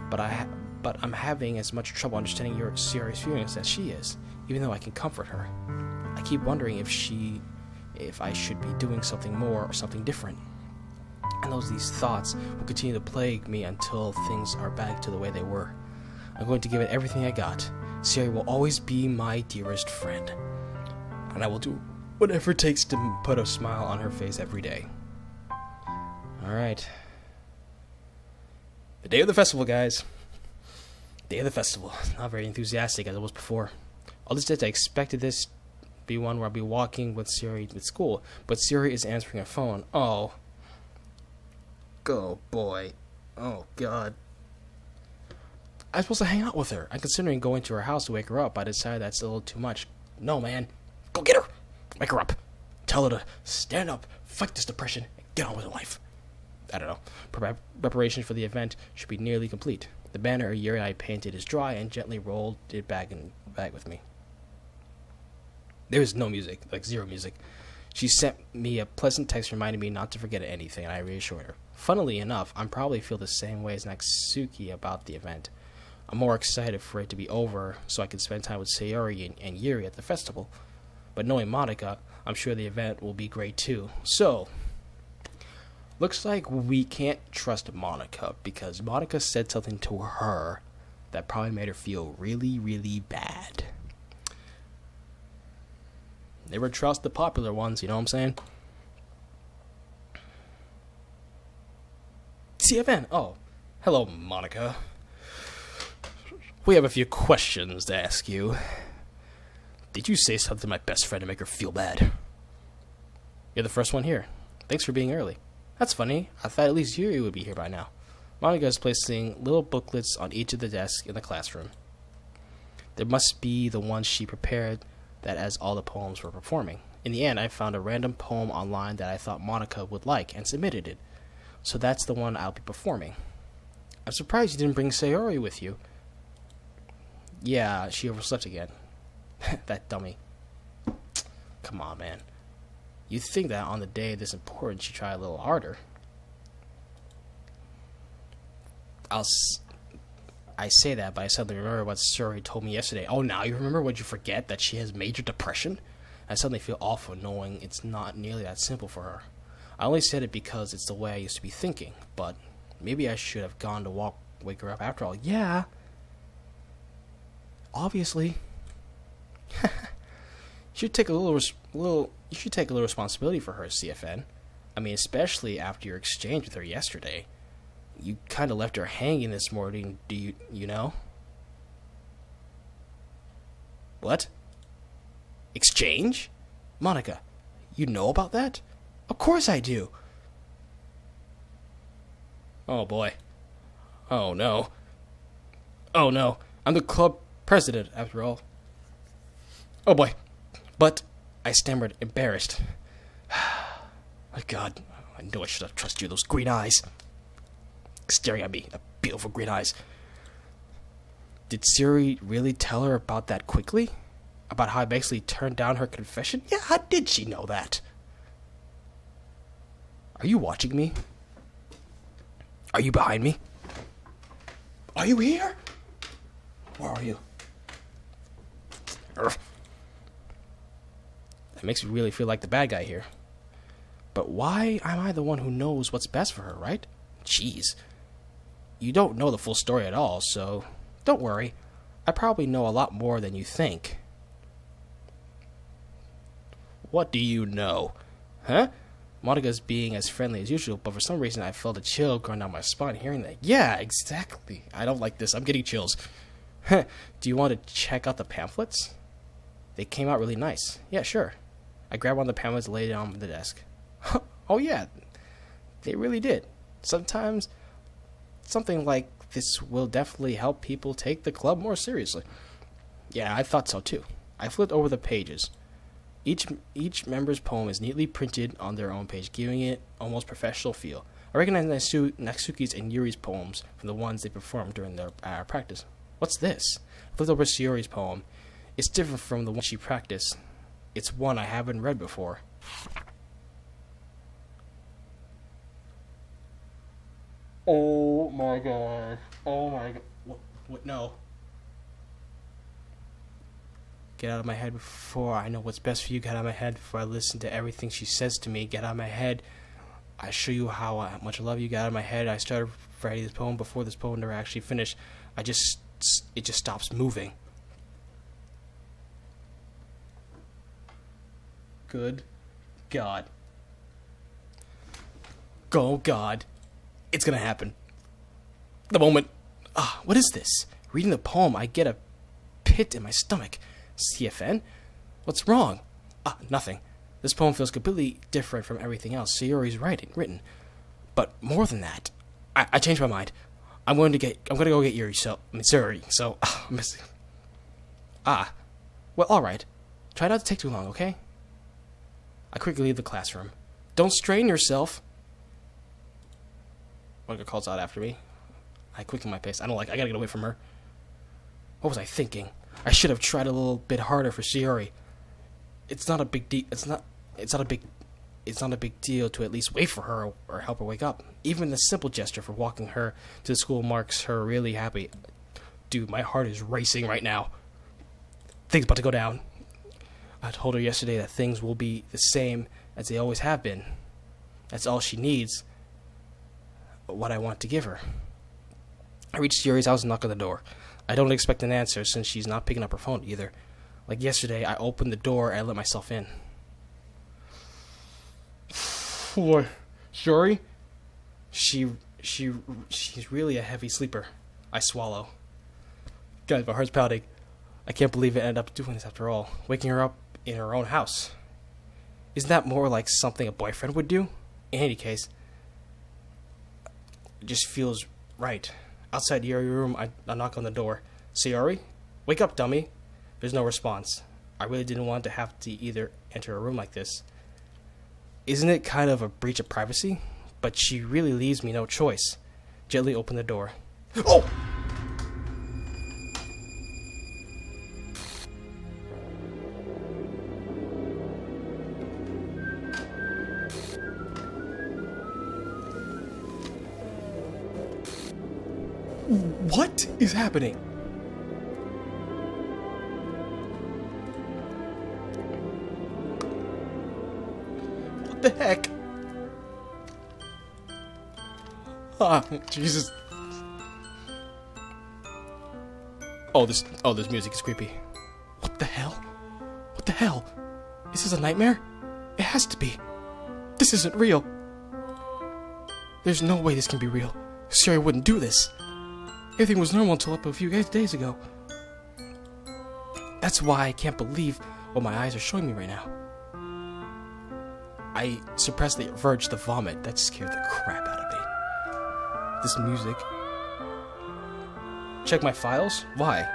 But I'm having as much trouble understanding Siri's feelings as she is, even though I can comfort her. I keep wondering if I should be doing something more or something different. And these thoughts will continue to plague me until things are back to the way they were. I'm going to give it everything I got. Siri will always be my dearest friend. And I will do whatever it takes to put a smile on her face every day. Alright. The day of the festival, guys. Day of the festival. Not very enthusiastic as I was before. All this did, I expected this to be one where I'll be walking with Siri to school, but Siri is answering her phone. Oh. Oh boy. Oh god. I'm supposed to hang out with her. I'm considering going to her house to wake her up, but I decided that's a little too much. No, man. Go get her. Wake her up. Tell her to stand up, fight this depression, and get on with her life. I don't know. Preparation for the event should be nearly complete. The banner Yuri and I painted is dry and gently rolled it back with me. There is no music, like zero music. She sent me a pleasant text reminding me not to forget anything, and I reassured her. Funnily enough, I probably feel the same way as Natsuki about the event. I'm more excited for it to be over so I can spend time with Sayori and Yuri at the festival. But knowing Monica, I'm sure the event will be great too. So, looks like we can't trust Monica because Monica said something to her that probably made her feel really, really bad. Never trust the popular ones, you know what I'm saying? CFN. Oh, hello, Monica. We have a few questions to ask you. Did you say something to my best friend to make her feel bad? You're the first one here. Thanks for being early. That's funny. I thought at least Yuri would be here by now. Monica is placing little booklets on each of the desks in the classroom. There must be the one she prepared that as all the poems were performing. In the end, I found a random poem online that I thought Monica would like and submitted it. So that's the one I'll be performing. I'm surprised you didn't bring Sayori with you. Yeah, she overslept again. That dummy. Come on, man. You'd think that on the day this important she'd try a little harder. I say that, but I suddenly remember what Sayori told me yesterday. Oh, now you remember? Would you forget that she has major depression? I suddenly feel awful knowing it's not nearly that simple for her. I only said it because it's the way I used to be thinking, but maybe I should have gone to wake her up after all. Yeah. Obviously. You should take a little responsibility for her, CFN. I mean, especially after your exchange with her yesterday. You kind of left her hanging this morning, do you know? What? Exchange? Monica, you know about that? Of course I do. Oh boy. Oh no. Oh no. I'm the club president, after all. Oh boy. But, I stammered, embarrassed. My God, I knew I should have trusted you, those green eyes. Staring at me, the beautiful green eyes. Did Siri really tell her about that quickly? About how I basically turned down her confession? Yeah, how did she know that? Are you watching me? Are you behind me? Are you here? Where are you? Urgh. That makes me really feel like the bad guy here. But why am I the one who knows what's best for her, right? Jeez. You don't know the full story at all, so don't worry. I probably know a lot more than you think. What do you know? Huh? Monica's being as friendly as usual, but for some reason I felt a chill going down my spine hearing that. Yeah, exactly. I don't like this. I'm getting chills. Do you want to check out the pamphlets? They came out really nice. Yeah, sure. I grabbed one of the pamphlets and laid it on the desk. Oh yeah, they really did. Sometimes something like this will definitely help people take the club more seriously. Yeah, I thought so too. I flipped over the pages. Each member's poem is neatly printed on their own page, giving it almost professional feel. I recognize Natsuki's and Yuri's poems from the ones they performed during their practice. What's this? I flipped over Sayori's poem. It's different from the one she practiced. it's one I haven't read before. Oh my god. Oh my god. What? No. Get out of my head before I know what's best for you. Get out of my head before I listen to everything she says to me. Get out of my head. I show you how much I love you. Get out of my head. I started writing this poem before this poem never actually finished. It just stops moving. Good God. Oh God. It's gonna happen. The moment. What is this? Reading the poem, I get a pit in my stomach. CFN? What's wrong? Nothing. This poem feels completely different from everything else Sayori's written. But more than that, I changed my mind. I'm gonna go get Sayori. So, I'm missing. Well, alright. Try not to take too long, okay? I quickly leave the classroom. Don't strain yourself. One girl calls out after me. I quicken my pace. I gotta get away from her. What was I thinking? I should have tried a little bit harder for Sayori. It's not a big deal. It's not a big deal to at least wait for her or help her wake up. Even the simple gesture for walking her to the school marks her really happy. Dude, my heart is racing right now. Things about to go down. I told her yesterday that things will be the same as they always have been. That's all she needs. What I want to give her. I reach Sayori's house and knock on the door. I don't expect an answer since she's not picking up her phone either. Like yesterday, I opened the door and I let myself in. What? Sayori? She's really a heavy sleeper. I swallow. Guys, my heart's pounding. I can't believe it ended up doing this after all. Waking her up in her own house. Isn't that more like something a boyfriend would do? In any case, it just feels right. Outside Sayori's room, I knock on the door. Sayori? Wake up, dummy. There's no response. I really didn't want to have to either enter a room like this. Isn't it kind of a breach of privacy? But she really leaves me no choice. Gently open the door. Oh! What is happening? What the heck? Jesus. Oh, this music is creepy. What the hell? What the hell? Is this a nightmare? It has to be. This isn't real. There's no way this can be real. Sayori wouldn't do this. Everything was normal until up a few days ago. That's why I can't believe what my eyes are showing me right now. I suppressed the urge to vomit. That scared the crap out of me. This music. Check my files? Why?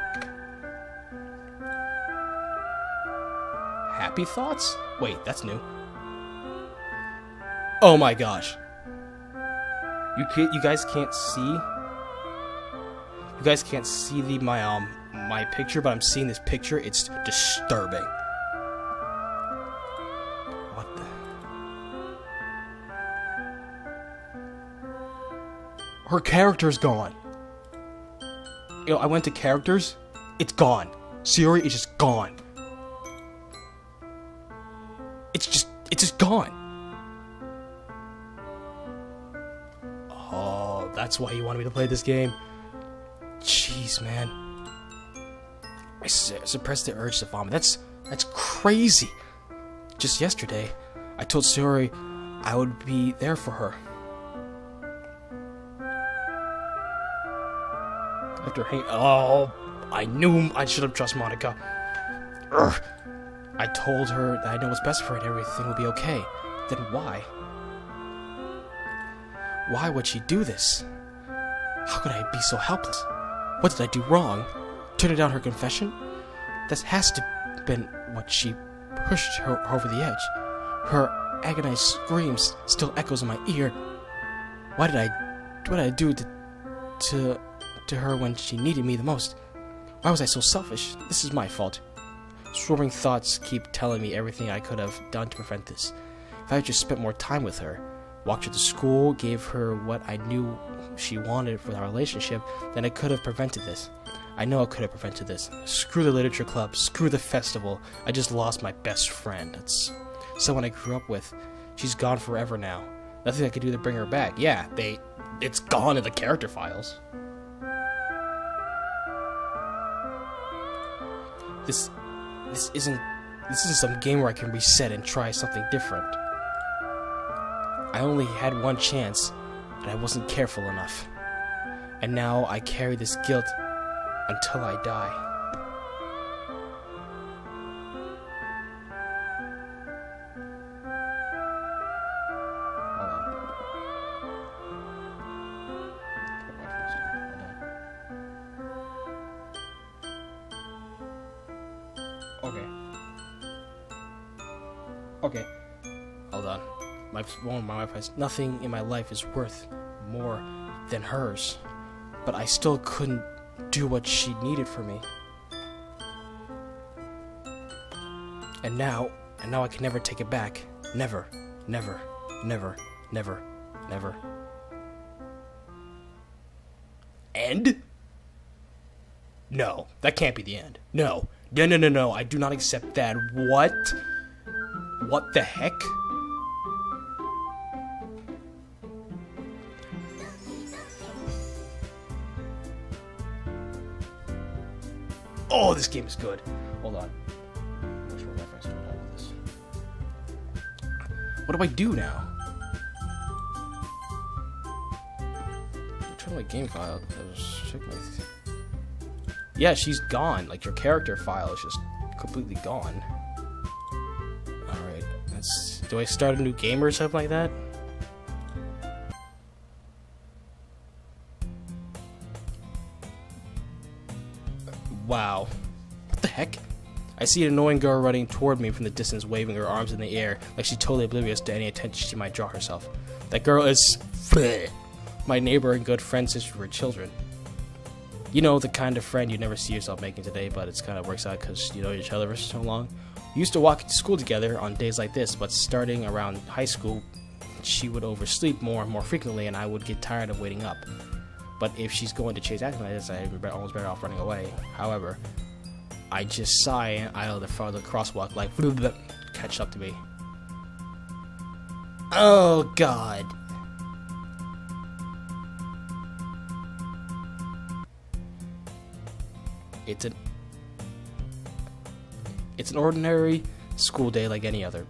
Happy thoughts? Wait, that's new. Oh my gosh. You guys can't see. You guys can't see my picture, but I'm seeing this picture. It's disturbing. What the? Her character's gone. You know, I went to characters. It's gone. Sayori is just gone. It's just gone. Oh, that's why you wanted me to play this game. Jeez, man. I suppressed the urge to vomit. That's crazy. Just yesterday, I told Sayori I would be there for her. After I knew I should have trusted Monica. Urgh. I told her that I know what's best for her and everything will be okay. Then why? Why would she do this? How could I be so helpless? What did I do wrong? Turning down her confession? That has to have been what she pushed her over the edge. Her agonized screams still echoes in my ear. What did I do to her when she needed me the most? Why was I so selfish? This is my fault. Swarming thoughts keep telling me everything I could have done to prevent this. If I had just spent more time with her, walked her to school, gave her what I knew she wanted for our relationship, then I could have prevented this. I know I could have prevented this. Screw the literature club, screw the festival. I just lost my best friend. It's someone I grew up with. She's gone forever now. Nothing I could do to bring her back. Yeah, it's gone in the character files. This isn't some game where I can reset and try something different. I only had one chance, and I wasn't careful enough. And now I carry this guilt until I die. Okay. Hold on. My wife has nothing in my life is worth more than hers. But I still couldn't do what she needed for me. And now I can never take it back. Never. Never. Never. Never. Never. End? No, that can't be the end. No. No. I do not accept that. What? What the heck? Oh, this game is good. Hold on. What do I do now? Turn my game file. Yeah, she's gone. Like, your character file is just completely gone. Alright, do I start a new game or something like that? Wow. What the heck? I see an annoying girl running toward me from the distance, waving her arms in the air, like she's totally oblivious to any attention she might draw herself. That girl is my neighbor and good friend since we were children. You know, the kind of friend you never see yourself making today, but it kind of works out because you know each other for so long. We used to walk to school together on days like this, but starting around high school, she would oversleep more and more frequently, and I would get tired of waiting up. But if she's going to chase after me like this, I'd be almost better off running away. However, I just sigh and idle the front of the crosswalk like catch up to me. Oh God. It's an ordinary school day like any other.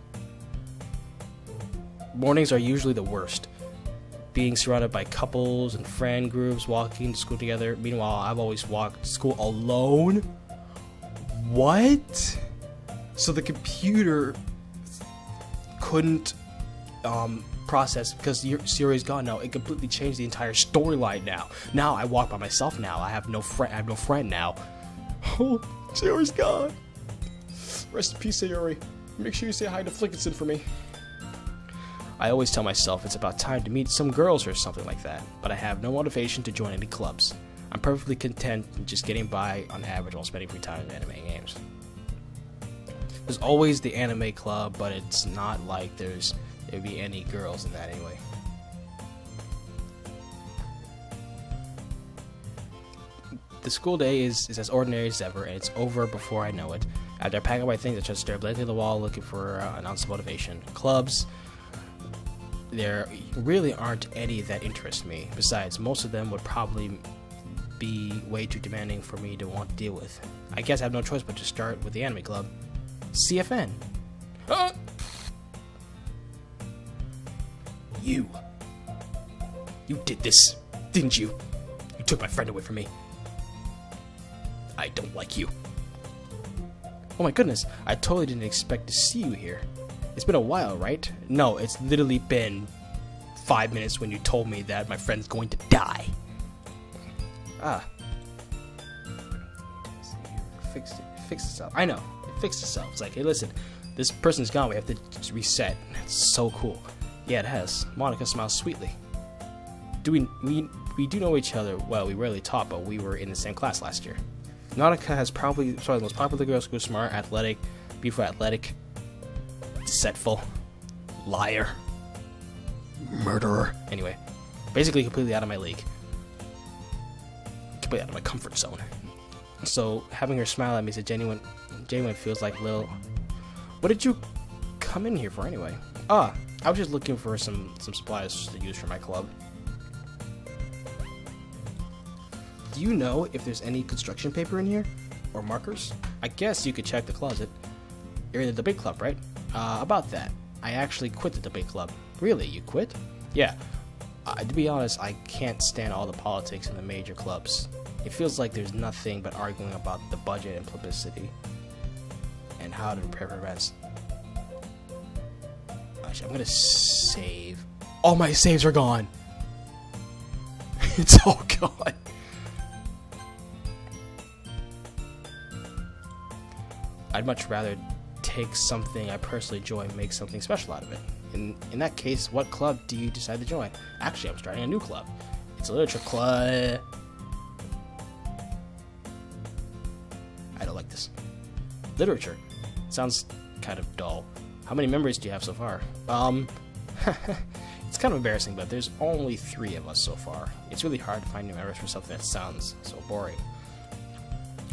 Mornings are usually the worst. Being surrounded by couples and friend groups walking to school together. Meanwhile, I've always walked to school alone. What? So the computer couldn't process because Siri's gone now. It completely changed the entire storyline now. Now I walk by myself now. I have no friend now. Oh, Siri's gone. Rest in peace, Sayori. Make sure you say hi to Flickinson for me. I always tell myself it's about time to meet some girls or something like that, but I have no motivation to join any clubs. I'm perfectly content just getting by on average while spending free time in anime games. There's always the anime club, but it's not like there'd be any girls in that anyway. The school day is as ordinary as ever, and it's over before I know it. After I pack up my things, I just stare blankly at the wall looking for an ounce of motivation. Clubs, there really aren't any that interest me. Besides, most of them would probably be way too demanding for me to want to deal with. I guess I have no choice but to start with the anime club. CFN. You did this, didn't you? You took my friend away from me. I don't like you. Oh my goodness, I totally didn't expect to see you here. It's been a while, right? No, it's literally been 5 minutes when you told me that my friend's going to die. Ah. It fixed itself. I know, it fixed itself. It's like, hey listen, this person's gone, we have to reset. It's so cool. Yeah, it has. Monica smiles sweetly. We do know each other well. We rarely talk, but we were in the same class last year. Nautica has probably the most popular girl school, smart, athletic, beautiful, athletic, deceitful, liar, murderer. Anyway, basically completely out of my league. Completely out of my comfort zone. So having her smile at me is a genuine feels like little. What did you come in here for anyway? I was just looking for some supplies to use for my club. Do you know if there's any construction paper in here? Or markers? I guess you could check the closet. You're in the debate club, right? About that. I actually quit the debate club. Really? You quit? Yeah. To be honest, I can't stand all the politics in the major clubs. It feels like there's nothing but arguing about the budget and publicity. And how to prepare for events. Actually, I'm gonna save. All my saves are gone! It's all gone! I'd much rather take something I personally enjoy and make something special out of it. In that case, what club do you decide to join? Actually, I'm starting a new club. It's a literature club. I don't like this. Literature. Sounds kind of dull. How many members do you have so far? It's kind of embarrassing, but there's only 3 of us so far. It's really hard to find new members for something that sounds so boring.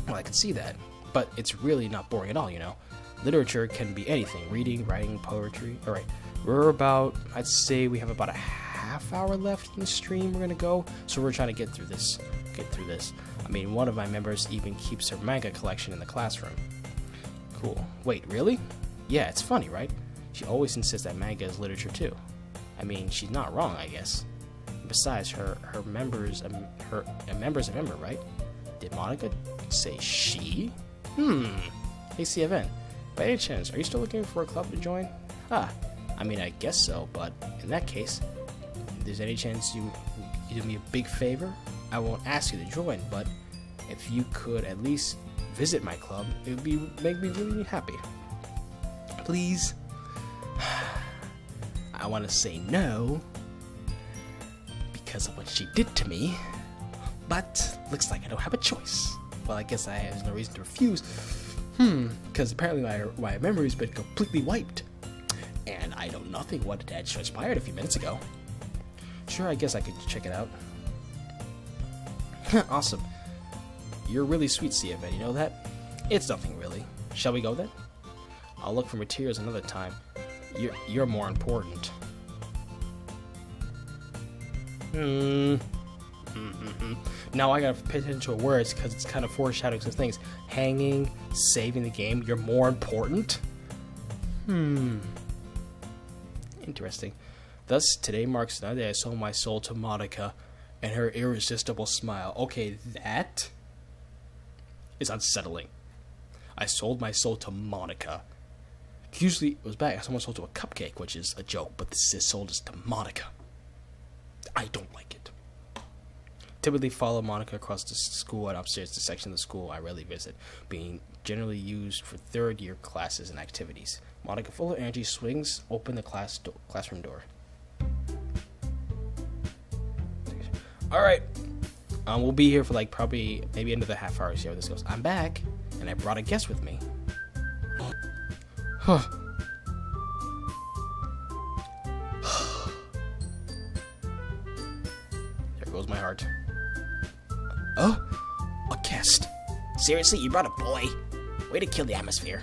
Well, I can see that. But it's really not boring at all, you know. Literature can be anything. Reading, writing, poetry. Alright, I'd say we have about a half hour left in the stream we're gonna go. So we're trying to get through this. I mean, one of my members even keeps her manga collection in the classroom. Cool. Wait, really? Yeah, it's funny, right? She always insists that manga is literature too. I mean, she's not wrong, I guess. Besides, her member's a member, right? Did Monica say she? Hey, CFN. By any chance, are you still looking for a club to join? I mean, I guess so, but in that case, if there's any chance you do me a big favor, I won't ask you to join, but if you could at least visit my club, it would make me really happy. Please. I want to say no because of what she did to me, but looks like I don't have a choice. Well, I guess there's no reason to refuse. Because apparently my memory's been completely wiped. And I know nothing what had transpired a few minutes ago. Sure, I guess I could check it out. Awesome. You're really sweet, CFN, you know that? It's nothing really. Shall we go then? I'll look for materials another time. You're more important. Now I gotta pay attention to words because it's kind of foreshadowing some things. Hanging, saving the game, you're more important? Interesting. Thus, today marks another day I sold my soul to Monica and her irresistible smile. Okay, that is unsettling. I sold my soul to Monica. Usually it was back. Someone sold to a cupcake, which is a joke, but this is sold us to Monica. I don't like it. Typically follow Monica across the school and upstairs the section of the school I rarely visit, being generally used for third-year classes and activities. Monica, full of energy, swings open the classroom door. Alright. We'll be here for probably maybe another half hour to see how this goes. I'm back, and I brought a guest with me. Huh. There goes my heart. Oh? A guest? Seriously, you brought a boy? Way to kill the atmosphere.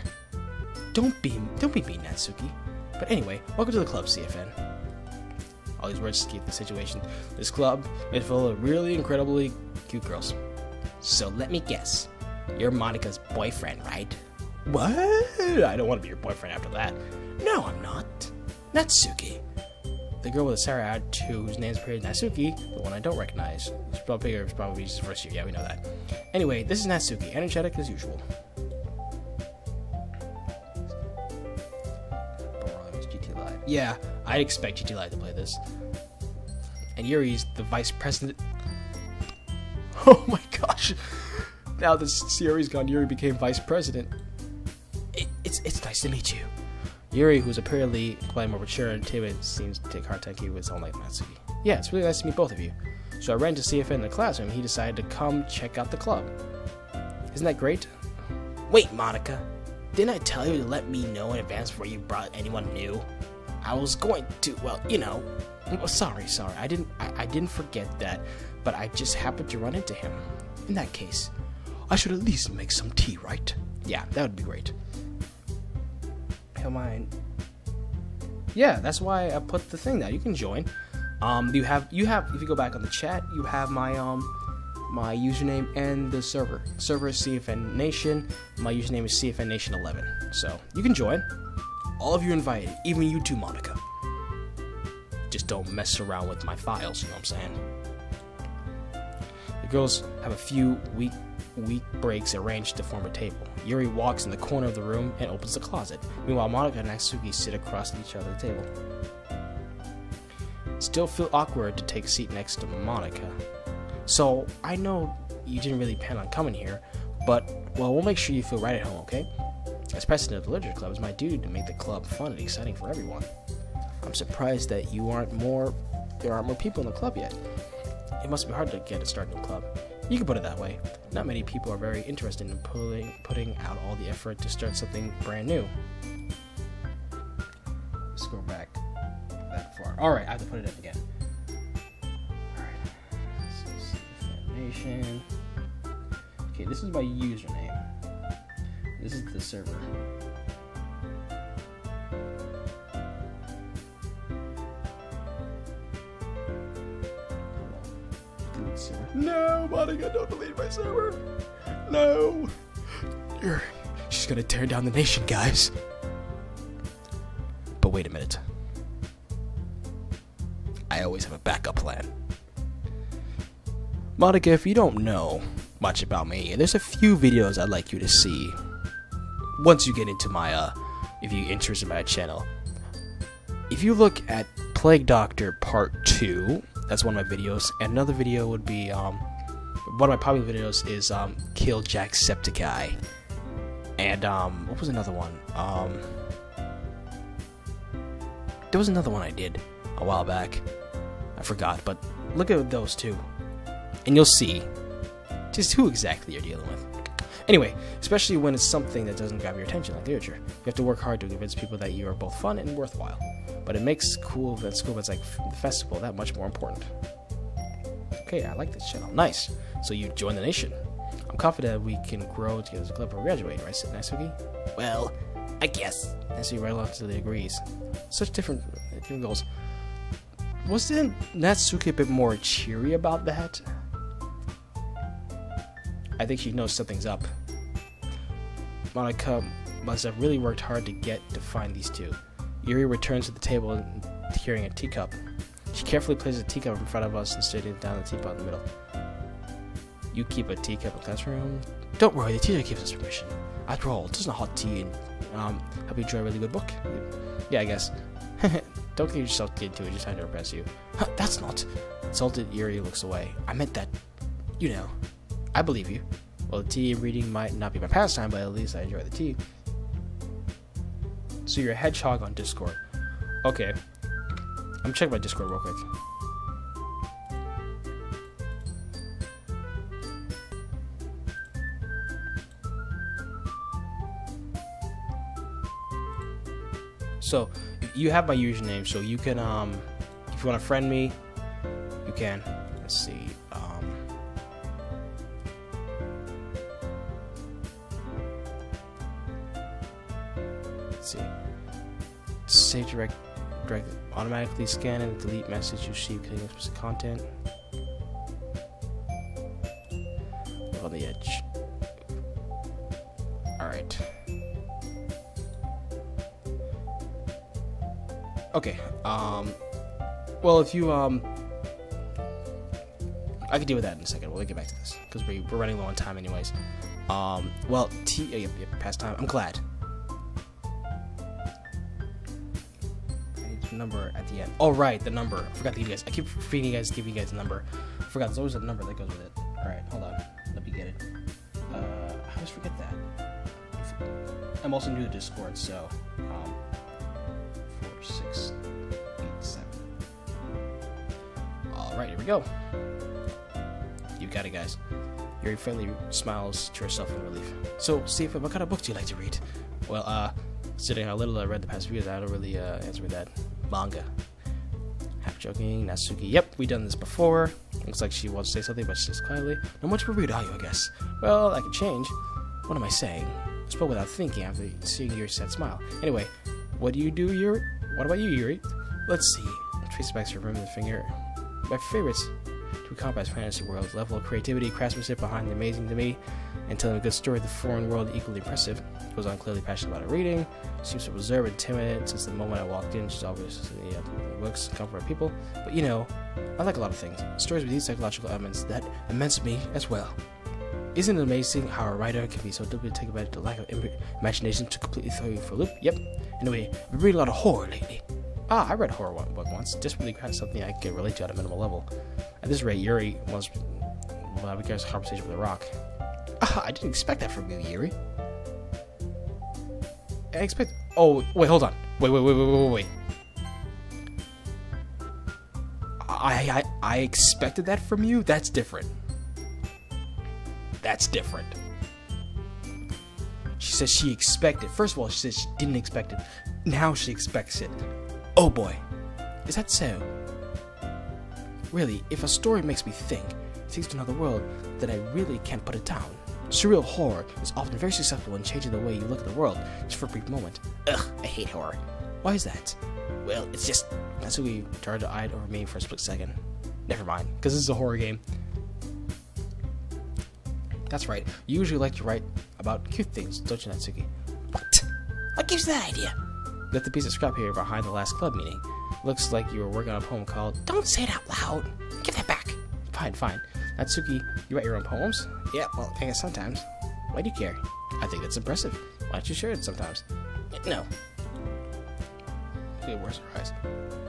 Don't be mean, Natsuki. But anyway, welcome to the club, CFN. All these words escape the situation. This club is full of really incredibly cute girls. So let me guess. You're Monica's boyfriend, right? What? I don't want to be your boyfriend after that. No, I'm not. Natsuki. The girl with a sour attitude whose name's pretty Natsuki, the one I don't recognize. It's probably his first year. Yeah, we know that. Anyway, this is Natsuki, energetic as usual. GT Live. Yeah, I'd expect GT Live to play this. And Yuri's the vice president. Oh my gosh. Now that Yuri's gone, Yuri became vice president. It's nice to meet you. Yuri, who's apparently quite more mature and timid, seems to take hard time keeping his own life, Natsuki. Yeah, it's really nice to meet both of you. So I ran to CFN in the classroom, and he decided to come check out the club. Isn't that great? Wait, Monica. Didn't I tell you to let me know in advance before you brought anyone new? I was going to, well, you know. Oh, sorry. I didn't forget that, but I just happened to run into him. In that case, I should at least make some tea, right? Yeah, that would be great. Come on. Yeah, that's why I put the thing there. You can join. You have if you go back on the chat, you have my my username and the server. Server is CFN Nation. My username is CFN Nation 11. So you can join. All of you invited, even you too, Monica. Just don't mess around with my files. You know what I'm saying? The girls have a few weak breaks arranged to form a table. Yuri walks in the corner of the room and opens the closet. Meanwhile, Monica and Natsuki sit across each other at the table. Still feel awkward to take a seat next to Monica. So, I know you didn't really plan on coming here, but, well, we'll make sure you feel right at home, okay? As president of the Literature Club, it's my duty to make the club fun and exciting for everyone. I'm surprised that there aren't more people in the club yet. It must be hard to get a start in a club. You can put it that way. Not many people are very interested in putting out all the effort to start something brand new. Scroll back that far. Alright, I have to put it up again. Alright. This is Nation. Okay, this is my username. This is the server. No, Monica, don't delete my server. No. She's gonna tear down the nation, guys. But wait a minute. I always have a backup plan. Monica, if you don't know much about me, there's a few videos I'd like you to see. Once you get into my, if you're interested in my channel. If you look at Plague Doctor Part 2, that's one of my videos, and another video would be, one of my popular videos is, Kill Jacksepticeye. And, what was another one? There was another one I did a while back. I forgot, but look at those two. And you'll see just who exactly you're dealing with. Anyway, especially when it's something that doesn't grab your attention, like literature. You have to work hard to convince people that you are both fun and worthwhile. But it makes school events like the festival that much more important. Okay, I like this channel. Nice. So you join the nation. I'm confident we can grow together as a club before we graduate, right, Natsuki? Well, I guess. Natsuki reluctantly agrees. Such different goals. Wasn't Natsuki a bit more cheery about that? I think she knows something's up. Monica must have really worked hard to find these two. Yuri returns to the table carrying a teacup. She carefully places a teacup in front of us and sits down the teapot in the middle. You keep a teacup in the classroom? Don't worry, the teacher gives us permission. After all, it isn't a hot tea and help you enjoy a really good book. Yeah, I guess. Don't get yourself into it, just trying to impress you. That's not. Insulted, Yuri looks away. I meant that, you know. I believe you. Well, the tea reading might not be my pastime, but at least I enjoy the tea. So you're a hedgehog on Discord. Okay. I'm checking my Discord real quick. So you have my username, so you can if you want to friend me, you can. Let's see. Let's see. Save direct automatically scan and delete message you receive clicking specific content. On the edge. Alright. Okay, well, if you, I can deal with that in a second. We'll get back to this, because we're running low on time anyways. Well, past time. I'm glad. I need the number at the end. Oh, right, the number. I forgot to give you guys. I keep forgetting giving you guys the number. I forgot, there's always a number that goes with it. Alright, hold on. Let me get it. I always forget that. I'm also new to Discord, so, 6, 8, 7. Alright, here we go. You got it, guys. Yuri faintly smiles to herself in relief. So, Stephen, what kind of book do you like to read? Well, considering how little I read the past few years, I don't really answer that. Manga. Half joking, Natsuki. Yep, we've done this before. Looks like she wants to say something, but she says quietly. Not much of a read, are you, I guess? Well, I could change. What am I saying? I spoke without thinking after seeing Yuri's sad smile. Anyway, what do you do, Yuri? What about you, Yuri? Let's see. Trace back to her with a finger. My favorites to encompass fantasy worlds. Level of creativity, craftsmanship behind the amazing to me, and telling a good story of the foreign world equally impressive. Goes on clearly passionate about her reading. Seems so reserved and timid since the moment I walked in. She's always in the books and comfort of people. But you know, I like a lot of things. Stories with these psychological elements that immense me as well. Isn't it amazing how a writer can be so deeply taken by the lack of imagination to completely throw you for a loop? Yep. Anyway, I've been reading a lot of horror lately. I read a horror book once. Just really kind of something I could relate to at a minimal level. At this rate, Yuri was we got a conversation with a rock. I didn't expect that from you, Yuri. I expect. Oh, wait, hold on. Wait. I expected that from you? That's different. That's different. She says she expected. First of all, she says she didn't expect it. Now she expects it. Oh boy. Is that so? Really, if a story makes me think, it takes to another world, that I really can't put it down. Surreal horror is often very successful in changing the way you look at the world, just for a brief moment. Ugh, I hate horror. Why is that? Well, it's just... Natsuki turned to eyed over me for a split second. Never mind, because this is a horror game. That's right, you usually like to write about cute things, don't you, Natsuki? What? What gives you that idea? Left the piece of scrap here behind the last club meeting. Looks like you were working on a poem called... Don't say it out loud! Give that back! Fine. Natsuki, you write your own poems? Yeah, well, I guess sometimes. Why do you care? I think that's impressive. Why don't you share it sometimes? No. It worse her eyes.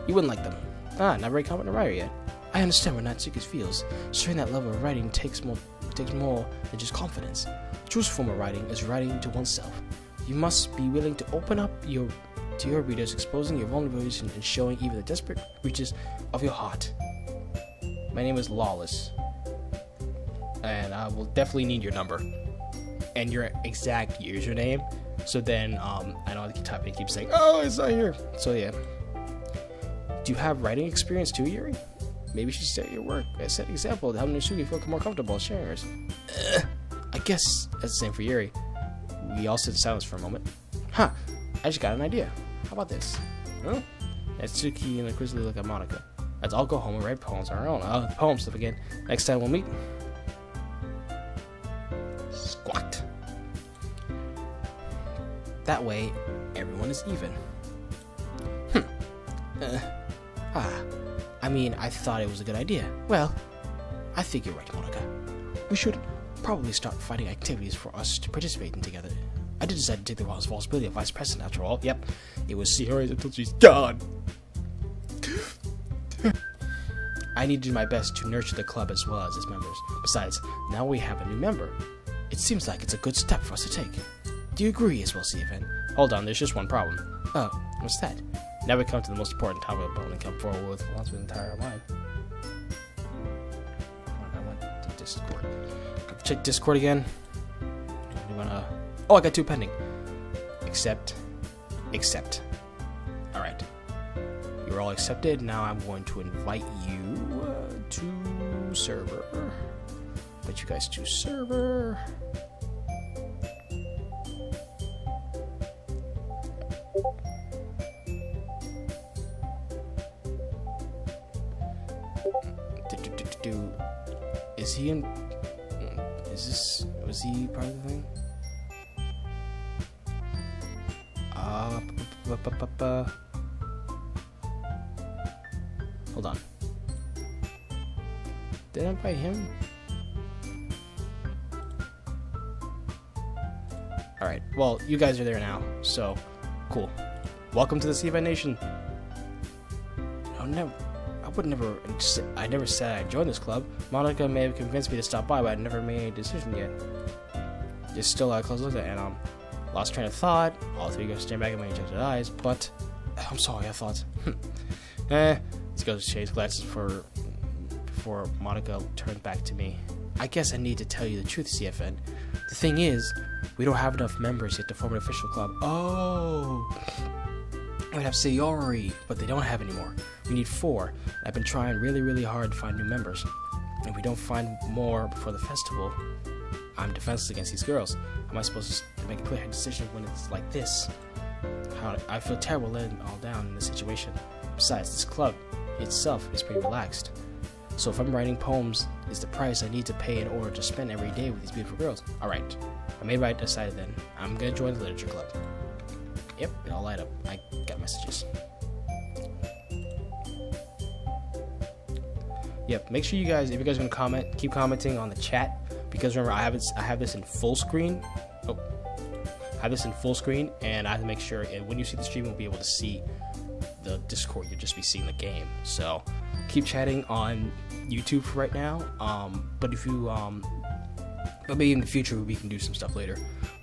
You wouldn't like them. Not very competent writer yet. I understand what Natsuki feels. Sharing that level of writing takes more than just confidence. The truest form of writing is writing to oneself. You must be willing to open up to your readers, exposing your vulnerabilities and showing even the desperate reaches of your heart. My name is Lawless, and I will definitely need your number and your exact username. So then, I don't have to keep typing and keep saying, "Oh, it's not here." So yeah. Do you have writing experience too, Yuri? Maybe you should set your work as an example of how Natsuki feel more comfortable sharing hers. I guess that's the same for Yuri. We all sit in silence for a moment. I just got an idea. How about this? Huh? Natsuki and inquisitively look at Monica. Let's all go home and write poems on our own. Poem stuff again. Next time we'll meet. Squat. That way, everyone is even. I mean, I thought it was a good idea. Well, I think you're right, Monica. We should probably start finding activities for us to participate in together. I did decide to take the responsibility of vice president after all. Yep, it was Sierra's until she's gone. I need to do my best to nurture the club as well as its members. Besides, now we have a new member. It seems like it's a good step for us to take. Do you agree as well, Stephen? Hold on, there's just one problem. Oh, what's that? Now we come to the most important topic of and come forward with once with entire mind. I went to Discord. Check Discord again. Oh, I got 2 pending. Accept. Alright. You're all accepted. Now I'm going to invite you to server. Invite you guys to server. Is he in? Was he part of the thing? Hold on. Did I invite him? Alright, well, you guys are there now, so cool. Welcome to the CFN Nation. I never said I'd join this club. Monica may have convinced me to stop by, but I never made a decision yet. Just still close look at, and lost train of thought. All 3 go staring back at my injected eyes, but I'm sorry, I thought. This goes to change glasses before Monica turned back to me. I guess I need to tell you the truth, CFN. The thing is, we don't have enough members yet to form an official club. Oh, we have Sayori, but they don't have any more. We need 4. I've been trying really hard to find new members. If we don't find more before the festival, I'm defenseless against these girls. How am I supposed to make a clear decision when it's like this? I feel terrible letting them all down in this situation. Besides, this club itself is pretty relaxed. So if I'm writing poems, is the price I need to pay in order to spend every day with these beautiful girls. Alright, I made right decided then. I'm gonna join the literature club. Yep, it all light up. I got messages. Yep, make sure you guys, if you guys are gonna comment, keep commenting on the chat, because remember I have this in full screen. Oh, I have this in full screen, and I have to make sure when you see the stream, you'll be able to see the Discord. You'll just be seeing the game. So keep chatting on YouTube for right now. But if you but maybe in the future we can do some stuff later.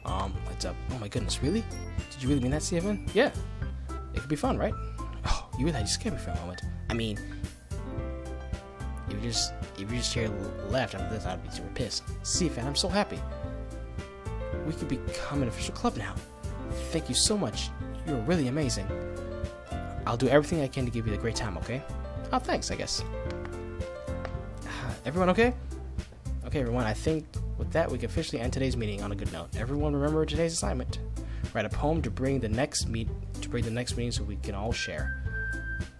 What's up? Oh my goodness, really? Did you really mean that, CFN? Yeah, it could be fun, right? Oh, you really just scared me for a moment. I mean, if you just here left after this, I'd be super pissed. CFN, I'm so happy. We could become an official club now. Thank you so much. You're really amazing. I'll do everything I can to give you a great time, okay? Oh, thanks, I guess. Everyone okay? Okay, everyone, I think with that, we can officially end today's meeting on a good note. Everyone remember today's assignment. Write a poem to bring the next meeting so we can all share.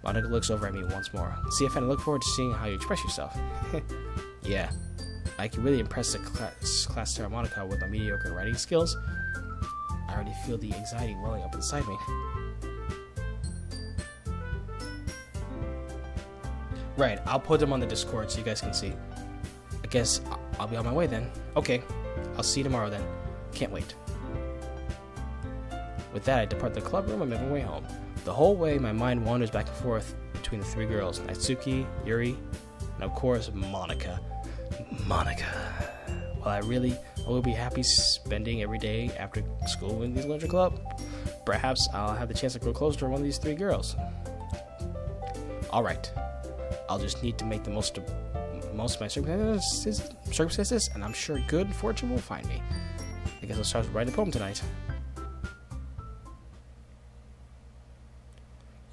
Monica looks over at me once more. CFN, I look forward to seeing how you express yourself. Yeah, I can really impress the class Terra Monica with my mediocre writing skills. I already feel the anxiety welling up inside me. Right, I'll put them on the Discord so you guys can see. I guess I'll be on my way then. Okay, I'll see you tomorrow then. Can't wait. With that, I depart the club room and make my way home. The whole way, my mind wanders back and forth between the 3 girls, Natsuki, Yuri, and of course, Monica. Monica. Well, I will be happy spending every day after school in the literature club. Perhaps I'll have the chance to grow closer to one of these 3 girls. Alright. I'll just need to make the most of my circumstances, and I'm sure good fortune will find me. I guess I'll start writing a poem tonight.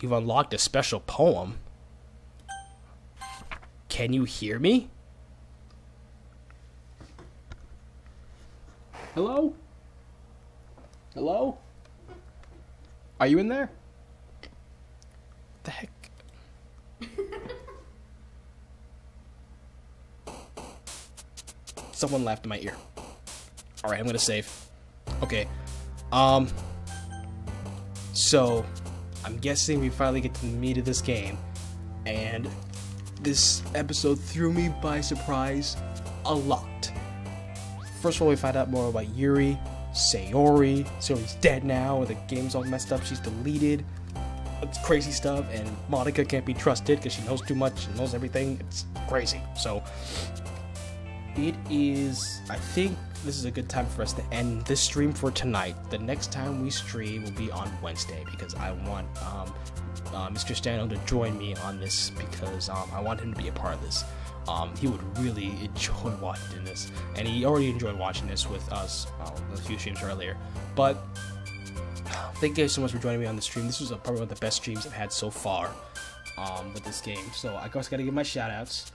You've unlocked a special poem. Can you hear me? Hello? Hello? Are you in there? What the heck? Someone laughed in my ear. Alright, I'm gonna save. Okay. So, I'm guessing we finally get to the meat of this game. And this episode threw me by surprise a lot. First of all, we find out more about Yuri, Sayori. Sayori's dead now, the game's all messed up, she's deleted. It's crazy stuff, and Monica can't be trusted because she knows too much and knows everything. It's crazy. So, it is, I think this is a good time for us to end this stream for tonight. The next time we stream will be on Wednesday because I want Mr. Stano to join me on this because I want him to be a part of this. He would really enjoy watching this, and he already enjoyed watching this with us a few streams earlier. But thank you guys so much for joining me on the stream. This was probably one of the best streams I've had so far with this game. So I just gotta give my shout outs.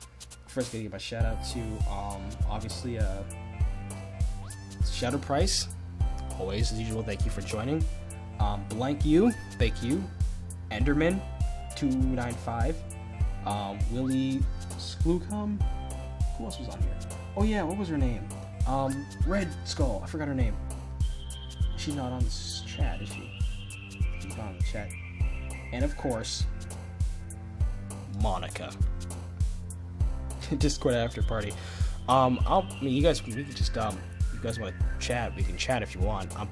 First, gotta give my shout out to obviously Shadow Price. Always, as usual, thank you for joining. Blank You, thank you. Enderman 295. Willie Sklucum. Who else was on here? Oh yeah, what was her name? Red Skull. I forgot her name. She's not on this chat, is she? She's not on the chat. And of course, Monica. Discord after party. You guys, we can just you guys want to chat, we can chat if you want. I'm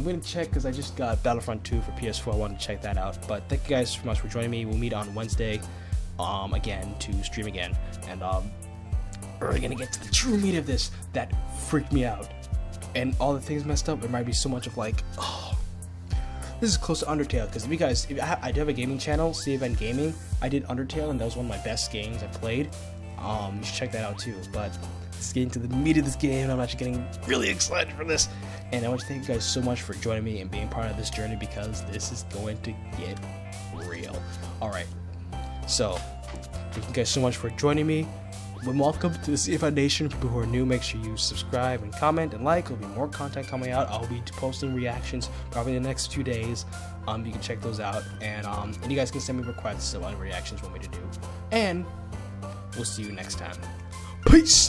gonna check because I just got Battlefront 2 for PS4. I want to check that out. But thank you guys so much for joining me. We'll meet on Wednesday, again to stream again, and we're gonna get to the true meat of this that freaked me out, and all the things messed up. It might be so much of like, oh, this is close to Undertale, because if you guys, I do have a gaming channel, See Event Gaming. I did Undertale, and that was one of my best games I played. You should check that out too. But it's getting to the meat of this game, and I'm actually getting really excited for this. And I want to thank you guys so much for joining me and being part of this journey, because this is going to get real. Alright, so thank you guys so much for joining me. Welcome to the See Event Nation. People who are new, make sure you subscribe and comment and like. There'll be more content coming out. I'll be posting reactions probably in the next 2 days. You can check those out, and you guys can send me requests of what reactions you want me to do. And we'll see you next time. Peace!